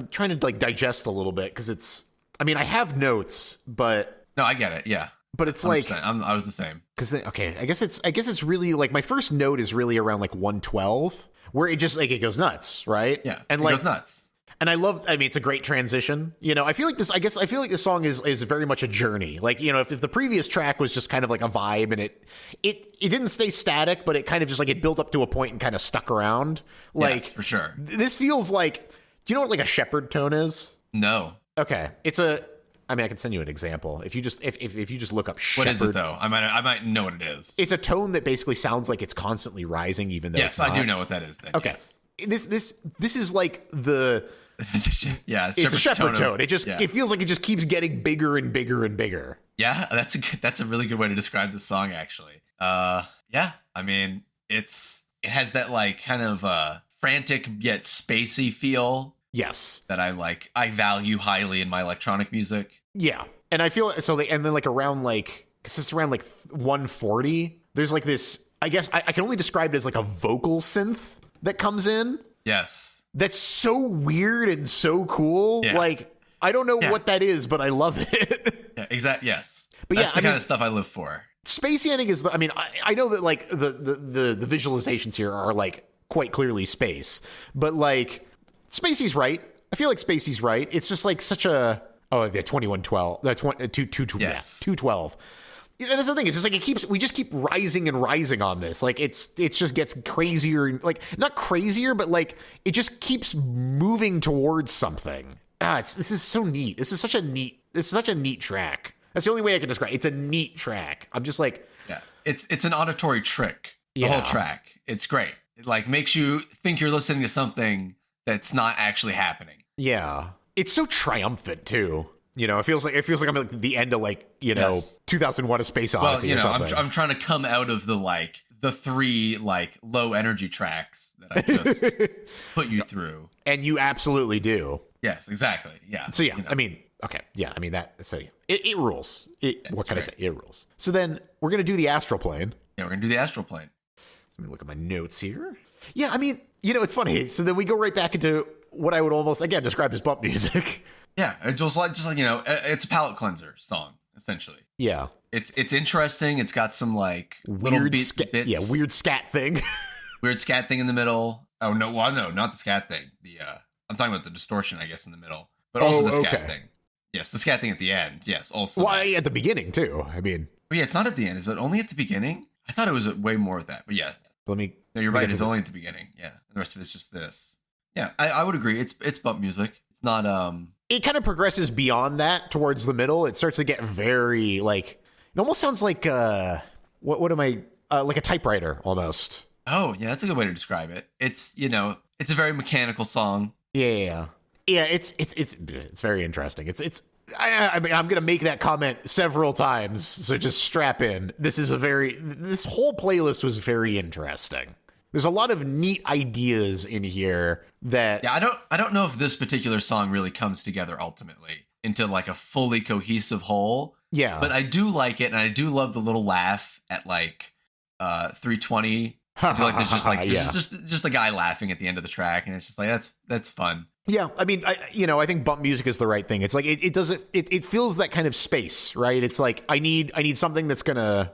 trying to digest a little bit because it's, I mean, I have notes, but no, I get it. Yeah. But it's 100%. Like I was the same. Because okay, I guess it's really like my first note is really around like 112 where it just like it goes nuts, right? Yeah, and it goes nuts. And I mean, it's a great transition. You know, I feel like this song is very much a journey. Like, you know, if the previous track was just kind of like a vibe and it didn't stay static, but it kind of just like it built up to a point and kind of stuck around. Like, yes, for sure. This feels like, do you know what like a shepherd tone is? No. Okay. I mean, I can send you an example. If you just look up shepherd. What is it though? I might know what it is. It's a tone that basically sounds like it's constantly rising, even though yes, I do know what that is. Then. Okay. Yes. This is like the. Yeah, it's a shepherd tone. It feels like it just keeps getting bigger and bigger and bigger. Yeah, that's a really good way to describe this song, actually. Yeah, I mean, it has that like kind of frantic yet spacey feel. Yes, that I value highly in my electronic music. Yeah, and I feel so. And then like around like, because it's around like 140. There's like this. I guess I can only describe it as like a vocal synth that comes in. Yes. That's so weird and so cool. Yeah. Like, I don't know what that is, but I love it. Yeah, exactly. Yes. But that's the kind of stuff I live for. Spacey, I think, is I mean, I know that like the visualizations here are like quite clearly space, but like Spacey's right. I feel like Spacey's right. It's just like such a, oh, yeah, 2112. That's 212. That's the thing. It's just like we just keep rising and rising on this. Like it just gets crazier, like not crazier, but like it just keeps moving towards something. This is so neat. This is such a neat track. That's the only way I can describe it. It's a neat track. I'm just like, yeah, it's an auditory trick. The whole track. It's great. It like makes you think you're listening to something that's not actually happening. Yeah. It's so triumphant too. You know, it feels like I'm at the end of like, you know, 2001: A Space Odyssey. Well, you know, or something. I'm trying to come out of the 3 like low energy tracks that I just put you through, and you absolutely do. Yes, exactly. Yeah. So yeah, you know. I mean, okay, yeah, I mean that. So yeah, it rules. What can I say? It rules. So then we're gonna do the astral plane. Yeah, we're gonna do the astral plane. Let me look at my notes here. Yeah, I mean, you know, it's funny. So then we go right back into what I would almost again describe as bump music. Yeah, it's just like you know, it's a palate cleanser song essentially. Yeah, it's interesting. It's got some like weird bits. Yeah, weird scat thing. Weird scat thing in the middle. Oh no, well no, not the scat thing. I'm talking about the distortion, I guess, in the middle, but also the scat thing. Yes, the scat thing at the end. Yes, also. Well, at the beginning too. I mean, but yeah, it's not at the end. Is it only at the beginning? I thought it was way more of that. But yeah, No, you're right. It's only at the beginning. Yeah, and the rest of it's just this. Yeah, I would agree. It's bump music. It's not it kind of progresses beyond that towards the middle. It starts to get very like, it almost sounds like what am I like a typewriter almost. Oh yeah, that's a good way to describe it. It's it's a very mechanical song. Yeah. It's very interesting. I mean, I'm gonna make that comment several times, so just strap in. This whole playlist was very interesting. There's a lot of neat ideas in here that... Yeah, I don't know if this particular song really comes together ultimately into like a fully cohesive whole. Yeah. But I do like it, and I do love the little laugh at like 320. I feel like there's just like just the guy laughing at the end of the track, and it's just like that's fun. Yeah, I mean, I think bump music is the right thing. It's like it fills that kind of space, right? It's like I need something that's gonna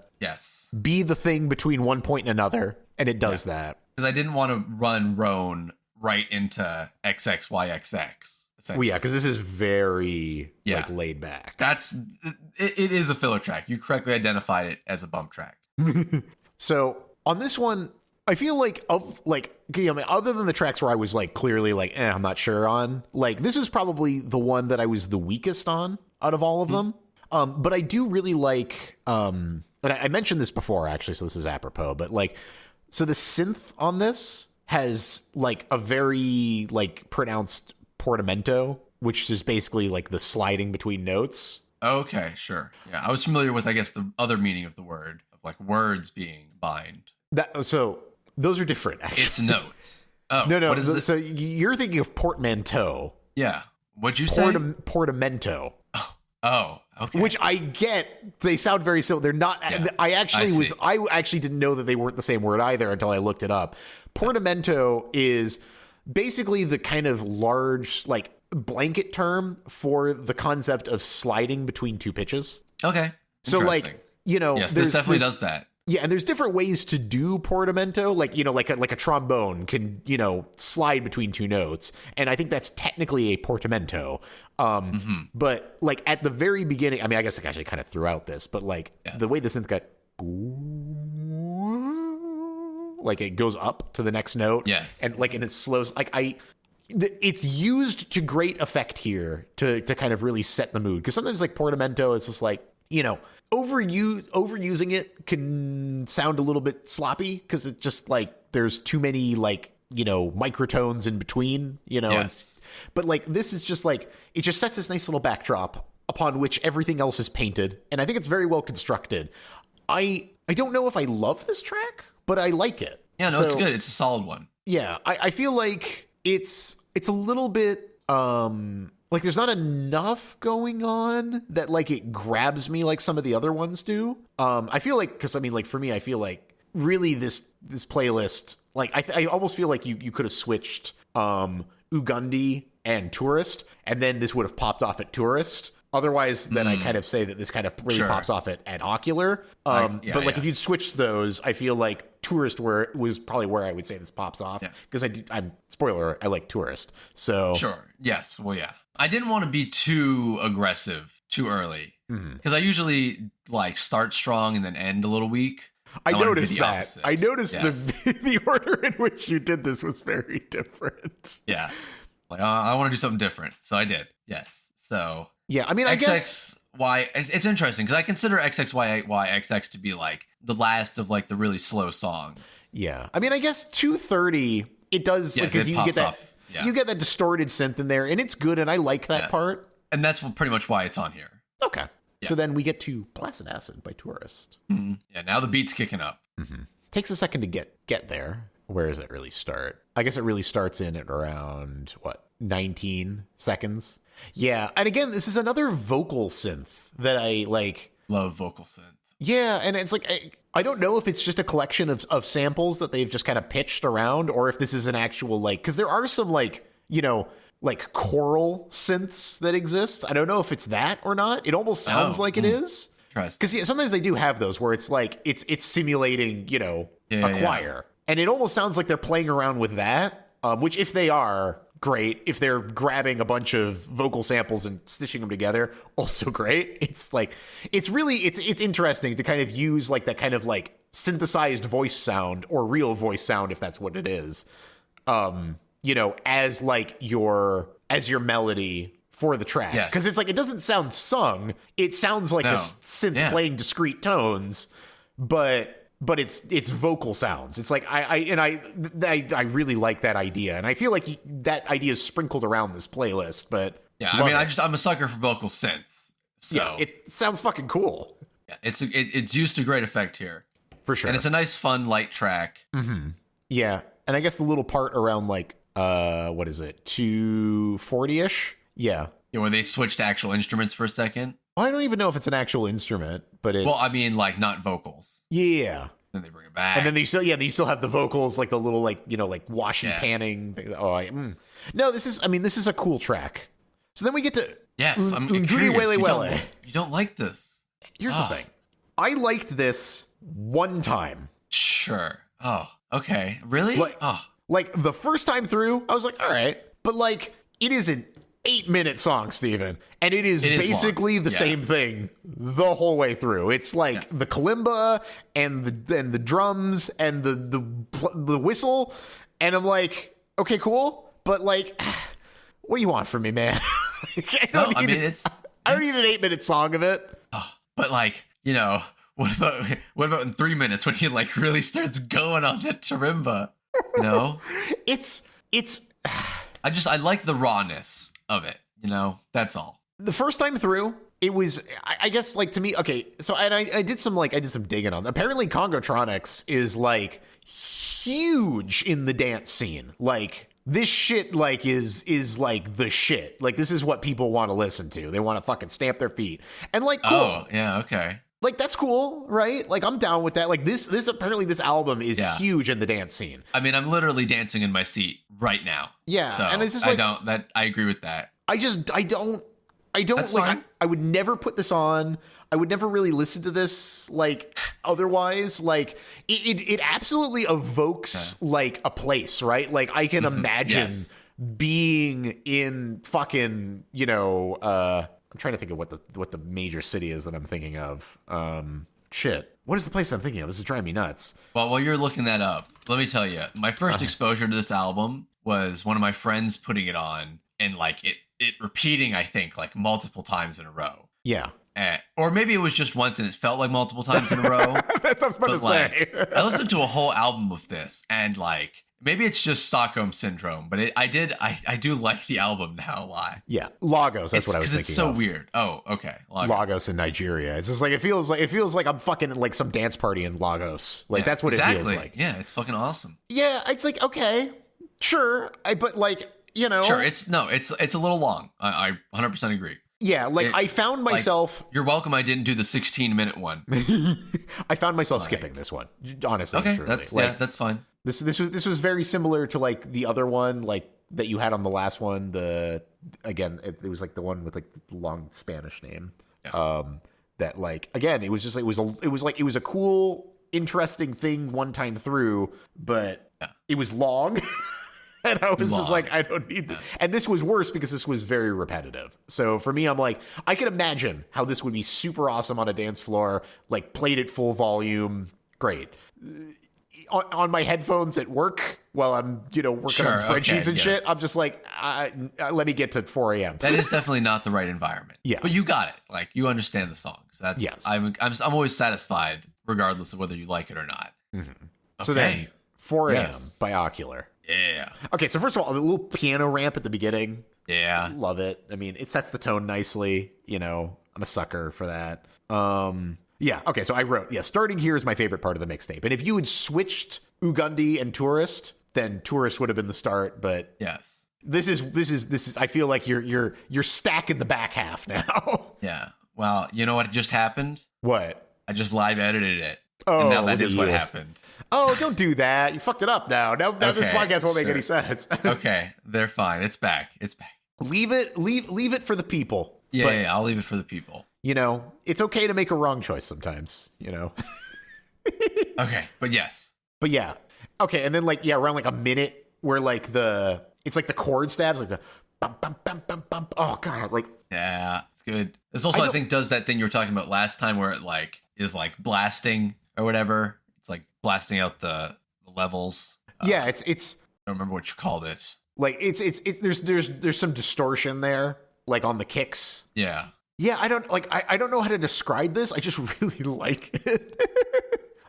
be the thing between one point and another. And it does that. Because I didn't want to run Roan right into XXYXX. Well, yeah, because this is very like laid back. It is a filler track. You correctly identified it as a bump track. So on this one, I feel like other than the tracks where I was like clearly like, I'm not sure on, like this is probably the one that I was the weakest on out of all of them. But I do really like, and I mentioned this before actually, so this is apropos, but like, so the synth on this has like a very like pronounced portamento, which is basically like the sliding between notes. Okay, sure. Yeah, I was familiar with, I guess, the other meaning of the word, of like words being bind. So those are different, actually. It's notes. Oh, no. What is this? So you're thinking of portmanteau. Yeah. What'd you say? Portamento. Oh, okay. Which I get, they sound very similar. They're not. Yeah, I actually didn't know that they weren't the same word either until I looked it up. Portamento is basically the kind of large, like, blanket term for the concept of sliding between two pitches. Okay. So, like, yes, this definitely does that. Yeah, and there's different ways to do portamento, like like a trombone can slide between two notes, and I think that's technically a portamento. But like at the very beginning, I mean, I guess I actually kind of threw out this, but like the way the synth got, like it goes up to the next note, and like and it slows, like it's used to great effect here to kind of really set the mood, because sometimes like portamento, it's just like overusing it can sound a little bit sloppy because it's just like there's too many like microtones in between, but like this is just like it just sets this nice little backdrop upon which everything else is painted, and I think it's very well constructed. I don't know if I love this track, but I like it. Yeah, no, it's good. It's a solid one. Yeah, I feel like it's a little bit like there's not enough going on that like it grabs me like some of the other ones do. I feel like, because I mean, like for me, I feel like really this playlist, like I almost feel like you could have switched Ugundi and Tourist, and then this would have popped off at Tourist. Otherwise, then I kind of say that this kind of really pops off at Ocular. But like if you'd switched those, I feel like Tourist was probably where I would say this pops off, because I'm spoiler, I like Tourist. So sure, yes, well, yeah. I didn't want to be too aggressive too early, because I usually like start strong and then end a little weak. I noticed that. I noticed the order in which you did this was very different. Yeah, like I want to do something different, so I did. Yes, so yeah. I mean, I guess it's interesting because I consider XXYYXX to be like the last of like the really slow songs. Yeah, I mean, I guess 2:30 it does. Yes, like, you get that. Yeah. You get that distorted synth in there, and it's good, and I like that part. And that's pretty much why it's on here. Okay. Yeah. So then we get to Placid Acid by Tourist. Mm-hmm. Yeah, now the beat's kicking up. Takes a second to get there. Where does it really start? I guess it really starts in at around, 19 seconds? Yeah, and again, this is another vocal synth that I, like... Love vocal synth. Yeah, and it's like... I don't know if it's just a collection of samples that they've just kind of pitched around, or if this is an actual, like... Because there are some, like, like choral synths that exist. I don't know if it's that or not. It almost sounds like it is. Because sometimes they do have those where it's like, it's simulating, a choir. And it almost sounds like they're playing around with that, which if they are... great. If they're grabbing a bunch of vocal samples and stitching them together, also great. It's like, it's interesting to kind of use like that kind of like synthesized voice sound or real voice sound, if that's what it is, as like as your melody for the track. Because it's like, it doesn't sound sung. It sounds like a synth playing discrete tones, but it's vocal sounds. It's like I really like that idea, and I feel like that idea is sprinkled around this playlist. But yeah, I mean, I'm a sucker for vocal synths, so yeah, it sounds fucking cool. Yeah, it's used to great effect here for sure, and it's a nice, fun, light track. Mm-hmm. Yeah, and I guess the little part around like what is it, 240-ish? Yeah, where they switched to actual instruments for a second. I don't even know if it's an actual instrument, but it's... Well, I mean, like, not vocals. Yeah. Then they bring it back. And then you still have the vocals, like the little, like, like washing, panning thing. No, this is a cool track. So then we get to... Yes, I'm curious. You don't like this. Here's the thing. I liked this one time. Sure. Oh, okay. Really? Like, the first time through, I was like, all right. But, like, it is an 8-minute song, Steven, and it is basically the same thing the whole way through. It's like the kalimba and the drums and the whistle, and I'm like, okay, cool, but like, what do you want from me, man? I don't need an 8-minute song of it. But like, what about in 3 minutes when he like really starts going on that marimba? It's. I like the rawness of it, that's all. The first time through, it was, I guess, like, to me, okay, so I did some digging on. Apparently Congotronics is like huge in the dance scene. Like, this shit like is like the shit. Like, this is what people want to listen to. They want to fucking stamp their feet. And like, cool. Oh, yeah, okay. Like, that's cool, right? Like, I'm down with that. Like, this apparently this album is huge in the dance scene. I mean, I'm literally dancing in my seat right now. Yeah, so and it's just like, I agree with that. I don't That's like. fine. I would never put this on. I would never really listen to this like otherwise. Like, it absolutely evokes like a place, right? Like, I can imagine being in fucking I'm trying to think of what the major city is that I'm thinking of. Shit. What is the place I'm thinking of? This is driving me nuts. Well, while you're looking that up, let me tell you, my first exposure to this album was one of my friends putting it on and like it repeating, I think, like multiple times in a row. Yeah. Or maybe it was just once and it felt like multiple times in a row. That's what I was about to say. I listened to a whole album of this and like, maybe it's just Stockholm Syndrome, but I do like the album now a lot. Yeah, Lagos. That's what I was thinking. Because it's so weird. Oh, okay. Lagos in Nigeria. It's just like it feels like I'm fucking like some dance party in Lagos. Like that's what it feels like. Yeah, it's fucking awesome. Yeah, it's like okay, sure, but like sure. It's a little long. I 100% agree. Yeah, like I found myself. You're welcome. I didn't do the 16-minute one. I found myself skipping this one. Honestly, okay, truly. that's fine. This was very similar to like the other one, like that you had on the last one. It was like the one with like the long Spanish name. Yeah. That like again, it was just like it was a cool, interesting thing one time through, but it was long. And I was just like, I don't need this. And this was worse because this was very repetitive. So for me, I'm like, I can imagine how this would be super awesome on a dance floor, like played at full volume. Great. On my headphones at work while I'm, working on spreadsheets and shit, I'm just like, let me get to 4 a.m. That is definitely not the right environment. Yeah. But you got it. Like, you understand the songs. I'm always satisfied regardless of whether you like it or not. Mm-hmm. Okay. So then 4 a.m. by Ocular. Yeah. Okay, so first of all, the little piano ramp at the beginning. Yeah. Love it. I mean, it sets the tone nicely. I'm a sucker for that. Yeah, okay, so I wrote, starting here is my favorite part of the mixtape. And if you had switched Ugundi and Tourist, then Tourist would have been the start, but yes. This is I feel like you're stacking the back half now. Yeah. Well, you know what just happened? What? I just live edited it. Oh, and now that is what happened. Oh, don't do that. You fucked it up now. Now this podcast won't make any sense. Okay, they're fine. It's back. Leave it for the people. Yeah, I'll leave it for the people. It's okay to make a wrong choice sometimes, Okay, but yes. But yeah. Okay, and then around like a minute where like it's like the chord stabs, like the bump, bump, bump, bump, bump. Oh god, like yeah, it's good. This also I think does that thing you were talking about last time where it like is like blasting or whatever. It's like blasting out the levels. Yeah, it's I don't remember what you called it. Like it's there's some distortion there. like on the kicks. Yeah. Yeah, I don't know how to describe this. I just really like it.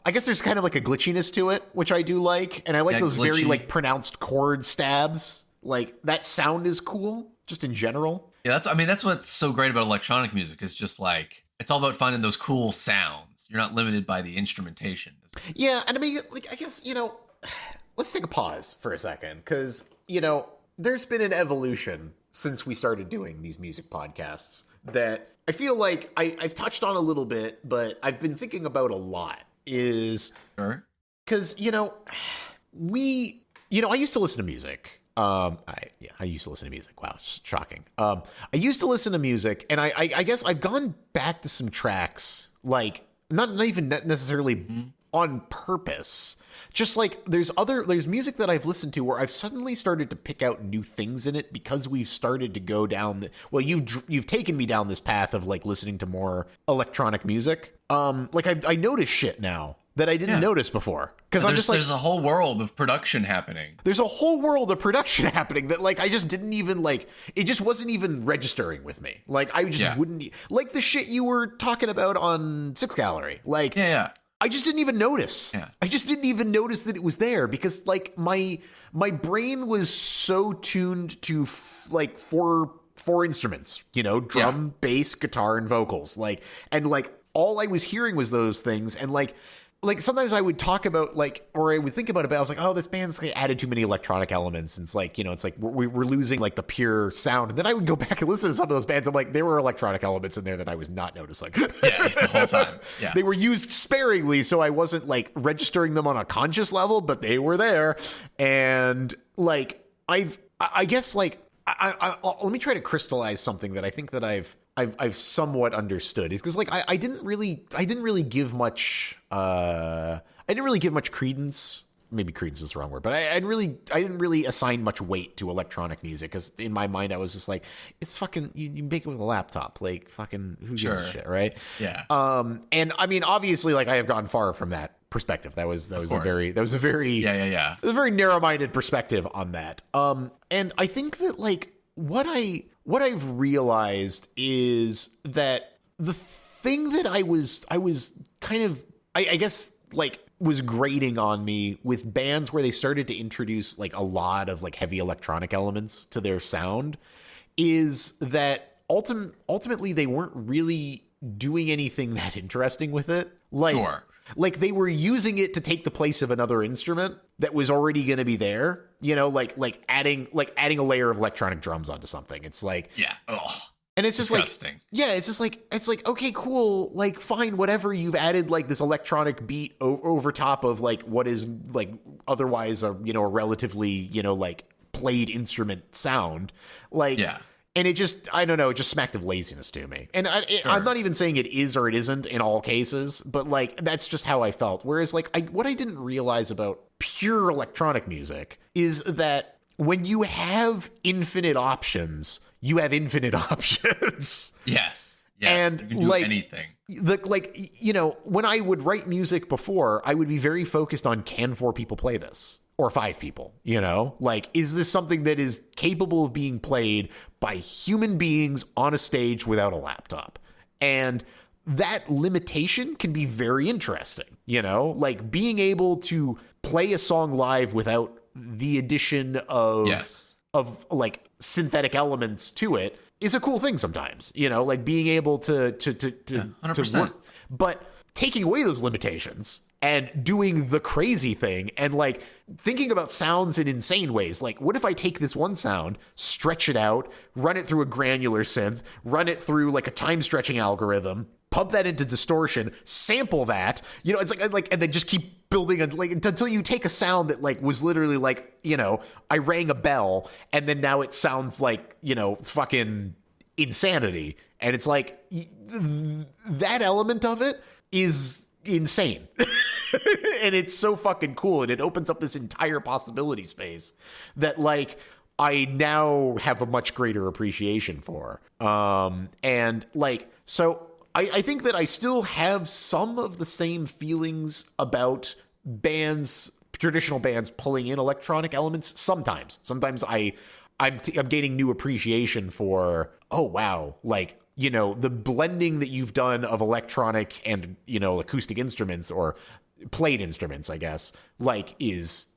I guess there's kind of like a glitchiness to it, which I do like. And I like those glitchy, very like pronounced chord stabs. Like that sound is cool, just in general. Yeah, that's what's so great about electronic music. It's just like, it's all about finding those cool sounds. You're not limited by the instrumentation. Yeah, and I mean, like, I guess, let's take a pause for a second. Because, there's been an evolution since we started doing these music podcasts that I feel like I've touched on a little bit, but I've been thinking about a lot. Is because I used to listen to music. I used to listen to music. Wow, shocking. I used to listen to music, and I guess I've gone back to some tracks, like not even necessarily on purpose. Just like there's music that I've listened to where I've suddenly started to pick out new things in it because we've started to go down you've taken me down this path of like listening to more electronic music. Like I notice shit now that I didn't notice before. Because I'm just like, there's a whole world of production happening. There's a whole world of production happening that like I just didn't even like. It just wasn't even registering with me. Like I just wouldn't like the shit you were talking about on Six Gallery. Like I just didn't even notice. Yeah. I just didn't even notice that it was there because like my brain was so tuned to like four instruments, drum, bass, guitar, and vocals. Like, and like all I was hearing was those things. And like sometimes I would talk about or I would think about it, but I was like, oh, this band's added too many electronic elements. And it's like, it's like we're losing like the pure sound. And then I would go back and listen to some of those bands. I'm like, there were electronic elements in there that I was not noticing. Yeah, the whole time. Yeah. They were used sparingly, so I wasn't like registering them on a conscious level, but they were there. And like, I guess like, let me try to crystallize something that I think that I've somewhat understood is because like I didn't really give much credence. Maybe credence is the wrong word, but I didn't really assign much weight to electronic music because in my mind I was just like, it's fucking you make it with a laptop, like fucking who gives a shit, right? Yeah. And I mean obviously like I have gone far from that perspective. That was a very very narrow-minded perspective on that. And I think that like what I've realized is that the thing that I was kind of I guess like was grating on me with bands where they started to introduce like a lot of like heavy electronic elements to their sound is that ultimately they weren't really doing anything that interesting with it. Like, like they were using it to take the place of another instrument that was already going to be there, like adding a layer of electronic drums onto something. It's like, and it's just disgusting. It's like, okay, cool. Like, fine, whatever. You've added like this electronic beat over top of like what is like otherwise a relatively, like played instrument sound. Like, and it just, I don't know, it just smacked of laziness to me. And I'm not even saying it is or it isn't in all cases, but like, that's just how I felt. Whereas like, what I didn't realize about pure electronic music is that when you have infinite options, you have infinite options. Yes. And you can do like anything. When I would write music before, I would be very focused on, can 4 people play this? Or 5 people, like, is this something that is capable of being played by human beings on a stage without a laptop? And that limitation can be very interesting, like being able to play a song live without the addition of like synthetic elements to it is a cool thing sometimes, like being able to 100%. work, but taking away those limitations and doing the crazy thing and like thinking about sounds in insane ways. Like, what if I take this one sound, stretch it out, run it through a granular synth, run it through like a time stretching algorithm, pump that into distortion, sample that, it's like, and then just keep building until you take a sound that like was literally like, I rang a bell and then now it sounds like, fucking insanity. And it's like that element of it is insane. And it's so fucking cool, and it opens up this entire possibility space that like I now have a much greater appreciation for. And like, so I think that I still have some of the same feelings about traditional bands pulling in electronic elements. Sometimes I'm gaining new appreciation for, oh wow, like, you know, the blending that you've done of electronic and, you know, acoustic instruments or played instruments, I guess, like is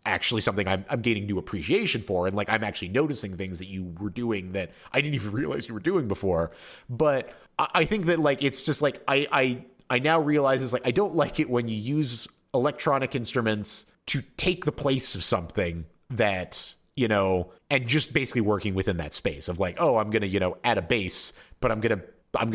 actually something I'm gaining new appreciation for. And like, I'm actually noticing things that you were doing that I didn't even realize you were doing before. But I think that like, it's just like, I now realize it's like, I don't like it when you use electronic instruments to take the place of something that, you know, and just basically working within that space of like, oh, I'm going to, you know, add a bass, but I'm going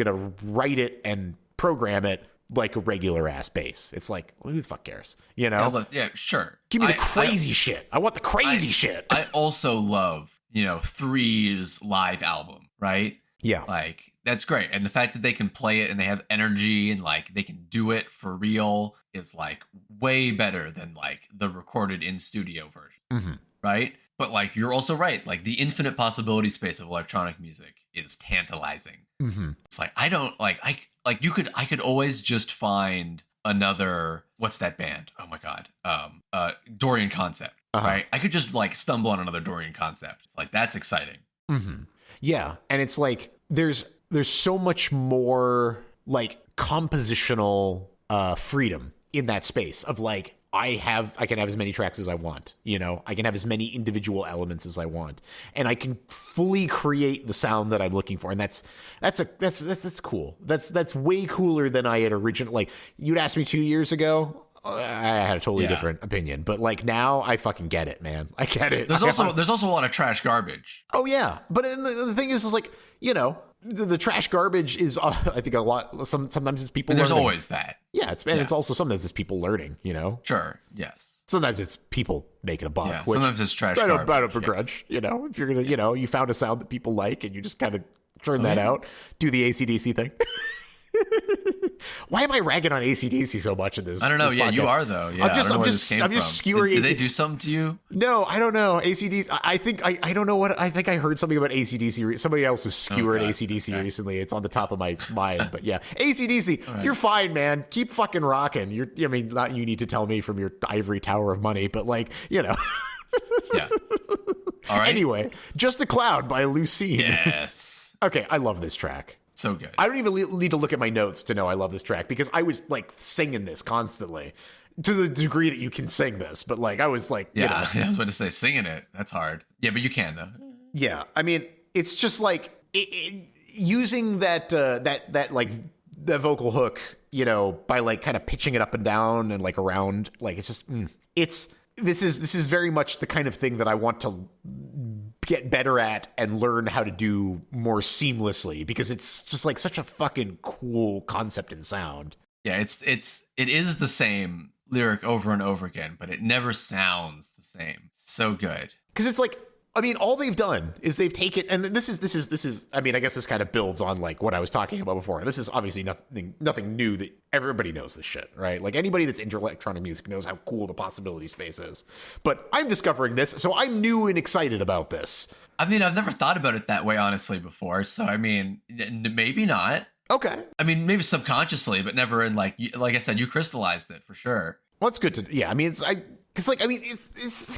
to write it and program it like a regular ass bass. It's like, well, who the fuck cares? You know? Yeah, sure. Give me the crazy shit. I want the crazy shit. I also love, you know, 3's live album, right? Yeah. Like, that's great. And the fact that they can play it and they have energy and like they can do it for real is like way better than like the recorded in studio version. Right? But like, you're also right. Like the infinite possibility space of electronic music is tantalizing. It's like, I don't like, I could always just find another, what's that band? Oh my God. Dorian Concept, right? I could just like stumble on another Dorian Concept. It's like, that's exciting. Yeah. And it's like, there's so much more like compositional freedom in that space of like, I can have as many tracks as I want, you know, I can have as many individual elements as I want, and I can fully create the sound that I'm looking for. And that's cool. That's way cooler than I had originally, like, you'd asked me 2 years ago, I had a totally different opinion, but like now I fucking get it, man. I get it. There's also a lot of trash garbage. Oh yeah. But the thing is like, you know, the trash garbage is, I think, a lot. Sometimes it's people. And there's learning. always that. Yeah, it's also sometimes it's people learning. You know. Sure. Yes. Sometimes it's people making a buck. Yeah. Sometimes it's trash. I don't begrudge. You know, if you're gonna, you know, you found a sound that people like and you just kind of churn that out, do the AC/DC thing. Why am I ragging on AC/DC so much in this? I don't know. This yeah, podcast? You are though. Yeah, I'm just skewering. Did they do something to you? No, I don't know. AC/DC. I think I don't know what. I think I heard something about AC/DC. Somebody else was skewering AC/DC recently. It's on the top of my mind. But yeah, AC/DC. Right. You're fine, man. Keep fucking rocking. I mean, not you need to tell me from your ivory tower of money, but like, you know. Yeah. All right. Anyway, Just a Cloud by Lucine. Yes. Okay, I love this track. So good. I don't even need to look at my notes to know I love this track because I was like singing this constantly to the degree that you can sing this. But like, I was like, yeah, you know. I was about to say singing it. That's hard. Yeah, but you can though. Yeah. I mean, it's just like using that like the vocal hook, you know, by like kind of pitching it up and down and like around, like it's just, this is very much the kind of thing that I want to get better at and learn how to do more seamlessly because it's just like such a fucking cool concept and sound. Yeah, it is the same lyric over and over again, but it never sounds the same. So good. Because it's like, I mean, all they've done is they've taken, and this is, I mean, I guess this kind of builds on like what I was talking about before. This is obviously nothing new that everybody knows this shit, right? Like anybody that's into electronic music knows how cool the possibility space is. But I'm discovering this, so I'm new and excited about this. I mean, I've never thought about it that way, honestly, before. So, I mean, maybe not. Okay. I mean, maybe subconsciously, but never in like I said, you crystallized it for sure. Well, it's good to, yeah. I mean, because like, I mean, it's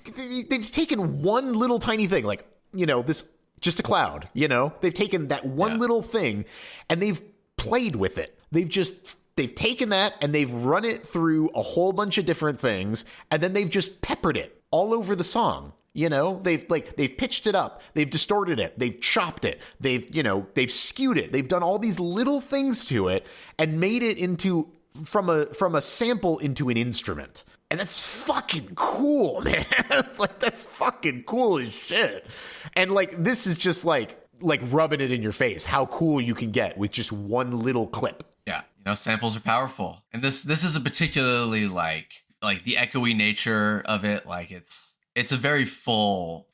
they've taken one little tiny thing, like, you know, this Just a Cloud, you know, they've taken that one little thing and they've played with it. They've taken that and they've run it through a whole bunch of different things and then they've just peppered it all over the song. You know, they've pitched it up, they've distorted it, they've chopped it, they've skewed it, they've done all these little things to it and made it into from a sample into an instrument. And that's fucking cool, man. Like that's fucking cool as shit. And like this is just like rubbing it in your face how cool you can get with just one little clip. Yeah, you know, samples are powerful. And this is a particularly like the echoey nature of it, like it's a very full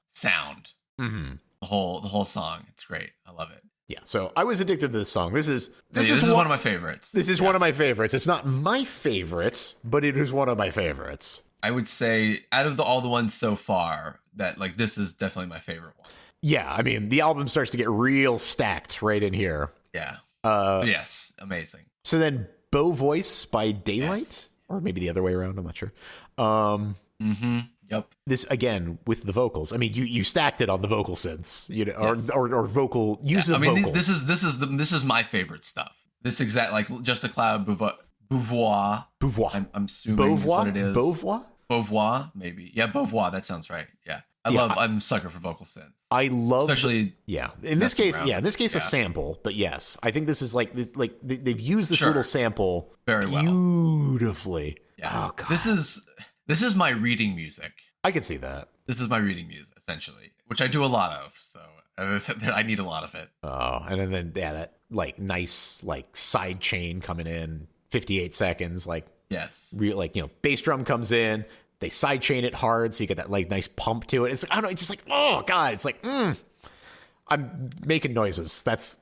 sound. Mm-hmm. The whole song. It's great. I love it. Yeah. So I was addicted to this song. This is one of my favorites. This is one of my favorites. It's not my favorite, but it is one of my favorites. I would say out of all the ones so far that like this is definitely my favorite one. Yeah. I mean, the album starts to get real stacked right in here. Yeah. Yes. Amazing. So then Bow Voice by Daylight, or maybe the other way around. I'm not sure. Yep. This again with the vocals. I mean, you stacked it on the vocal synths, you know, Yes. or vocal use of vocals. This is my favorite stuff. This exact, like, Just a Cloud, Beauvoir. I'm assuming Beauvoir? is what it is. Beauvoir, maybe. Yeah, Beauvoir. That sounds right. Yeah. I'm a sucker for vocal synths. I love, especially in this case, a sample. But yes, I think this is like they've used this little sample very beautifully. Yeah. Oh, God. This is my reading music. I can see that. This is my reading music, essentially, which I do a lot of. So I need a lot of it. Oh, and then that like nice like side chain coming in, 58 seconds, like yes, real, like, you know, bass drum comes in, they side chain it hard, so you get that like nice pump to it. It's, I don't know, it's just like, oh God, it's like I'm making noises. That's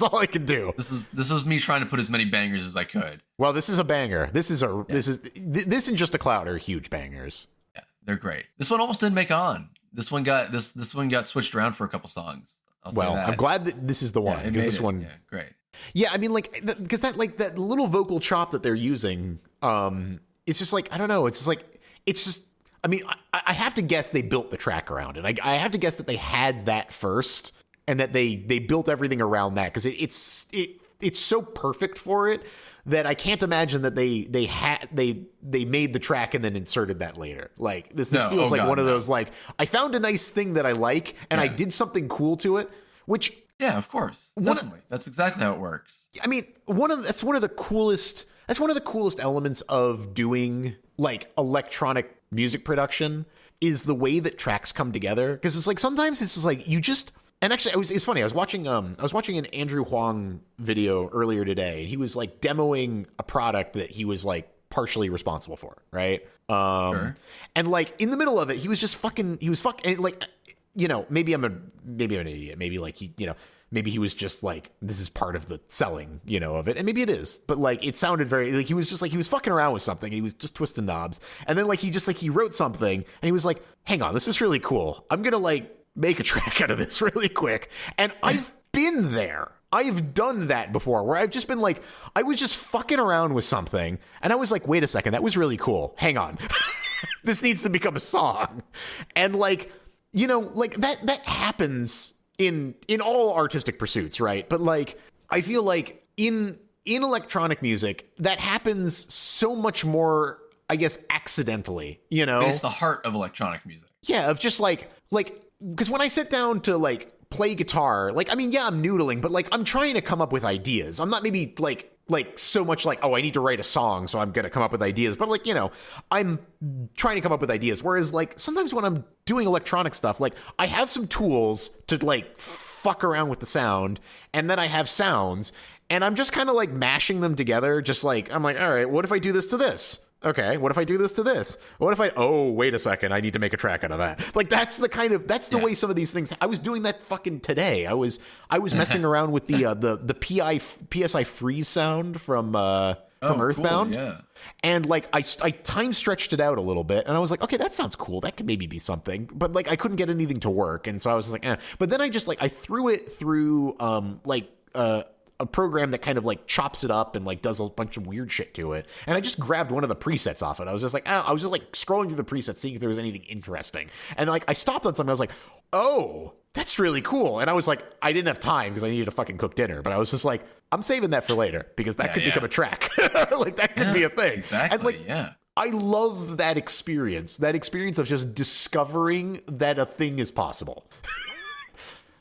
all I can do. This is me trying to put as many bangers as I could. Well, this is a banger. This and Just a Cloud are huge bangers. Yeah, they're great. This one almost didn't make on. This one got switched around for a couple songs. I'm glad that this is the one, because this one, great. Yeah, I mean, like, because that little vocal chop that they're using, it's just like, I don't know, it's just. I mean, I have to guess they built the track around it. I have to guess that they had that first, and that they built everything around that, because it's so perfect for it that I can't imagine that they made the track and then inserted that later. Like this feels like one of those, like, I found a nice thing that I like and I did something cool to it, which, yeah, of course, definitely, that's exactly how it works. I mean, that's one of the coolest elements of doing like electronic music production, is the way that tracks come together. Because it's like, sometimes it's just like you just. And actually, it's funny. I was watching an Andrew Huang video earlier today, and he was like demoing a product that he was like partially responsible for, right? Sure. And like in the middle of it, he was like, you know, maybe I'm an idiot. Maybe like maybe he was just like, this is part of the selling, you know, of it, and maybe it is. But like, it sounded very like he was fucking around with something. He was just twisting knobs, and then like he wrote something, and he was like, hang on, this is really cool. I'm gonna like make a track out of this really quick. And I've been there. I've done that before, where I've just been like, I was just fucking around with something, and I was like, wait a second, that was really cool. Hang on. This needs to become a song. And like, you know, like that happens in all artistic pursuits, right? But like, I feel like in electronic music, that happens so much more, I guess, accidentally, you know? And it's the heart of electronic music. Yeah, of just like, because when I sit down to like play guitar, like, I mean, yeah, I'm noodling, but like, I'm trying to come up with ideas. I'm not maybe like so much like, oh, I need to write a song, so I'm going to come up with ideas. But like, you know, I'm trying to come up with ideas. Whereas like, sometimes when I'm doing electronic stuff, like, I have some tools to like fuck around with the sound, and then I have sounds, and I'm just kind of like mashing them together. Just like, I'm like, all right, what if I do this to this? Okay, what if I do this to this? What if oh, wait a second, I need to make a track out of that. Like, that's the way some of these things. I was doing that fucking today. I was messing around with the PSI freeze sound from Earthbound. Cool, yeah. And like, I time stretched it out a little bit, and I was like, okay, that sounds cool. That could maybe be something. But like, I couldn't get anything to work, and so I was like, eh. But then I just like, I threw it through a program that kind of like chops it up and like does a bunch of weird shit to it. And I just grabbed one of the presets off it. I was just like, scrolling through the presets, seeing if there was anything interesting. And like, I stopped on something. I was like, oh, that's really cool. And I was like, I didn't have time because I needed to fucking cook dinner. But I was just like, I'm saving that for later, because that could become a track. Like, that could be a thing. Exactly. And like, I love that experience of just discovering that a thing is possible.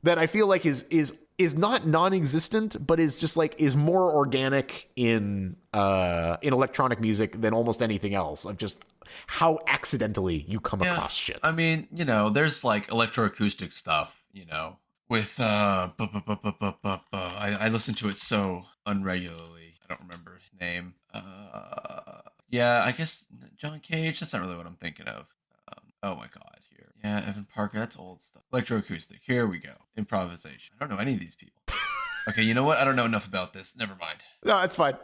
That I feel like is not non-existent, but is just like, is more organic in electronic music than almost anything else, of just how accidentally you come across shit. I mean, you know, there's like electroacoustic stuff, you know, with I listen to it so unregularly. I don't remember his name. Yeah, I guess John Cage. That's not really what I'm thinking of. Oh my God. Yeah, Evan Parker, that's old stuff. Electroacoustic, here we go. Improvisation. I don't know any of these people. Okay, you know what? I don't know enough about this. Never mind. No, it's fine.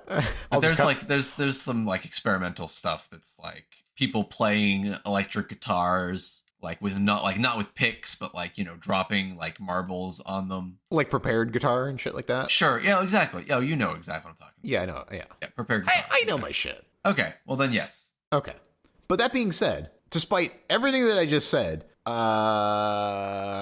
There's some like experimental stuff that's like people playing electric guitars, like with not with picks, but like, you know, dropping like marbles on them. Like prepared guitar and shit like that? Sure, yeah, exactly. Yeah, you know exactly what I'm talking about. Yeah, I know, yeah. Yeah, prepared guitar. I know my shit. Okay, well then yes. Okay. But that being said, despite everything that I just said,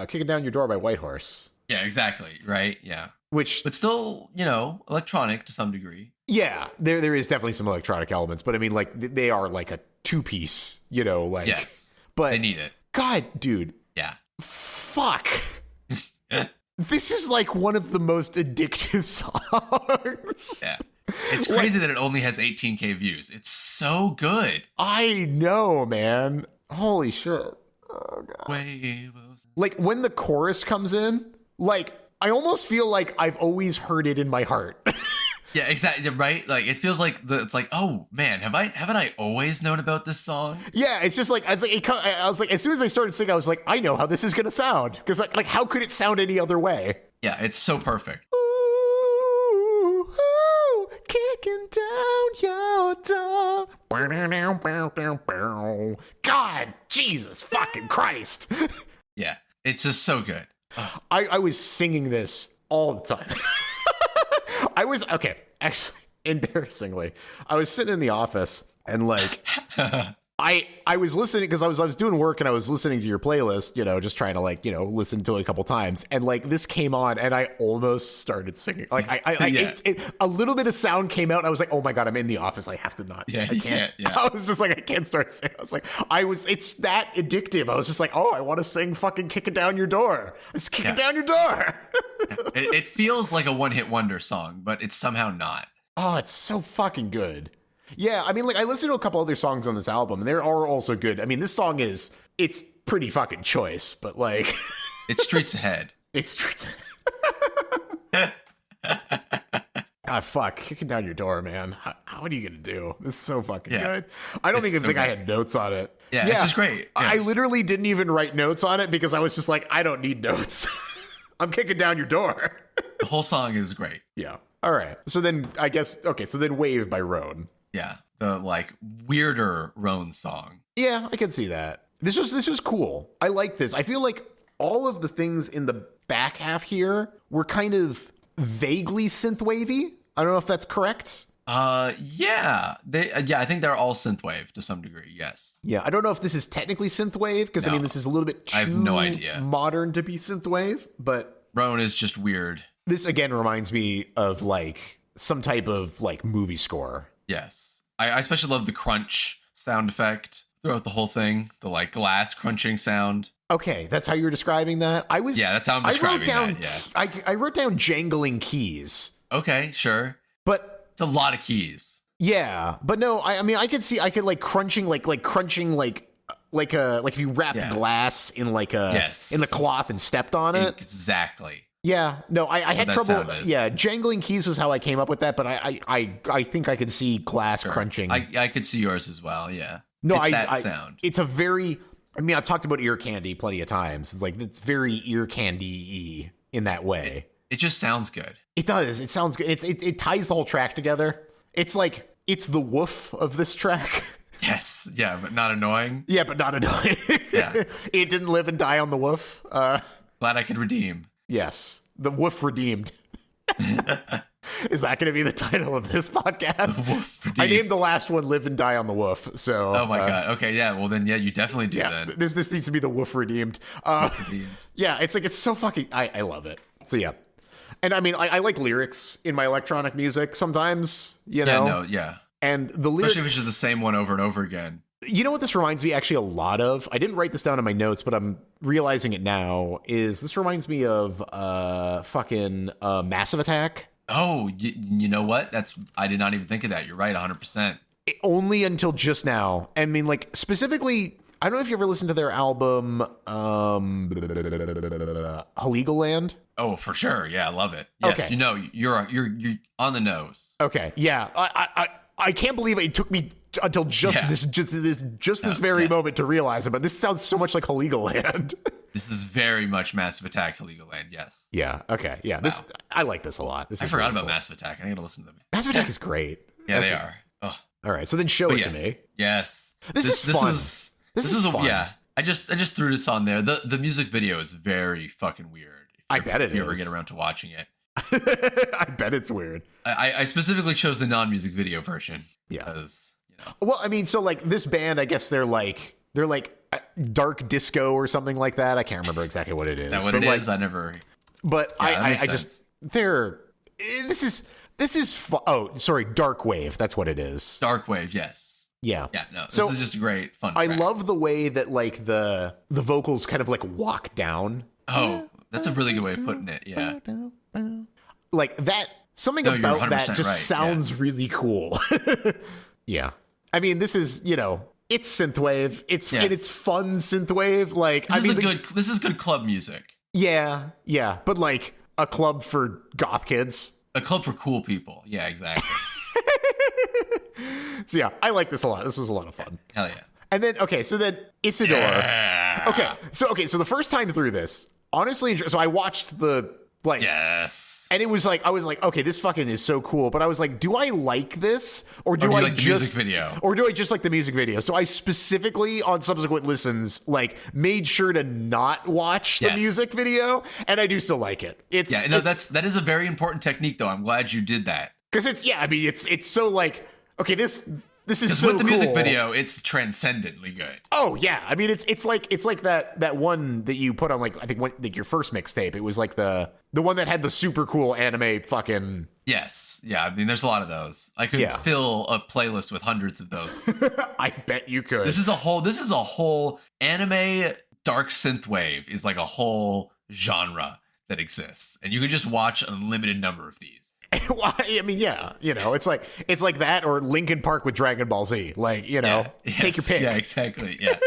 Kicking Down Your Door by Whitehorse. Yeah, exactly. Right. Yeah. But still, electronic to some degree. Yeah, there is definitely some electronic elements, but I mean, like, they are like a two-piece, like... Yes, but they need it. God, dude. Yeah. Fuck. This is like one of the most addictive songs. Yeah. It's crazy that it only has 18K views. It's so good. I know, man. Holy shit. Oh, God. Like, when the chorus comes in, like, I almost feel like I've always heard it in my heart. Yeah, exactly. Right. Like, it feels like it's like, oh man, haven't I always known about this song? Yeah, it's just like I was like, as soon as I started singing, I was like, I know how this is gonna sound, because like how could it sound any other way? Yeah, it's so perfect. Ooh, ooh, kicking down your door. God, Jesus fucking Christ. Yeah, it's just so good. I was singing this all the time. Actually, embarrassingly, I was sitting in the office and like, I was listening because I was doing work and I was listening to your playlist, just trying to like, listen to it a couple times. And like this came on and I almost started singing. Like a little bit of sound came out. And I was like, oh my God, I'm in the office. I have to not. Yeah, I can't. Yeah. I was just like, I can't start singing. I was like, it's that addictive. I was just like, oh, I want to sing fucking Kicking Down Your Door. It's Kicking Down Your Door. It feels like a one-hit wonder song, but it's somehow not. Oh, it's so fucking good. Yeah, I mean, like, I listened to a couple other songs on this album, and they are also good. I mean, this song it's pretty fucking choice, but, like... It's streets ahead. It's streets ahead. Fuck. Kicking Down Your Door, man. What are you going to do? This is so fucking good. I don't think I had notes on it. Yeah, it's just great. Yeah. I literally didn't even write notes on it because I was just like, I don't need notes. I'm kicking down your door. The whole song is great. Yeah. All right. So then I guess, so then Wave by Roan. Yeah, the like weirder Roan song. Yeah, I can see that. This was cool. I like this. I feel like all of the things in the back half here were kind of vaguely synthwavy. I don't know if that's correct. Yeah. I think they're all synthwave to some degree. Yes. Yeah, I don't know if this is technically synthwave because I mean this is a little bit too I have no idea. Modern to be synthwave, but Roan is just weird. This again reminds me of like some type of like movie score. Yes. I especially love the crunch sound effect throughout the whole thing. The like glass crunching sound. Okay, that's how you're describing that? Yeah, that's how I'm describing that, yeah. I wrote down jangling keys. Okay, sure. But it's a lot of keys. Yeah, but no, I mean I could like crunching like if you wrapped glass in like in the cloth and stepped on it. Exactly. Yeah, no, I had trouble. Yeah, jangling keys was how I came up with that, but I think I could see glass crunching. I could see yours as well. Yeah. No, it's that sound. It's a very. I mean, I've talked about ear candy plenty of times. It's like it's very ear candy-y in that way. It just sounds good. It does. It sounds good. It ties the whole track together. It's like it's the woof of this track. Yes. Yeah, but not annoying. Yeah, but not annoying. Yeah. It didn't live and die on the woof. Glad I could redeem. Yes, the Woof redeemed. Is that going to be the title of this podcast? The Woof redeemed. I named the last one "Live and Die on the Woof." So, oh my god. Okay, yeah. Well, then, yeah, you definitely do. Yeah, then this needs to be the Woof redeemed. Yeah, it's so fucking. I love it. So yeah, and I mean, I like lyrics in my electronic music sometimes. You know. Yeah. No. Yeah. And the lyrics, especially if it's just the same one over and over again. You know what this reminds me actually a lot of? I didn't write this down in my notes, but I'm realizing it now. This reminds me of Massive Attack. Oh, you know what? I did not even think of that. You're right, 100%. Only until just now. I mean, like specifically, I don't know if you ever listened to their album, Heligoland. Oh, for sure. Yeah, I love it. Yes, okay. You know, you're on the nose. Okay, yeah. I can't believe it took me until this very moment to realize it, but this sounds so much like Heligoland. This is very much Massive Attack Heligoland, yes. Yeah, okay, yeah. Wow. I like this a lot. I forgot about Massive Attack. I need to listen to them. Massive Attack is great. Yeah, they are. Oh. All right, so then show it to me. Yes. This is fun. This is fun. Yeah, I just threw this on there. The music video is very fucking weird. I bet it is. If you ever get around to watching it. I bet it's weird. I specifically chose the non-music video version. Yeah. Because, Well, I mean, so like this band, I guess they're like they're like dark disco or something like that. I can't remember exactly what it is. Is that what it is? I never. But I just this is dark wave. That's what it is. Dark wave, yes. Yeah. Yeah, no. This is just a great fun track. I love the way that like the vocals kind of like walk down. Oh, that's a really good way of putting it. Yeah. Like that something about that just sounds really cool. Yeah. I mean, this is, it's synthwave. It's fun synthwave. Like this is good club music. Yeah, yeah, but like a club for goth kids. A club for cool people. Yeah, exactly. So yeah, I like this a lot. This was a lot of fun. Hell yeah. And then Isidore. Yeah. Okay, so the first time through this, honestly, so I watched the yes. And it was like, I was like, okay, this fucking is so cool. But I was like, do I like this? Or do I like the music video? Or do I just like the music video? So I specifically, on subsequent listens, like made sure to not watch the music video. And I do still like it. That is a very important technique, though. I'm glad you did that. Because it's so like, okay, this is so with the cool. music video, it's transcendently good. Oh yeah, I mean it's like that one that you put on like I think like your first mixtape. It was like the one that had the super cool anime fucking. Yes, yeah. I mean, there's a lot of those. I could fill a playlist with hundreds of those. I bet you could. This is a whole anime dark synthwave is like a whole genre that exists, and you can just watch an unlimited number of these. Well, I mean, yeah, it's like that or Linkin Park with Dragon Ball Z. Like, take your pick. Yeah, exactly. Yeah.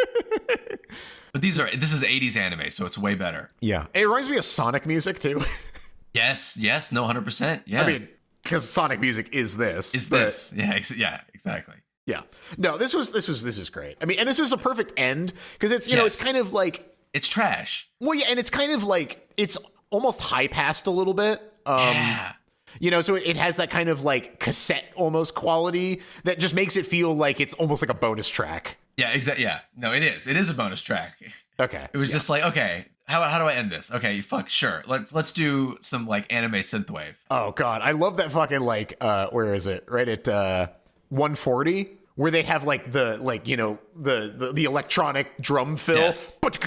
But this is 80s anime, so it's way better. Yeah. It reminds me of Sonic music too. Yes, no, 100%. Yeah. I mean, because Sonic music is this. Yeah, exactly. Yeah. No, this was great. I mean, and this was a perfect end because it's, it's kind of like it's trash. Well, yeah, and it's kind of like it's almost high passed a little bit. Yeah. So it has that kind of like cassette almost quality that just makes it feel like it's almost like a bonus track. Yeah, exactly. Yeah, no, it is. It is a bonus track. Okay. It was just like, okay, how do I end this? Okay, fuck, sure. Let's do some like anime synthwave. Oh God, I love that fucking like where is it? Right at 140, where they have like the electronic drum fill. Yes. It's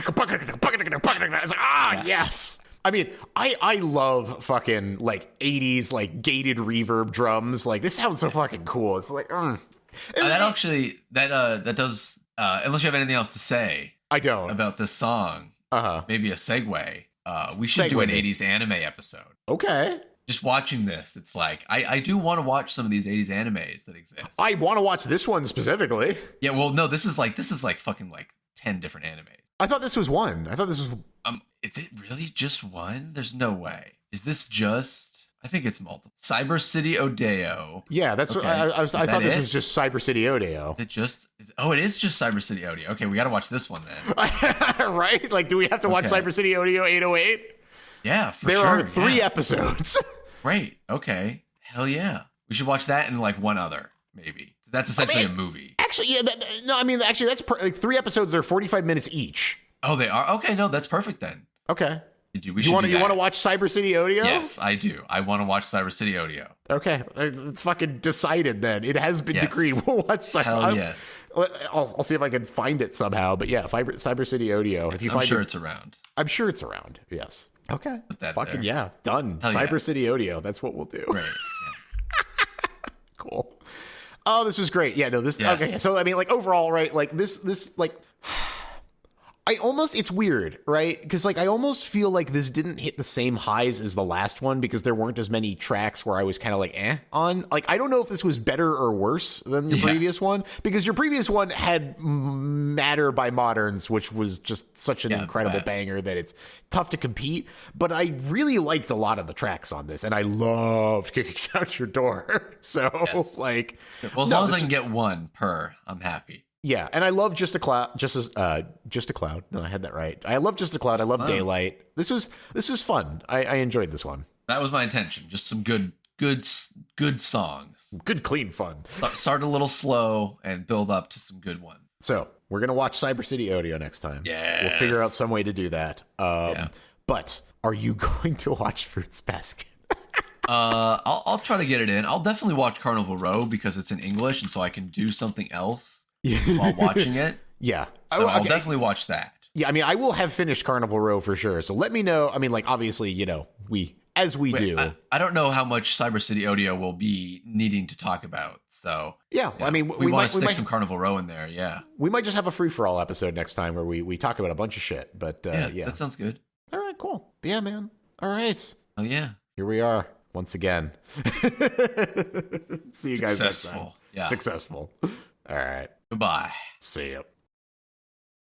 like, yes. I mean, I love fucking like 80s like gated reverb drums. Like this sounds so fucking cool. It's like that does unless you have anything else to say. I don't about this song. Maybe a segue. We should do an 80s anime episode. Okay. Just watching this, it's like I do want to watch some of these 80s animes that exist. I want to watch this one specifically. Yeah, well, no, this is like fucking like 10 different animes. I thought this was one. Is it really just one? There's no way. Is this just? I think it's multiple. Cyber City Oedo. Yeah, that's okay. I thought this was just Cyber City Oedo. It is just Cyber City Oedo. Okay, we got to watch this one then. Right? Like, do we have to watch Cyber City Oedo 808? Yeah, for sure. There are 3 episodes. Great. Okay. Hell yeah. We should watch that and like one other maybe. That's essentially a movie. Actually, yeah. That's like 3 episodes. They're 45 minutes each. Oh, they are? Okay, no, that's perfect then. Okay. You want to watch Cyber City Oedo? Yes, I do. I want to watch Cyber City Oedo. Okay, it's fucking decided then. It has been decreed. We'll watch Cyber. Hell yes. I'll see if I can find it somehow. But yeah, Cyber City Oedo. If you find sure it's around. I'm sure it's around. Yes. Okay. Put that fucking there. Yeah. Done. Hell Cyber City Oedo. That's what we'll do. Right. Yeah. Cool. Oh, this was great. Yeah. No. This. Yes. Okay. So I mean, like overall, right? Like this. Like. It's weird, right? Because like I almost feel like this didn't hit the same highs as the last one because there weren't as many tracks where I was kind of like on. Like I don't know if this was better or worse than your previous one because your previous one had Matter by Moderns, which was just such an incredible banger that it's tough to compete. But I really liked a lot of the tracks on this, and I loved Kicking Out Your Door. So like, well, as long as I can get one per, I'm happy. Yeah, and I love Just a Cloud. No, I had that right. I love Just a Cloud. I love Daylight. This was fun. I enjoyed this one. That was my intention. Just some good songs. Good, clean fun. Start a little slow and build up to some good ones. So we're gonna watch Cyber City Oedo next time. Yeah, we'll figure out some way to do that. But are you going to watch Fruits Basket? I'll try to get it in. I'll definitely watch Carnival Row because it's in English, and so I can do something else while watching it. Yeah. So I'll definitely watch that. Yeah, I mean, I will have finished Carnival Row for sure. So let me know. I mean, like, obviously, you know, we do. I don't know how much Cyber City Oedo will be needing to talk about. So yeah, I mean, we might stick some Carnival Row in there. Yeah, we might just have a free for all episode next time where we talk about a bunch of shit. But yeah, that sounds good. All right, cool. But yeah, man. All right. Oh yeah, here we are once again. See you guys next time. Yeah, successful. All right. Goodbye. See you.